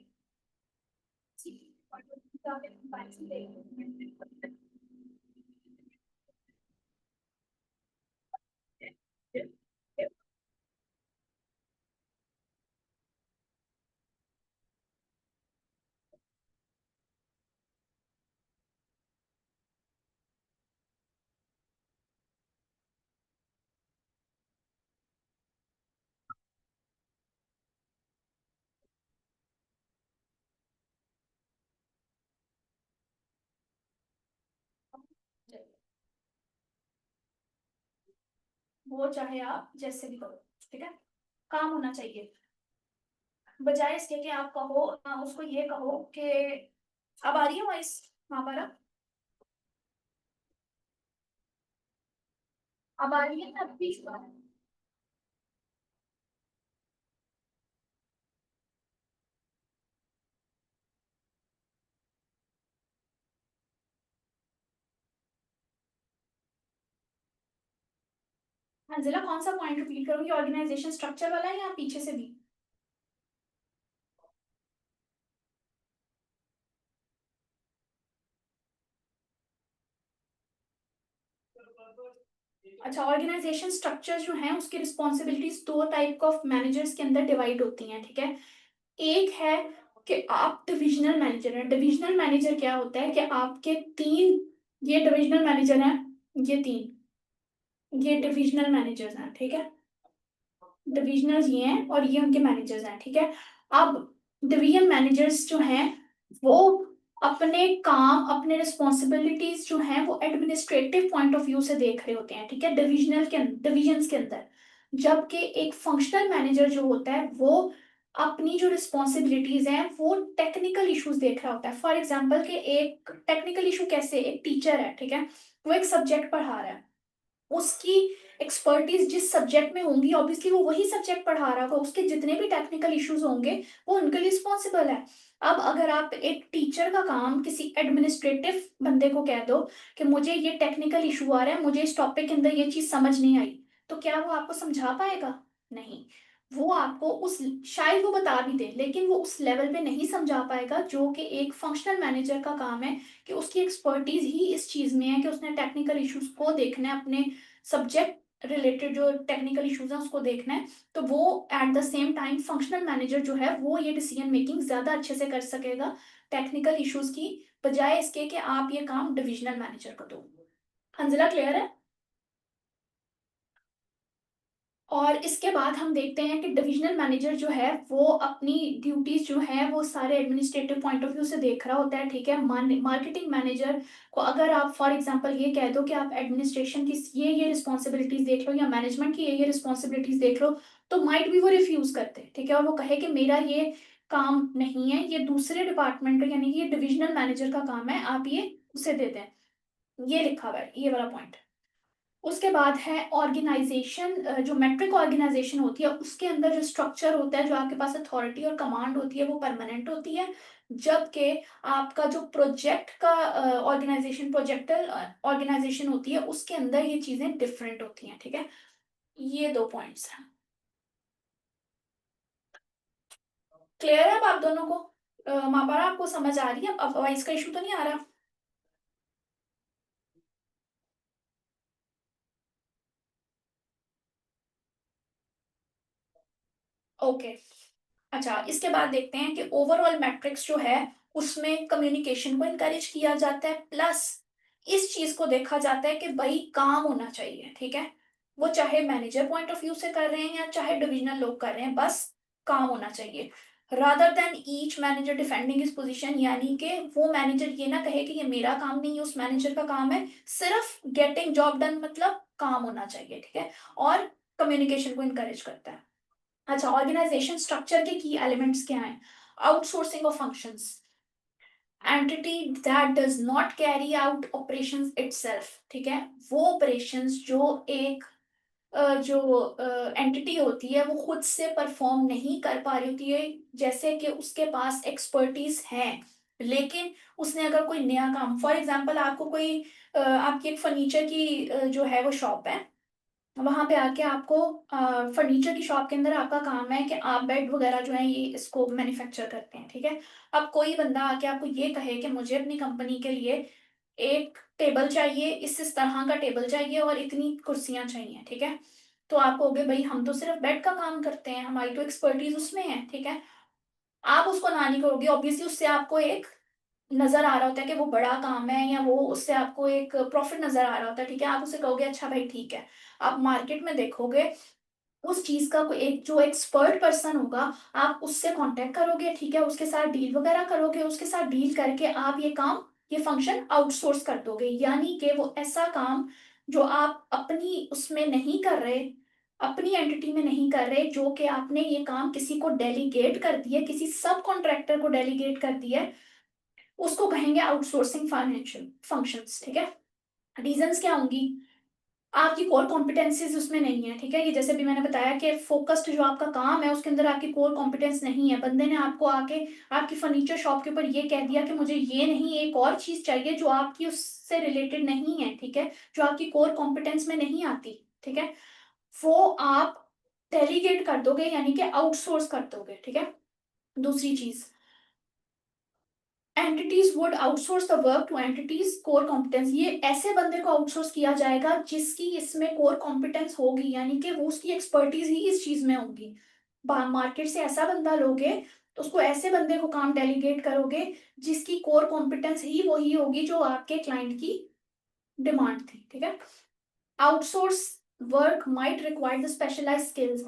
[SPEAKER 1] वो चाहे आप जैसे भी करो, ठीक है, काम होना चाहिए। बजाय इसके कि आप कहो उसको ये कहो कि अब आ रही है वॉइस वहां पर, अब आ रही है तब भी मंजिला कौन सा पॉइंट रिपीट करूंगी, ऑर्गेनाइजेशन स्ट्रक्चर वाला है या पीछे से भी? अच्छा, ऑर्गेनाइजेशन स्ट्रक्चर जो है उसकी रिस्पॉन्सिबिलिटीज दो टाइप ऑफ मैनेजर्स के अंदर डिवाइड होती हैं, ठीक है। एक है कि आप डिविजनल मैनेजर हैं। डिविजनल मैनेजर क्या होता है कि आपके तीन, ये डिविजनल मैनेजर हैं, ये तीन, ये डिविजनल मैनेजर्स हैं, ठीक है। डिविजनल ये हैं और ये उनके मैनेजर्स हैं, ठीक है। अब डिवीजन मैनेजर्स जो हैं वो अपने काम, अपने रिस्पॉन्सिबिलिटीज जो हैं वो एडमिनिस्ट्रेटिव पॉइंट ऑफ व्यू से देख रहे होते हैं, ठीक है, डिविजनल के डिविजन्स के अंदर। जबकि एक फंक्शनल मैनेजर जो होता है वो अपनी जो रिस्पॉन्सिबिलिटीज हैं वो टेक्निकल इश्यूज देख रहा होता है। फॉर एग्जाम्पल कि एक टेक्निकल इशू कैसे, एक टीचर है, ठीक है, वो एक सब्जेक्ट पढ़ा रहा है, उसकी एक्सपर्टीज जिस सब्जेक्ट में होंगी ऑब्वियसली वो वही सब्जेक्ट पढ़ा रहा होगा, उसके जितने भी टेक्निकल इश्यूज होंगे वो उनके लिए रिस्पॉन्सिबल है। अब अगर आप एक टीचर का काम किसी एडमिनिस्ट्रेटिव बंदे को कह दो कि मुझे ये टेक्निकल इशू आ रहा है, मुझे इस टॉपिक के अंदर ये चीज समझ नहीं आई, तो क्या वो आपको समझा पाएगा? नहीं। वो आपको उस, शायद वो बता भी दे लेकिन वो उस लेवल पे नहीं समझा पाएगा जो कि एक फंक्शनल मैनेजर का काम है, कि उसकी एक्सपर्टीज ही इस चीज में है कि उसने टेक्निकल इश्यूज को देखना है, अपने सब्जेक्ट रिलेटेड जो टेक्निकल इश्यूज है उसको देखना है। तो वो at the same time functional manager जो है वो ये डिसीजन मेकिंग ज्यादा अच्छे से कर सकेगा टेक्निकल इश्यूज की बजाय इसके कि आप ये काम डिविजनल मैनेजर को दो। हंजिला क्लियर है? और इसके बाद हम देखते हैं कि डिविजनल मैनेजर जो है वो अपनी ड्यूटीज जो है वो सारे एडमिनिस्ट्रेटिव पॉइंट ऑफ व्यू से देख रहा होता है, ठीक है। मार्केटिंग मैनेजर को अगर आप फॉर एग्जांपल ये कह दो कि आप एडमिनिस्ट्रेशन की ये रिस्पॉन्सिबिलिटीज देख लो या मैनेजमेंट की ये रिस्पॉन्सिबिलिटीज देख लो, तो माइट भी वो रिफ्यूज करते हैं, ठीक है, और वो कहे कि मेरा ये काम नहीं है, ये दूसरे डिपार्टमेंट का यानी कि ये डिविजनल मैनेजर का काम है, आप ये उसे दे दें। ये लिखा हुआ है ये वाला पॉइंट। उसके बाद है ऑर्गेनाइजेशन, जो मेट्रिक ऑर्गेनाइजेशन होती है उसके अंदर जो स्ट्रक्चर होता है, जो आपके पास अथॉरिटी और कमांड होती है वो परमानेंट होती है, जबकि आपका जो प्रोजेक्ट का ऑर्गेनाइजेशन, प्रोजेक्टल ऑर्गेनाइजेशन होती है उसके अंदर ये चीजें डिफरेंट होती हैं, ठीक है। ये दो पॉइंट्स हैं। क्लियर है अब आप दोनों को? मापारा आपको समझ आ रही है? अब वॉइस का इशू तो नहीं आ रहा? ओके। अच्छा, इसके बाद देखते हैं कि ओवरऑल मैट्रिक्स जो है उसमें कम्युनिकेशन को इनकरेज किया जाता है, प्लस इस चीज को देखा जाता है कि भाई काम होना चाहिए, ठीक है। वो चाहे मैनेजर पॉइंट ऑफ व्यू से कर रहे हैं या चाहे डिविजनल लोग कर रहे हैं, बस काम होना चाहिए। Rather than each manager defending is position, यानी कि वो मैनेजर ये ना कहे कि ये मेरा काम नहीं है, उस मैनेजर का काम है, सिर्फ गेटिंग जॉब डन, मतलब काम होना चाहिए, ठीक है। और कम्युनिकेशन को इनकरेज करता है। अच्छा, ऑर्गेनाइजेशन स्ट्रक्चर के की एलिमेंट्स क्या हैं? Outsourcing of functions, entity that does not carry out operations itself, ठीक है। वो ऑपरेशंस जो एक जो एंटिटी होती है वो खुद से परफॉर्म नहीं कर पा रही होती है, जैसे कि उसके पास एक्सपर्टीज है लेकिन उसने अगर कोई नया काम, फॉर एग्जांपल आपको कोई आपकी एक फर्नीचर की जो है वो शॉप है, वहां पे आके आपको फर्नीचर की शॉप के अंदर आपका काम है कि आप बेड वगैरह जो है ये इसको मैन्युफैक्चर करते हैं, ठीक है। अब कोई बंदा आके आपको ये कहे कि मुझे अपनी कंपनी के लिए एक टेबल चाहिए, इस तरह का टेबल चाहिए और इतनी कुर्सियां चाहिए, ठीक है। तो आप कहोगे भाई हम तो सिर्फ बेड का काम करते हैं, हमारी तो एक्सपर्टीज उसमें है, ठीक है। आप उसको ना नहीं करोगे, ऑब्वियसली उससे आपको एक नजर आ रहा होता है कि वो बड़ा काम है या वो उससे आपको एक प्रॉफिट नजर आ रहा होता है, ठीक है। आप उसे कहोगे अच्छा भाई ठीक है। आप मार्केट में देखोगे उस चीज का कोई एक जो एक्सपर्ट पर्सन होगा, आप उससे कांटेक्ट करोगे, ठीक है, उसके साथ डील वगैरह करोगे, उसके साथ डील करके आप ये काम, ये फंक्शन आउटसोर्स कर दोगे, यानी कि वो ऐसा काम जो आप अपनी उसमें नहीं कर रहे, अपनी एंटिटी में नहीं कर रहे, जो कि आपने ये काम किसी को डेलीगेट कर दिया, किसी सब कॉन्ट्रैक्टर को डेलीगेट कर दिया है, उसको कहेंगे आउटसोर्सिंग फाइनेंशियल फंक्शंस, ठीक है। रीजंस क्या होंगी? आपकी कोर कॉम्पिटेंसीज उसमें नहीं है, ठीक है। ये जैसे भी मैंने बताया कि फोकस्ड जो आपका काम है उसके अंदर आपकी कोर कॉम्पिटेंस नहीं है, बंदे ने आपको आके आपकी फर्नीचर शॉप के ऊपर ये कह दिया कि मुझे ये नहीं एक और चीज चाहिए जो आपकी उससे रिलेटेड नहीं है, ठीक है, जो आपकी कोर कॉम्पिटेंस में नहीं आती, ठीक है। वो आप डेलीगेट कर दोगे यानी कि आउटसोर्स कर दोगे, ठीक है। दूसरी चीज, entities would outsource the work two entities core competence, ये ऐसे बंदे को आउटसोर्स किया जाएगा जिसकी इसमें कोर कॉम्पिटेंस होगी, यानी कि वो उसकी एक्सपर्टीज ही इस चीज में होगी। मार्केट से ऐसा बंदा लोगे तो उसको ऐसे बंदे को काम डेलीगेट करोगे जिसकी कोर कॉम्पिटेंस ही वही होगी जो आपके क्लाइंट की डिमांड थी, ठीक है। Outsource work might require the specialised skills,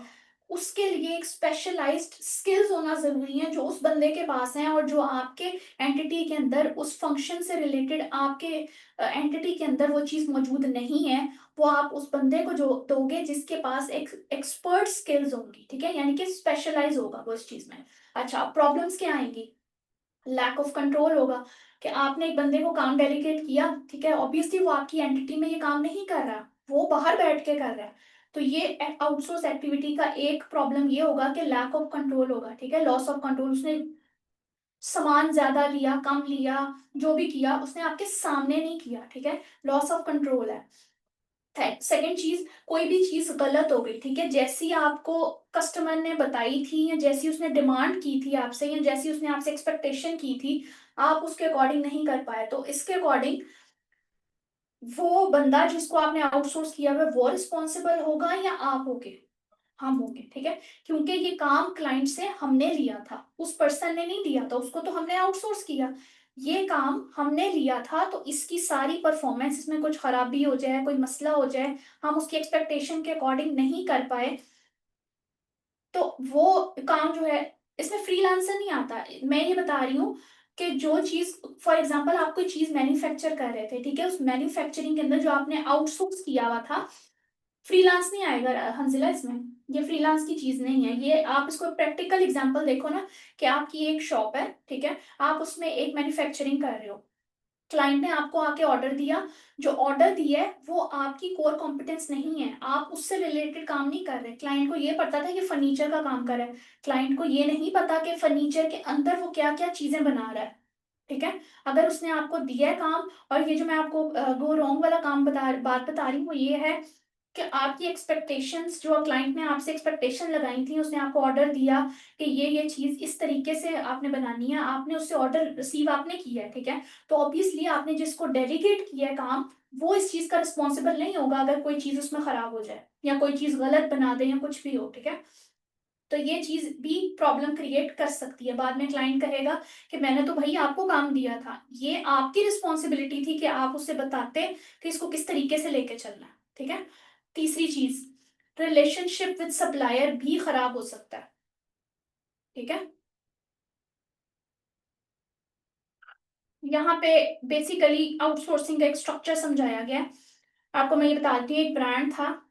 [SPEAKER 1] उसके लिए एक स्पेशलाइज्ड स्किल्स होना जरूरी है जो उस बंदे के पास है और जो आपके एंटिटी के अंदर उस फंक्शन से रिलेटेड आपके एंटिटी के अंदर वो चीज मौजूद नहीं है, वो आप उस बंदे को जो दोगे जिसके पास एक एक्सपर्ट स्किल्स होंगी, ठीक है, यानी कि स्पेशलाइज होगा वो इस चीज में। अच्छा, प्रॉब्लम्स क्या आएंगी? लैक ऑफ कंट्रोल होगा कि आपने एक बंदे को काम डेलीगेट किया, ठीक है, ऑब्वियसली वो आपकी एंटिटी में ये काम नहीं कर रहा, वो बाहर बैठ के कर रहा है, तो ये आउटसोर्स एक्टिविटी का एक प्रॉब्लम ये होगा कि लैक ऑफ कंट्रोल होगा, ठीक है, लॉस ऑफ कंट्रोल। उसने सामान ज्यादा लिया कम लिया जो भी किया उसने आपके सामने नहीं किया, ठीक है, लॉस ऑफ कंट्रोल है। सेकंड चीज, कोई भी चीज गलत हो गई, ठीक है, जैसी आपको कस्टमर ने बताई थी या जैसी उसने डिमांड की थी आपसे या जैसी उसने आपसे एक्सपेक्टेशन की थी, आप उसके अकॉर्डिंग नहीं कर पाए, तो इसके अकॉर्डिंग वो बंदा जिसको आपने आउटसोर्स किया हुआ है वो रिस्पॉन्सिबल होगा या आप होगे? हम होंगे, ठीक है, क्योंकि ये काम क्लाइंट से हमने लिया था, उस पर्सन ने नहीं लिया था, उसको तो हमने आउटसोर्स किया। ये काम हमने लिया था, तो इसकी सारी परफॉर्मेंस, इसमें कुछ खराबी हो जाए, कोई मसला हो जाए, हम उसकी एक्सपेक्टेशन के अकॉर्डिंग नहीं कर पाए, तो वो काम जो है, इसमें फ्रीलांसर नहीं आता। मैं ये बता रही हूँ कि जो चीज, फॉर एग्जांपल आप कोई चीज मैन्युफैक्चर कर रहे थे, ठीक है, उस मैन्युफैक्चरिंग के अंदर जो आपने आउटसोर्स किया हुआ था, फ्रीलांस नहीं आएगा हंजिला इसमें, ये फ्रीलांस की चीज नहीं है। ये आप इसको प्रैक्टिकल एग्जांपल देखो ना, कि आपकी एक शॉप है, ठीक है, आप उसमें एक मैन्युफैक्चरिंग कर रहे हो, क्लाइंट ने आपको आके ऑर्डर दिया, जो ऑर्डर दिया है वो आपकी कोर कॉम्पिटेंस नहीं है, आप उससे रिलेटेड काम नहीं कर रहे। क्लाइंट को ये पता था कि फर्नीचर का काम कर रहा है, क्लाइंट को ये नहीं पता कि फर्नीचर के अंदर वो क्या क्या चीजें बना रहा है, ठीक है। अगर उसने आपको दिया है काम, और ये जो मैं आपको गो रॉन्ग वाला काम बात बता रही हूँ, वो ये है कि आपकी एक्सपेक्टेशंस, जो क्लाइंट ने आपसे एक्सपेक्टेशन लगाई थी, उसने आपको ऑर्डर दिया कि ये चीज इस तरीके से आपने बनानी है, आपने उससे ऑर्डर रिसीव आपने किया है, ठीक है, तो ऑब्वियसली आपने जिसको डेलीगेट किया है काम, वो इस चीज का रिस्पॉन्सिबल नहीं होगा अगर कोई चीज उसमें खराब हो जाए या कोई चीज गलत बना दे या कुछ भी हो, ठीक है। तो ये चीज भी प्रॉब्लम क्रिएट कर सकती है, बाद में क्लाइंट कहेगा कि मैंने तो भाई आपको काम दिया था, ये आपकी रिस्पॉन्सिबिलिटी थी कि आप उससे बताते कि इसको किस तरीके से लेके चलना है, ठीक है। तीसरी चीज, रिलेशनशिप विद सप्लायर भी खराब हो सकता है, ठीक है। यहाँ पे बेसिकली आउटसोर्सिंग का एक स्ट्रक्चर समझाया गया है। आपको मैं ये बताती हूँ, एक ब्रांड था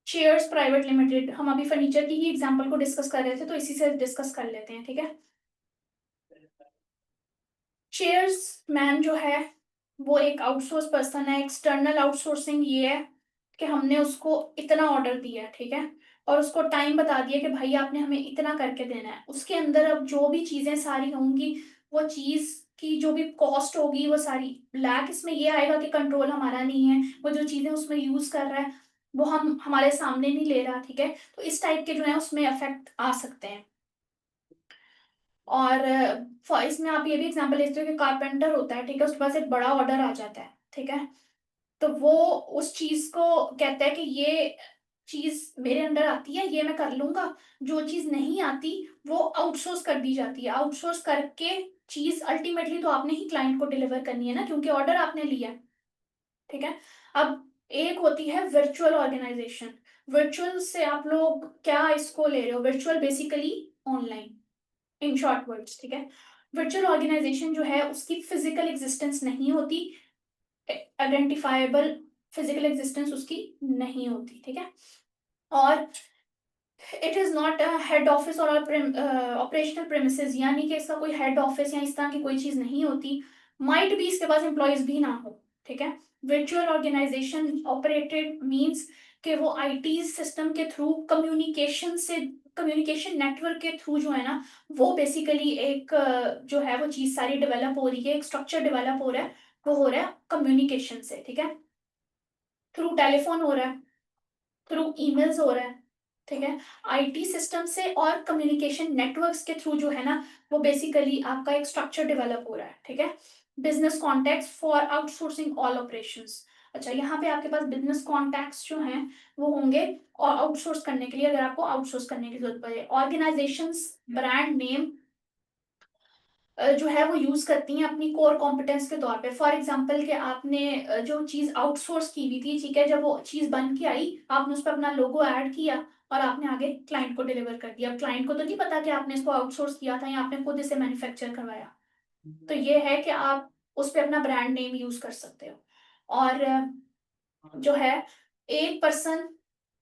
[SPEAKER 1] चेयर्स प्राइवेट लिमिटेड, हम अभी फर्नीचर की ही एग्जांपल को डिस्कस कर रहे थे, तो इसी से डिस्कस कर लेते हैं, ठीक है। चेयर्स मैन जो है वो एक आउटसोर्स पर्सन है। एक्सटर्नल आउटसोर्सिंग ये है कि हमने उसको इतना ऑर्डर दिया है, ठीक है, और उसको टाइम बता दिया कि भाई आपने हमें इतना करके देना है, उसके अंदर अब जो भी चीजें सारी होंगी, वो चीज की जो भी कॉस्ट होगी वो सारी ब्लैक, इसमें ये आएगा कि कंट्रोल हमारा नहीं है, वो जो चीजें उसमें यूज कर रहा है वो हम हमारे सामने नहीं ले रहा, ठीक है, तो इस टाइप के जो है उसमें इफेक्ट आ सकते हैं। और इसमें आप ये भी एग्जांपल ले सकते हो कि कारपेंटर होता है, ठीक है, उसके पास एक बड़ा ऑर्डर आ जाता है, ठीक है, तो वो उस चीज को कहता है कि ये चीज मेरे अंडर आती है, ये मैं कर लूंगा, जो चीज नहीं आती वो आउटसोर्स कर दी जाती है, आउटसोर्स करके चीज अल्टीमेटली तो आपने ही क्लाइंट को डिलीवर करनी है ना, क्योंकि ऑर्डर आपने लिया है, ठीक है। अब एक होती है वर्चुअल ऑर्गेनाइजेशन। वर्चुअल से आप लोग क्या इसको ले रहे हो? Virtual basically online, in short words, ठीक है। वर्चुअल ऑर्गेनाइजेशन जो है उसकी फिजिकल एग्जिस्टेंस नहीं होती, आइडेंटिफाइबल फिजिकल एग्जिस्टेंस उसकी नहीं होती, ठीक है। और it is not a head office और ऑपरेशनल प्रेमिसेस, यानी कि इसका कोई हेड ऑफिस या इस तरह की कोई चीज नहीं होती, माइट भी इसके पास एम्प्लॉयज भी ना हो, ठीक है। वर्चुअल ऑर्गेनाइजेशन ऑपरेटेड मींस कि वो आईटी सिस्टम के थ्रू कम्युनिकेशन नेटवर्क के थ्रू जो है ना, वो बेसिकली एक जो है वो चीज सारी डेवलप हो रही है, एक स्ट्रक्चर डेवलप हो रहा है, वो हो रहा है कम्युनिकेशन से, ठीक है, थ्रू टेलीफोन हो रहा है, थ्रू ईमेल्स हो रहा है, ठीक है, आईटी सिस्टम से और कम्युनिकेशन नेटवर्क्स के थ्रू जो है ना, वो बेसिकली आपका एक स्ट्रक्चर डेवलप हो रहा है, ठीक है। Business contact for outsourcing all operations. अच्छा, यहाँ पे आपके पास बिजनेस कॉन्टैक्ट्स जो हैं वो होंगे और आउटसोर्स करने के लिए, अगर आपको आउटसोर्स करने की जरूरत पड़े, ऑर्गेनाइजेशंस ब्रांड नेम जो है वो यूज करती हैं अपनी कोर कॉम्पिटेंस के तौर पे। फॉर एग्जांपल कि आपने जो चीज आउटसोर्स की हुई थी, ठीक है, जब वो चीज बन के आई, आपने उस पर अपना लोगो ऐड किया और आपने आगे क्लाइंट को डिलीवर कर दिया। अब क्लाइंट को तो नहीं पता कि आपने इसको आउटसोर्स किया था या आपने खुद इसे मैन्युफैक्चर करवाया, तो ये है कि आप उस पर अपना ब्रांड नेम यूज कर सकते हो। और जो है एक पर्सन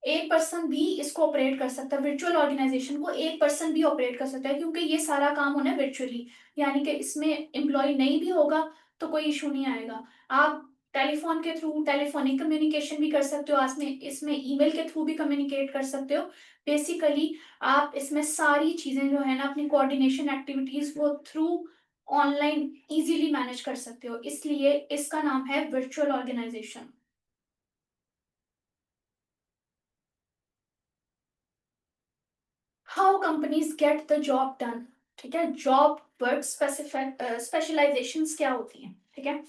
[SPEAKER 1] एक पर्सन भी इसको ऑपरेट कर सकता है, वर्चुअल ऑर्गेनाइजेशन को एक पर्सन भी ऑपरेट कर सकता है, क्योंकि ये सारा काम होना है वर्चुअली, यानी कि इसमें एम्प्लॉय नहीं भी होगा तो कोई इशू नहीं आएगा। आप टेलीफोन के थ्रू टेलीफोनिक कम्युनिकेशन भी कर सकते हो, इसमें ईमेल के थ्रू भी कम्युनिकेट कर सकते हो। बेसिकली आप इसमें सारी चीजें जो है ना, अपनी कोऑर्डिनेशन एक्टिविटीज वो थ्रू ऑनलाइन इजीली मैनेज कर सकते हो, इसलिए इसका नाम है virtual organisation. How companies get the job done. ठीक है, जॉब वर्क स्पेसिफिक स्पेशलाइजेशंस क्या होती हैं, ठीक है।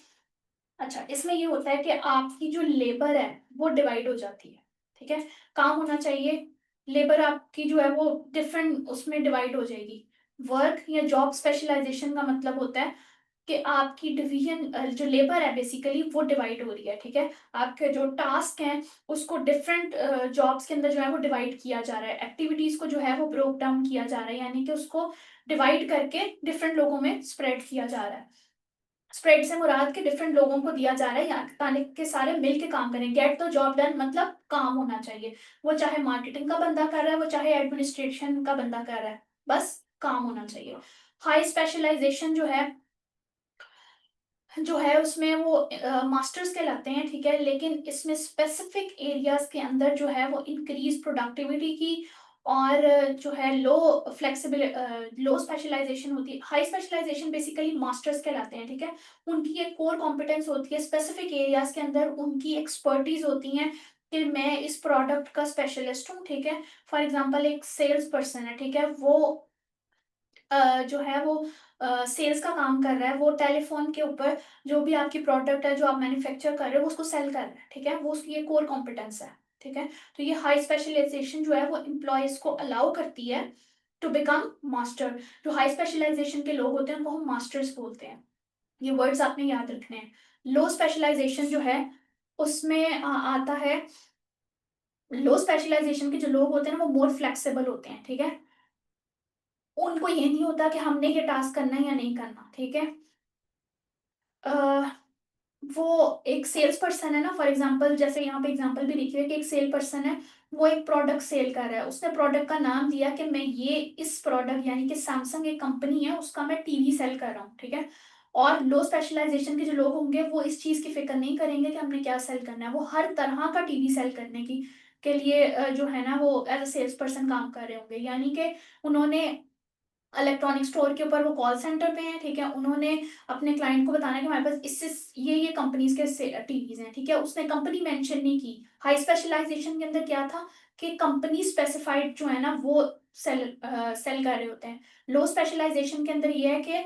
[SPEAKER 1] अच्छा, इसमें ये होता है कि आपकी जो लेबर है वो डिवाइड हो जाती है, ठीक है। काम होना चाहिए, लेबर आपकी जो है वो डिफरेंट उसमें डिवाइड हो जाएगी। वर्क या जॉब स्पेशलाइजेशन का मतलब होता है कि आपकी डिवीजन जो लेबर है बेसिकली वो डिवाइड हो रही है, ठीक है। आपके जो टास्क हैं उसको डिफरेंट जॉब्स के अंदर जो है वो डिवाइड किया जा रहा है, एक्टिविटीज को जो है वो ब्रोक डाउन किया जा रहा है, यानी कि उसको डिवाइड करके डिफरेंट लोगों में स्प्रेड किया जा रहा है। स्प्रेड से मुराद के डिफरेंट लोगों को दिया जा रहा है, यहाँ ताकि के सारे मिल के काम करें। गेट द जॉब डन मतलब काम होना चाहिए, वो चाहे मार्केटिंग का बंदा कर रहा है, वो चाहे एडमिनिस्ट्रेशन का बंदा कर रहा है, बस काम होना चाहिए। हाई स्पेशलाइजेशन जो है उसमें वो मास्टर्स कहलाते हैं, ठीक है। लेकिन इसमें स्पेसिफिक एरियाज के अंदर जो है वो इंक्रीज प्रोडक्टिविटी की और जो है लो फ्लेक्सिबल लो स्पेशलाइजेशन होती है। हाई स्पेशलाइजेशन बेसिकली मास्टर्स कहलाते हैं, ठीक है। उनकी एक कोर कॉम्पिटेंस होती है स्पेसिफिक एरियाज के अंदर, उनकी एक्सपर्टीज होती हैं कि मैं इस प्रोडक्ट का स्पेशलिस्ट हूँ, ठीक है। फॉर एग्जांपल एक सेल्स पर्सन है, ठीक है, वो जो है वो सेल्स का काम कर रहा है, वो टेलीफोन के ऊपर जो भी आपकी प्रोडक्ट है जो आप मैन्युफैक्चर कर रहे हो उसको सेल कर रहा है, ठीक है, वो उसकी ये कोर कॉम्पिटेंस है, ठीक है। तो ये हाई स्पेशलाइजेशन जो है वो एम्प्लॉयज को अलाउ करती है टू बिकम मास्टर। जो हाई स्पेशलाइजेशन के लोग होते हैं उनको हम मास्टर्स बोलते हैं, ये वर्ड्स आपने याद रखने हैं। लो स्पेशलाइजेशन जो है उसमें आता है, लो स्पेशलाइजेशन के जो लोग होते हैं ना वो मोर फ्लेक्सिबल होते हैं, ठीक है। उनको ये नहीं होता कि हमने ये टास्क करना है या नहीं करना, ठीक है। अह, वो एक सेल्स पर्सन है ना, फॉर एग्जांपल जैसे यहाँ पे एग्जांपल भी लिखी है कि एक सेल पर्सन है, वो एक प्रोडक्ट सेल कर रहा है, उसने प्रोडक्ट का नाम दिया कि मैं ये इस प्रोडक्ट यानी कि सैमसंग एक कंपनी है उसका मैं टीवी सेल कर रहा हूँ, ठीक है। और लो स्पेशलाइजेशन के जो लोग होंगे वो इस चीज की फिक्र नहीं करेंगे कि हमने क्या सेल करना है, वो हर तरह का टीवी सेल करने की के लिए जो है ना वो एज अ सेल्स पर्सन काम कर रहे होंगे, यानी कि उन्होंने इलेक्ट्रॉनिक स्टोर के ऊपर वो कॉल सेंटर पे हैं, ठीक है। उन्होंने अपने क्लाइंट को बताना कि हमारे पास इससे ये कंपनीज के टीवीज हैं, ठीक है। उसने कंपनी मेंशन नहीं की। हाई स्पेशलाइजेशन के अंदर क्या था कि कंपनी स्पेसिफाइड जो है ना वो सेल कर रहे होते हैं। लो स्पेशलाइजेशन के अंदर ये है कि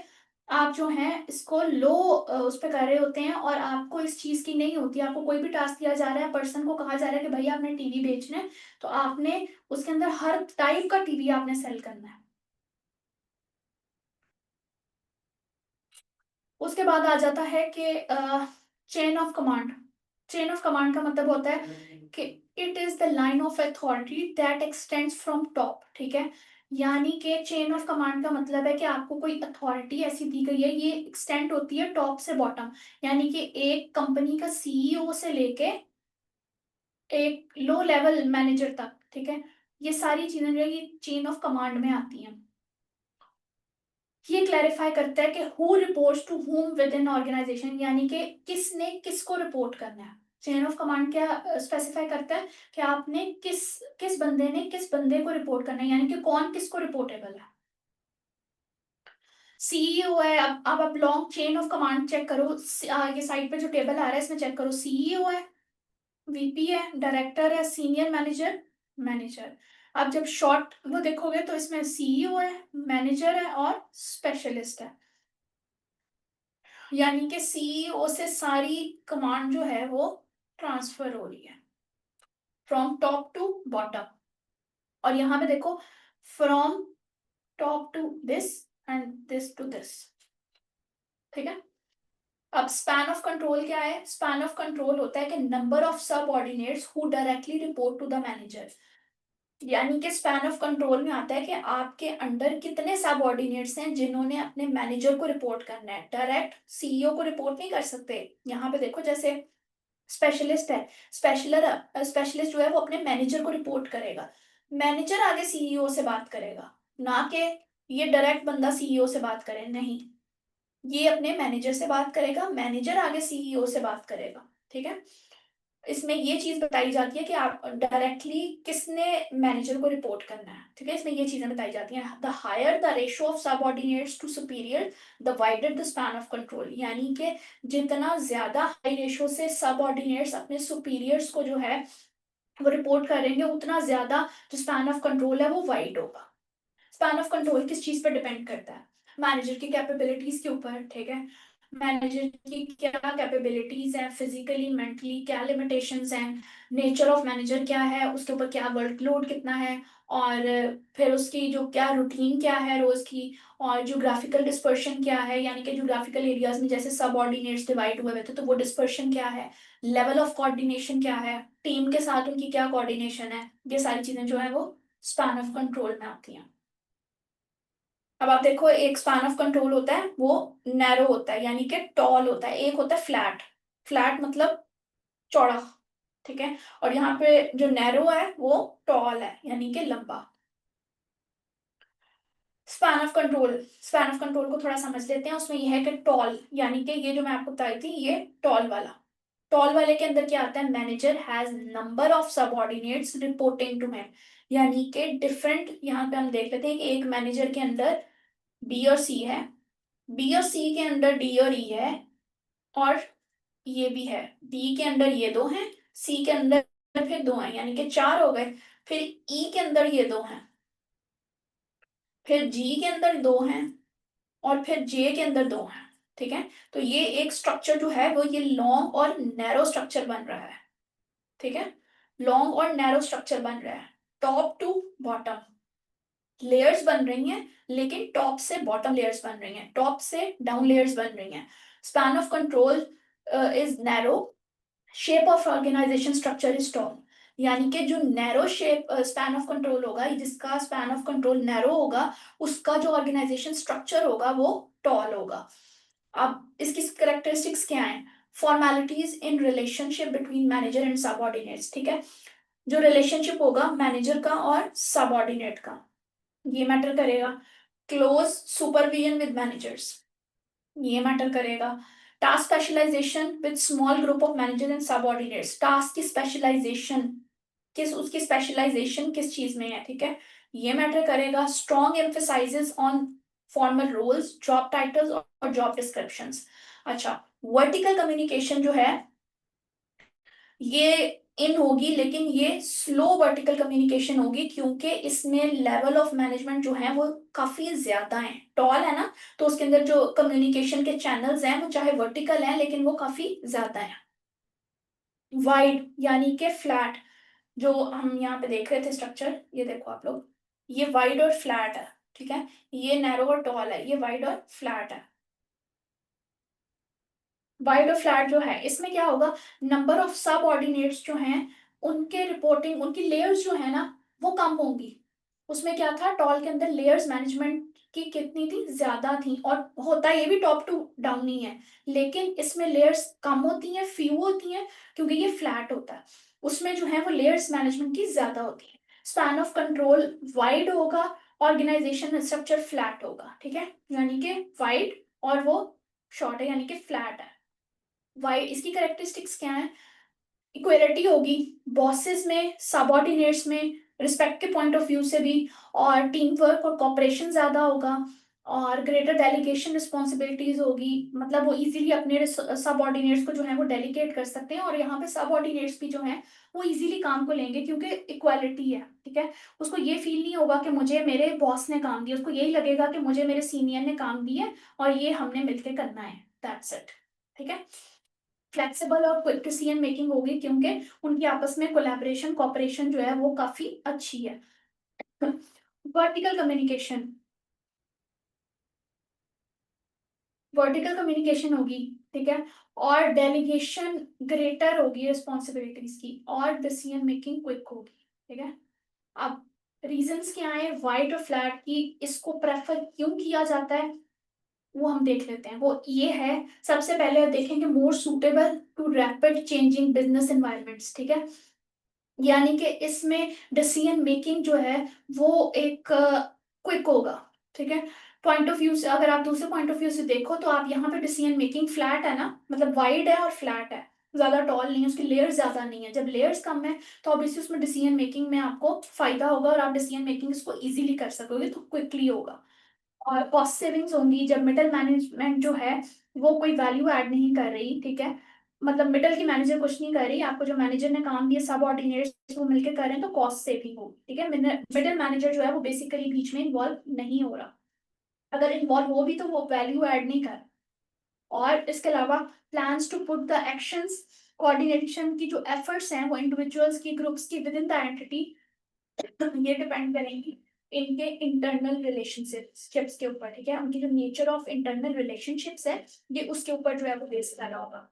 [SPEAKER 1] आप जो हैं इसको लो उस पर कर रहे होते हैं और आपको इस चीज की नहीं होती, आपको कोई भी टास्क दिया जा रहा है, पर्सन को कहा जा रहा है कि भैया आपने टीवी बेचना है, तो आपने उसके अंदर हर टाइप का टीवी आपने सेल करना है। उसके बाद आ जाता है कि chain of command. Chain of command का मतलब होता है कि it is the line of authority that extends from top, ठीक है। यानी कि चेन ऑफ कमांड का मतलब है कि आपको कोई अथॉरिटी ऐसी दी गई है, ये एक्सटेंड होती है टॉप से बॉटम, यानी कि एक कंपनी का सीईओ से लेके एक लो लेवल मैनेजर तक, ठीक है। ये सारी चीजें जो है ये चेन ऑफ कमांड में आती हैं। ये क्लैरिफाई करता है कि who reports to whom within organisation, यानी कि किसने किसको रिपोर्ट करना है। चेन ऑफ कमांड क्या स्पेसिफाई करता है कि आपने किस किस बंदे ने किस बंदे को रिपोर्ट करना है, यानी कि कौन किसको रिपोर्टेबल है। सीईओ है, अब आप long chain of command check करो, ये साइड पे जो टेबल आ रहा है इसमें चेक करो, सीईओ है, वीपी है, डायरेक्टर है, सीनियर मैनेजर, मैनेजर। अब जब शॉर्ट वो देखोगे तो इसमें सीईओ है, मैनेजर है और स्पेशलिस्ट है, यानी कि सीईओ से सारी कमांड जो है वो ट्रांसफर हो रही है फ्रॉम टॉप टू बॉटम। और यहाँ पे देखो, from top to this end this to this, ठीक है। अब स्पैन ऑफ कंट्रोल क्या है? स्पैन ऑफ कंट्रोल होता है कि number of subordinates who directly report to the manager, यानी कि स्पैन ऑफ कंट्रोल में आता है कि आपके अंडर कितने सबऑर्डिनेट्स हैं जिन्होंने अपने मैनेजर को रिपोर्ट करना है। डायरेक्ट सीईओ को रिपोर्ट नहीं कर सकते। यहाँ पे देखो जैसे स्पेशलिस्ट है, स्पेशलिस्ट जो है वो अपने मैनेजर को रिपोर्ट करेगा, मैनेजर आगे सीईओ से बात करेगा, ना कि ये डायरेक्ट बंदा सीईओ से बात करे, नहीं, ये अपने मैनेजर से बात करेगा, मैनेजर आगे सीईओ से बात करेगा, ठीक है। इसमें ये चीज बताई जाती है कि आप डायरेक्टली किसने मैनेजर को रिपोर्ट करना है, ठीक है। इसमें ये चीजें बताई जाती हैं। The higher the ratio of subordinates to superior the wider the span of control, यानी कि जितना ज्यादा हाई रेशियो से सबऑर्डिनेट्स अपने सुपीरियर्स को जो है वो रिपोर्ट करेंगे उतना ज्यादा जो स्पैन ऑफ कंट्रोल है वो वाइड होगा। स्पैन ऑफ कंट्रोल किस चीज पर डिपेंड करता है? मैनेजर की कैपेबिलिटीज के ऊपर, ठीक है। मैनेजर की क्या कैपेबिलिटीज हैं, फिजिकली मेंटली क्या लिमिटेशंस हैं, नेचर ऑफ मैनेजर क्या है, उसके ऊपर क्या वर्कलोड कितना है, और फिर उसकी जो क्या रूटीन क्या है रोज की, और ज्योग्राफिकल डिस्पर्शन क्या है, यानी कि ज्योग्राफिकल एरियाज में जैसे सब ऑर्डिनेट्स डिवाइड हुए हुए थे तो वो डिस्पर्शन क्या है, लेवल ऑफ कोऑर्डिनेशन क्या है, टीम के साथ उनकी क्या कोऑर्डिनेशन है, ये सारी चीजें जो है वो स्पैन ऑफ कंट्रोल में आती हैं। अब आप देखो, एक स्पैन ऑफ कंट्रोल होता है वो नैरो होता है यानी कि टॉल होता है, एक होता है फ्लैट। फ्लैट मतलब चौड़ा, ठीक है। और यहाँ पे जो नैरो है वो टॉल है यानी कि लंबा। स्पैन ऑफ कंट्रोल को थोड़ा समझ लेते हैं। उसमें यह है कि टॉल यानी कि ये जो मैं आपको बताई थी ये टॉल वाला, टॉल वाले के अंदर क्या आता है, manager has number of subordinates reporting to him, यानी कि डिफरेंट, यहाँ पे हम देख लेते हैं कि एक मैनेजर के अंदर बी और सी है, बी और सी के अंदर डी और ई है, और ये भी है, डी के अंदर ये दो हैं, सी के अंदर फिर दो हैं, यानी कि चार हो गए। फिर ई के अंदर ये दो हैं, फिर जी के अंदर दो हैं, और फिर जे के अंदर दो हैं, ठीक है। तो ये एक स्ट्रक्चर जो है वो ये लॉन्ग और नैरो स्ट्रक्चर बन रहा है, ठीक है। लॉन्ग और नैरो स्ट्रक्चर बन रहा है, टॉप टू बॉटम लेयर्स बन रही हैं, लेकिन टॉप से बॉटम लेयर्स बन रही हैं, टॉप से डाउन लेयर्स बन रही हैं। Span of control is narrow, shape of organisation structure is tall, यानी कि जो narrow shape span of control होगा, जिसका स्पैन ऑफ कंट्रोल नैरो होगा, उसका जो ऑर्गेनाइजेशन स्ट्रक्चर होगा वो टॉल होगा। अब इसकी करेक्टरिस्टिक्स क्या हैं? Formalities in relationship between manager and subordinates, ठीक है। जो रिलेशनशिप होगा मैनेजर का और सबऑर्डिनेट का, ये मैटर करेगा। क्लोज सुपरविजन विद मैनेजर्स, ये मैटर करेगा। Task specialisation with small group of manager and subordinates, task की स्पेशलाइजेशन, किस उसकी स्पेशलाइजेशन किस चीज में है, ठीक है, ये मैटर करेगा। Strong emphasises on formal roles, job titles और जॉब डिस्क्रिप्शंस। अच्छा, वर्टिकल कम्युनिकेशन जो है ये इन होगी, लेकिन ये स्लो वर्टिकल कम्युनिकेशन होगी, क्योंकि इसमें लेवल ऑफ मैनेजमेंट जो है वो काफी ज्यादा है, टॉल है ना, तो उसके अंदर जो कम्युनिकेशन के चैनल्स हैं वो चाहे वर्टिकल हैं लेकिन वो काफी ज्यादा है। वाइड यानी कि फ्लैट, जो हम यहाँ पे देख रहे थे स्ट्रक्चर, ये देखो आप लोग, ये वाइड और फ्लैट है, ठीक है। ये नैरो और टॉल है, ये वाइड और फ्लैट है। वाइड और फ्लैट जो है इसमें क्या होगा, नंबर ऑफ सब ऑर्डिनेट्स जो हैं उनके रिपोर्टिंग, उनकी लेयर्स जो है ना वो कम होंगी। उसमें क्या था, टॉल के अंदर लेयर्स मैनेजमेंट की कितनी थी, ज्यादा थी, और होता ये भी टॉप टू डाउन ही है, लेकिन इसमें लेयर्स कम होती हैं, फ्यू होती हैं, क्योंकि ये फ्लैट होता है। उसमें जो है वो लेयर्स मैनेजमेंट की ज्यादा होती है। स्पैन ऑफ कंट्रोल वाइड होगा, ऑर्गेनाइजेशन स्ट्रक्चर फ्लैट होगा, ठीक है, यानी कि वाइड और वो शॉर्ट है यानी कि फ्लैट है। वाई इसकी करेक्टरिस्टिक्स क्या है, इक्वलिटी होगी बॉसेस में, सबऑर्डिनेट्स में, रिस्पेक्ट के पॉइंट ऑफ व्यू से भी, और टीम वर्क और कॉपरेशन ज्यादा होगा, और ग्रेटर डेलीगेशन रिस्पॉन्सिबिलिटीज होगी, मतलब वो इजीली अपने सबऑर्डिनेट्स को जो है वो डेलीगेट कर सकते हैं, और यहाँ पे सबऑर्डिनेट्स भी जो है वो इजीली काम को लेंगे क्योंकि इक्वालिटी है, ठीक है। उसको ये फील नहीं होगा कि मुझे मेरे बॉस ने काम दिया, उसको यही लगेगा कि मुझे मेरे सीनियर ने काम दिया है और ये हमने मिलकर करना है, दैट्स इट, ठीक है। फ्लेक्सिबल और क्विक डिसीजन मेकिंग होगी क्योंकि उनकी आपस में कोलैबोरेशन कॉपरेशन जो है वो काफी अच्छी है। वर्टिकल कम्युनिकेशन, वर्टिकल कम्युनिकेशन होगी, ठीक है, और डेलीगेशन ग्रेटर होगी रिस्पॉन्सिबिलिटीज की, और डिसीजन मेकिंग क्विक होगी, ठीक है। अब रीजंस क्या है वाइट और फ्लैट की, इसको प्रेफर क्यों किया जाता है वो हम देख लेते हैं। वो ये है, सबसे पहले देखेंगे more suitable to rapid changing business environments, ठीक है, यानी कि इसमें डिसीजन मेकिंग जो है वो एक क्विक होगा, ठीक है। पॉइंट ऑफ व्यू से अगर आप दूसरे पॉइंट ऑफ व्यू से देखो तो आप यहाँ पे डिसीजन मेकिंग फ्लैट है ना, मतलब वाइड है और फ्लैट है, ज्यादा टॉल नहीं है, उसकी लेयर्स ज्यादा नहीं है। जब लेयर्स कम है तो ऑब्वियसली उसमें डिसीजन मेकिंग में आपको फायदा होगा और आप डिसीजन मेकिंग इसको इजीली कर सकोगे, तो क्विकली होगा। और कॉस्ट सेविंग्स होंगी जब मिडिल मैनेजमेंट जो है वो कोई वैल्यू ऐड नहीं कर रही, ठीक है, मतलब मिडल की मैनेजर कुछ नहीं कर रही, आपको जो मैनेजर ने काम दिया सब ऑर्डिनेट्स वो मिलकर कर रहे हैं, तो कॉस्ट सेविंग होगी, ठीक है। मिडिल मैनेजर जो है वो बेसिकली बीच में इन्वॉल्व नहीं हो रहा, अगर इन्वॉल्व हो भी तो वो वैल्यू ऐड नहीं कर। और इसके अलावा plans to put the actions, coordination की जो एफर्ट्स हैं वो इंडिविजुअल्स की, ग्रुप्स की, विद इन द एंटिटी, ये डिपेंड करेंगी इनके इंटरनल रिलेशनशिप्स के ऊपर, ठीक है। उनकी जो नेचर ऑफ इंटरनल रिलेशनशिप्स है ये उसके ऊपर जो है वो बेस करा होगा,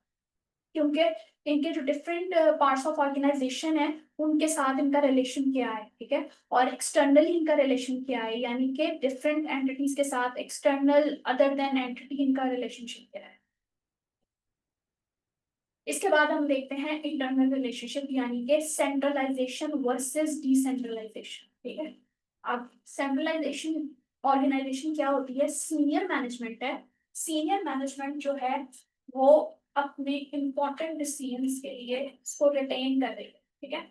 [SPEAKER 1] क्योंकि इनके जो डिफरेंट पार्ट्स ऑफ ऑर्गेनाइजेशन है उनके साथ इनका रिलेशन क्या है, ठीक है। और एक्सटर्नली इनका रिलेशन क्या है, यानी कि डिफरेंट एंटिटीज के साथ एक्सटर्नल अदर देन एंटिटी इनका रिलेशनशिप क्या है। इसके बाद हम देखते हैं इंटरनल रिलेशनशिप, यानी कि सेंट्रलाइजेशन वर्सेस डिसेंट्रलाइजेशन, ठीक है। अब सेंट्रलाइजेशन ऑर्गेनाइजेशन क्या होती है, सीनियर मैनेजमेंट है। सीनियर मैनेजमेंट जो है वो अपने इंपॉर्टेंट डिसीजंस के लिए इसको रिटेन कर रही है, ठीक है।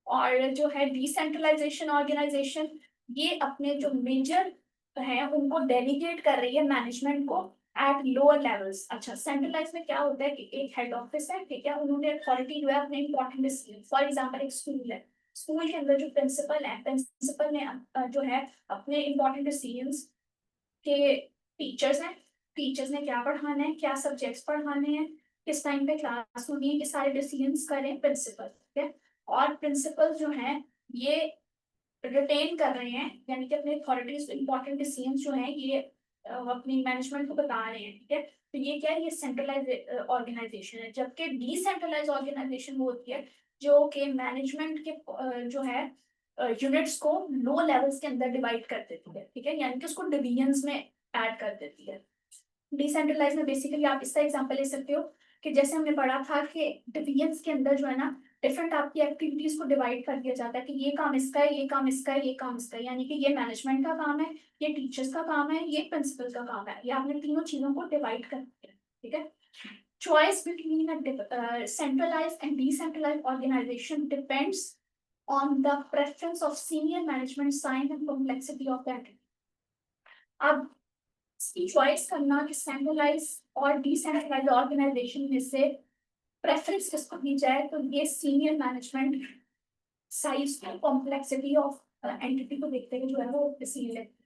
[SPEAKER 1] और जो है डिसेंट्रलाइजेशन ऑर्गेनाइजेशन, ये अपने जो मेजर है उनको डेलीगेट कर रही है मैनेजमेंट को एट लोअर लेवल्स। अच्छा, सेंट्रलाइज में क्या होता है कि एक हेड ऑफिस है, ठीक है, उन्होंने अथॉरिटी जो है अपने इंपॉर्टेंट डिसीजन, फॉर एग्जांपल एक स्कूल है, स्कूल के अंदर जो प्रिंसिपल है, प्रिंसिपल ने जो है अपने इंपॉर्टेंट डिसीजंस के, टीचर्स हैं, टीचर्स ने क्या पढ़ाना है, क्या सब्जेक्ट्स पढ़ाने हैं, किस टाइम पे क्लास होनी है, ये सारे डिसीजंस करें प्रिंसिपल, ठीक है। और प्रिंसिपल जो है ये रिटेन कर रहे हैं, यानी कि अपने अथॉरिटीज इंपॉर्टेंट डिसीजंस जो हैं ये अपनी मैनेजमेंट को बता रहे हैं, ठीक है। तो ये क्या है, ये सेंट्रलाइज ऑर्गेनाइजेशन है। जबकि डिसेंट्रलाइज ऑर्गेनाइजेशन वो होती है जो कि मैनेजमेंट के जो है यूनिट्स को लो लेवल्स के अंदर डिवाइड कर देती है, ठीक है, यानी कि उसको डिवीजन्स में ऐड कर देती है। डिसेंट्रलाइज में बेसिकली आप इसका एग्जांपल ले सकते हो कि जैसे हमने पढ़ा था कि डिवीजन्स के अंदर जो है ना डिफरेंट आपकी एक्टिविटीज को डिवाइड कर दिया जाता है कि ये काम इसका है, ये काम इसका है, ये काम इसका है, यानी कि ये मैनेजमेंट का काम है, ये टीचर्स का काम है, ये प्रिंसिपल का काम है, ये आपने तीनों चीजों को डिवाइड कर दिया, ठीक है। Choice between a centralized and decentralized organization depends on the preference of senior management sign and complexity of that। अब इसकी चॉइस करना कि सेंट्रलाइज और डिसेंट्रलाइज ऑर्गेनाइजेशन में से प्रेफरेंस किसको दी जाए, तो ये सीनियर मैनेजमेंट साइज को, कॉम्प्लेक्सिटी ऑफ एंटिटी को देखते हुए जो है वो डिसीजन लेते।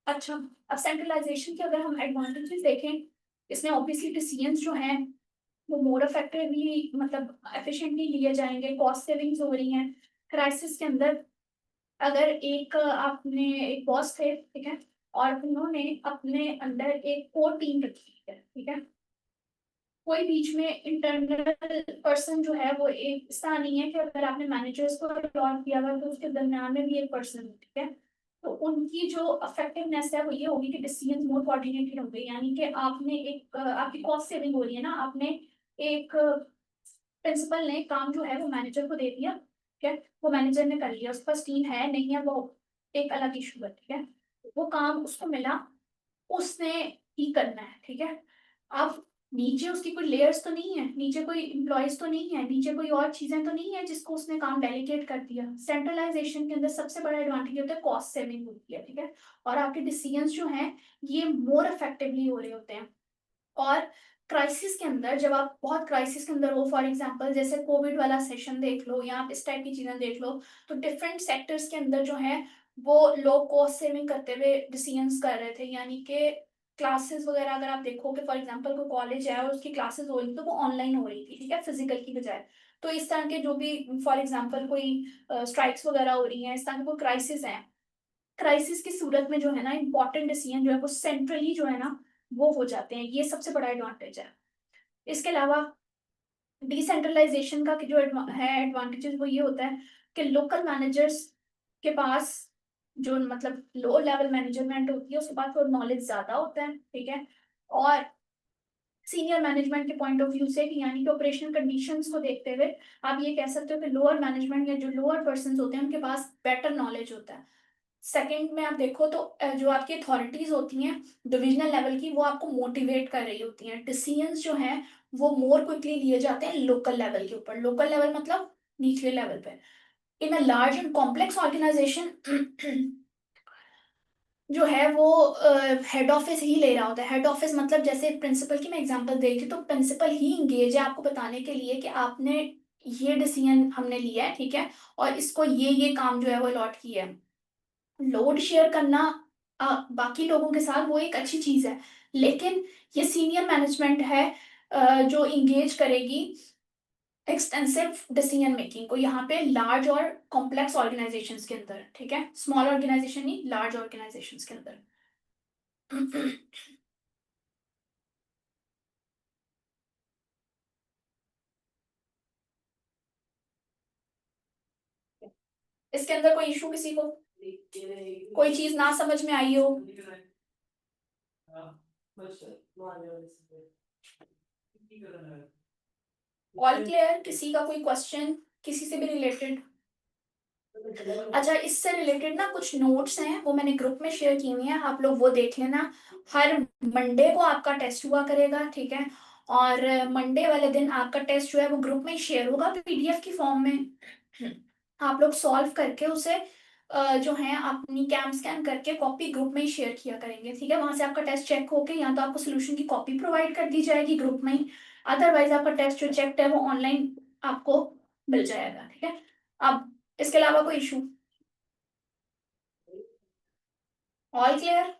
[SPEAKER 1] अच्छा, अब सेंट्रलाइजेशन के अगर हम एडवांटेजेस देखें, इसमें ऑब्वियसली डिसीजंस जो हैं वो मोर इफेक्टिवली मतलब एफिशिएंटली लिए जाएंगे, कॉस्ट सेविंग्स हो रही हैं। क्राइसिस के अंदर अगर एक आपने एक बॉस थे, ठीक है, और उन्होंने अपने अंडर एक कोर टीम रखी है, ठीक है, कोई बीच में इंटरनल पर्सन जो है वो एक ऐसा नहीं है कि अगर आपने मैनेजर्स को अलॉट किया हुआ तो उसके दरम्यान में भी एक पर्सन, ठीक है, तो उनकी जो इफेक्टिवनेस है वो ये होगी कि डिसीजन मोर कोऑर्डिनेटेड होंगे, यानी कि आपने एक आपकी कॉस्ट सेविंग हो रही है ना, आपने एक प्रिंसिपल ने काम जो है वो मैनेजर को दे दिया, ठीक है, वो मैनेजर ने कर लिया, उसके पास टीम है नहीं है वो एक अलग इशू है, ठीक है, वो काम उसको मिला, उसने ही करना है, ठीक है। अब नीचे उसकी कोई लेयर्स तो नहीं है, नीचे कोई इम्प्लॉयज तो नहीं है, नीचे कोई और चीजें तो नहीं है जिसको उसने काम डेलीगेट कर दिया। सेंट्रलाइजेशन के अंदर सबसे बड़ा एडवांटेज होता है कॉस्ट सेविंग होती है, ठीक है, और आपके डिसीजंस जो हैं ये मोर इफेक्टिवली हो रहे होते हैं। और क्राइसिस के अंदर जब आप बहुत क्राइसिस के अंदर हो, फॉर एग्जांपल जैसे कोविड वाला सेशन देख लो या आप इस टाइप की चीजें देख लो, तो डिफरेंट सेक्टर्स के अंदर जो है वो लोग कॉस्ट सेविंग करते हुए डिसीजंस कर रहे थे, यानी कि क्लासेस वगैरह अगर आप देखो कि फॉर एग्जांपल कोई कॉलेज है और उसकी क्लासेस हो रही तो वो ऑनलाइन हो रही थी, ठीक है, फिजिकल की बजाय। तो इस तरह के जो भी फॉर एग्जांपल कोई स्ट्राइक्स वगैरह हो रही हैं, इस तरह के कोई क्राइसिस है, क्राइसिस की सूरत में जो है ना इंपॉर्टेंट डिसीजन जो है वो सेंट्रली जो है ना वो हो जाते हैं, ये सबसे बड़ा एडवांटेज है। इसके अलावा डिसेंट्रलाइजेशन का जो है एडवांटेजेस वो ये होता है कि लोकल मैनेजर्स के पास जो मतलब लो लेवल मैनेजमेंट होती है उसके पास वो नॉलेज ज्यादा होता है, ठीक है, और सीनियर मैनेजमेंट के पॉइंट ऑफ व्यू से कि यानी कि ऑपरेशनल कंडीशंस को देखते हुए आप ये कह सकते हो कि लोअर मैनेजमेंट या जो लोअर पर्सन होते हैं उनके पास बेटर नॉलेज होता है। सेकंड में आप देखो तो जो आपकी अथॉरिटीज होती हैं डिविजनल लेवल की वो आपको मोटिवेट कर रही होती हैं, डिसीजंस जो हैं वो मोर क्विकली लिए जाते हैं लोकल लेवल के ऊपर, लोकल लेवल मतलब निचले लेवल पे। In a large and complex organisation जो है वो हेड ऑफिस ही ले रहा होता है। हेड ऑफिस मतलब जैसे प्रिंसिपल की मैं एग्जांपल दे रही थी, तो प्रिंसिपल ही इंगेज है आपको बताने के लिए कि आपने ये डिसीजन हमने लिया है, ठीक है, और इसको ये काम जो है वो अलॉट किया है। लोड शेयर करना बाकी लोगों के साथ वो एक अच्छी चीज है, लेकिन ये सीनियर मैनेजमेंट है जो इंगेज करेगी एक्सटेंसिव डिसीजन मेकिंग को यहाँ पे लार्ज और कॉम्प्लेक्स ऑर्गेनाइजेशंस के अंदर, ठीक है, स्मॉल ऑर्गेनाइजेशन नहीं, लार्ज ऑर्गेनाइजेशंस के अंदर। इसके अंदर कोई इशू किसी को, कोई चीज ना समझ में आई हो? All clear? किसी का कोई क्वेश्चन किसी से भी रिलेटेड? अच्छा, इससे रिलेटेड ना कुछ नोट्स हैं, वो मैंने ग्रुप में शेयर किए हुए हैं, आप लोग वो देख लेना। हर मंडे को आपका टेस्ट हुआ करेगा, ठीक है, और मंडे वाले दिन आपका टेस्ट जो है वो ग्रुप में ही शेयर होगा पीडीएफ की फॉर्म में। आप लोग सॉल्व करके उसे जो है अपनी कैम स्कैन करके कॉपी ग्रुप में ही शेयर किया करेंगे, ठीक है, वहां से आपका टेस्ट चेक होके या तो आपको सोल्यूशन की कॉपी प्रोवाइड कर दी जाएगी ग्रुप में ही, अदरवाइज आपका टेस्ट जो चेक है वो ऑनलाइन आपको मिल जाएगा, ठीक है। अब इसके अलावा कोई इशू? All clear?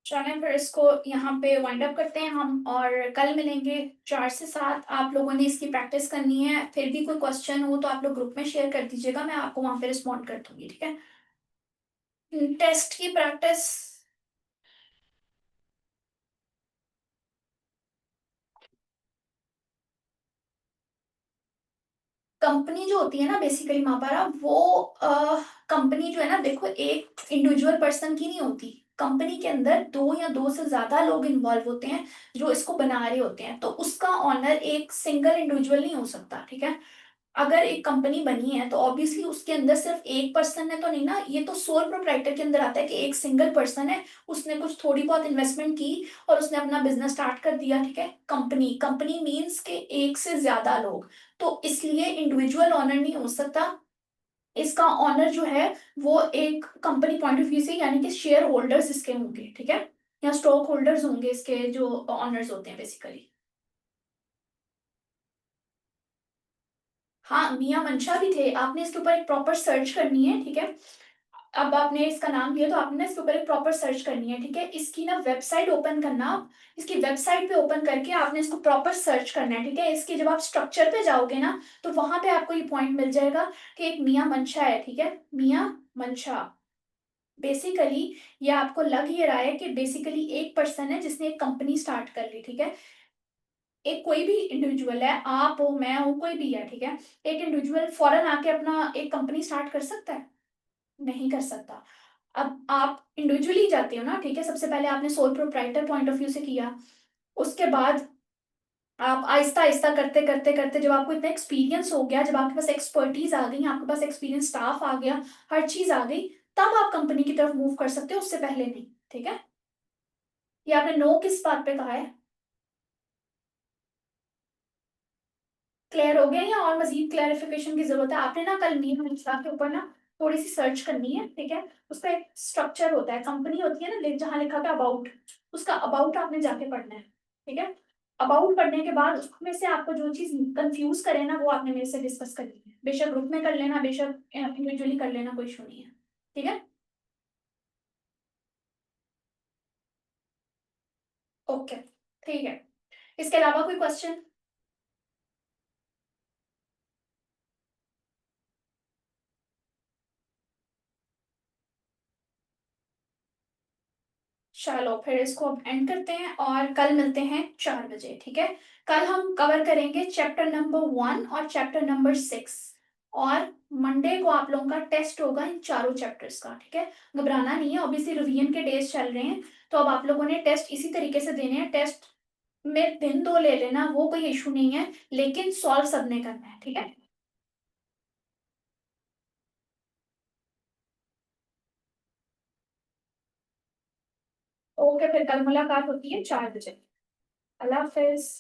[SPEAKER 1] चलें फिर इसको यहाँ पे वाइंड अप करते हैं हम, और कल मिलेंगे 4 से 7। आप लोगों ने इसकी प्रैक्टिस करनी है, फिर भी कोई क्वेश्चन हो तो आप लोग ग्रुप में शेयर कर दीजिएगा, मैं आपको वहां पे रिस्पॉन्ड कर दूंगी, ठीक है। टेस्ट की प्रैक्टिस। कंपनी जो होती है ना बेसिकली मापारा, वो कंपनी जो है ना, देखो एक इंडिविजुअल पर्सन की नहीं होती। कंपनी के अंदर 2 या 2 से ज्यादा लोग इन्वॉल्व होते हैं जो इसको बना रहे होते हैं, तो उसका ऑनर एक सिंगल इंडिविजुअल नहीं हो सकता, ठीक है। अगर एक कंपनी बनी है तो ऑब्वियसली उसके अंदर सिर्फ एक पर्सन है तो नहीं ना, ये तो सोल प्रोप्राइटर के अंदर आता है कि एक सिंगल पर्सन है, उसने कुछ थोड़ी बहुत इन्वेस्टमेंट की और उसने अपना बिजनेस स्टार्ट कर दिया, ठीक है। कंपनी कंपनी मीन्स के एक से ज्यादा लोग, तो इसलिए इंडिविजुअल ऑनर नहीं हो सकता। इसका ऑनर जो है वो एक कंपनी पॉइंट ऑफ व्यू से, यानी कि शेयर होल्डर्स इसके होंगे, ठीक है, या स्टॉक होल्डर्स होंगे इसके जो ऑनर्स होते हैं बेसिकली। हाँ, मियां मंशा भी थे, आपने इसके ऊपर एक प्रॉपर सर्च करनी है, ठीक है। अब आपने इसका नाम लिया तो आपने ना इसके ऊपर एक प्रॉपर सर्च करनी है, ठीक है। इसकी ना वेबसाइट ओपन करना आप, इसकी वेबसाइट पे ओपन करके आपने इसको प्रॉपर सर्च करना है, ठीक है। इसके जब आप स्ट्रक्चर पे जाओगे ना, तो वहां पे आपको ये पॉइंट मिल जाएगा कि एक मियां मंशा है, ठीक है, मियां मंशा। बेसिकली ये आपको लग ही रहा है कि बेसिकली एक पर्सन है जिसने एक कंपनी स्टार्ट कर ली, ठीक है। एक कोई भी इंडिविजुअल है, आप हो, मैं हूँ, कोई भी है, ठीक है। एक इंडिविजुअल फॉरेन आके अपना एक कंपनी स्टार्ट कर सकता है? नहीं कर सकता। अब आप इंडिविजुअली जाते हो ना, ठीक है, सबसे पहले आपने sole proprietor point of view से किया, उसके बाद आप आहिस्ता आहिस्ता करते करते करते जब आपको इतना एक्सपीरियंस हो गया, जब आपके पास एक्सपर्टीज आ गई, आपके पास एक्सपीरियंस स्टाफ आ गया, हर चीज आ गई, तब आप कंपनी की तरफ मूव कर सकते हो, उससे पहले नहीं, ठीक है। ये आपने नो किस बात पे कहा है? क्लियर हो गया या और मजीद क्लैरिफिकेशन की जरूरत है? आपने ना कल मीन मिथिला के ऊपर ना थोड़ी सी सर्च करनी है, ठीक है। उसका एक स्ट्रक्चर होता है, कंपनी होती है ना, जहाँ लिखा था अबाउट, उसका अबाउट आपने जाके पढ़ना है, ठीक है। अबाउट पढ़ने के बाद उसमें से आपको जो चीज कंफ्यूज करे ना, वो आपने मेरे से डिस्कस करनी है, बेशक ग्रुप में कर लेना, बेशक इंडिविजुअली कर लेना, कोई इशू नहीं है, ठीक है। ओके, ठीक है। इसके अलावा कोई क्वेश्चन? चलो फिर इसको अब एंड करते हैं और कल मिलते हैं 4 बजे, ठीक है। कल हम कवर करेंगे चैप्टर नंबर 1 और चैप्टर नंबर 6, और मंडे को आप लोगों का टेस्ट होगा इन चारों चैप्टर्स का, ठीक है। घबराना नहीं है, ऑब्वियसली रिवीजन के डेज चल रहे हैं, तो अब आप लोगों ने टेस्ट इसी तरीके से देने हैं। टेस्ट में दिन 2 ले लेना, वो कोई इशू नहीं है, लेकिन सॉल्व सबने करना है, ठीक है। ओके, फिर कल मुलाकात होती है 4 बजे। अल्लाह हाफिज।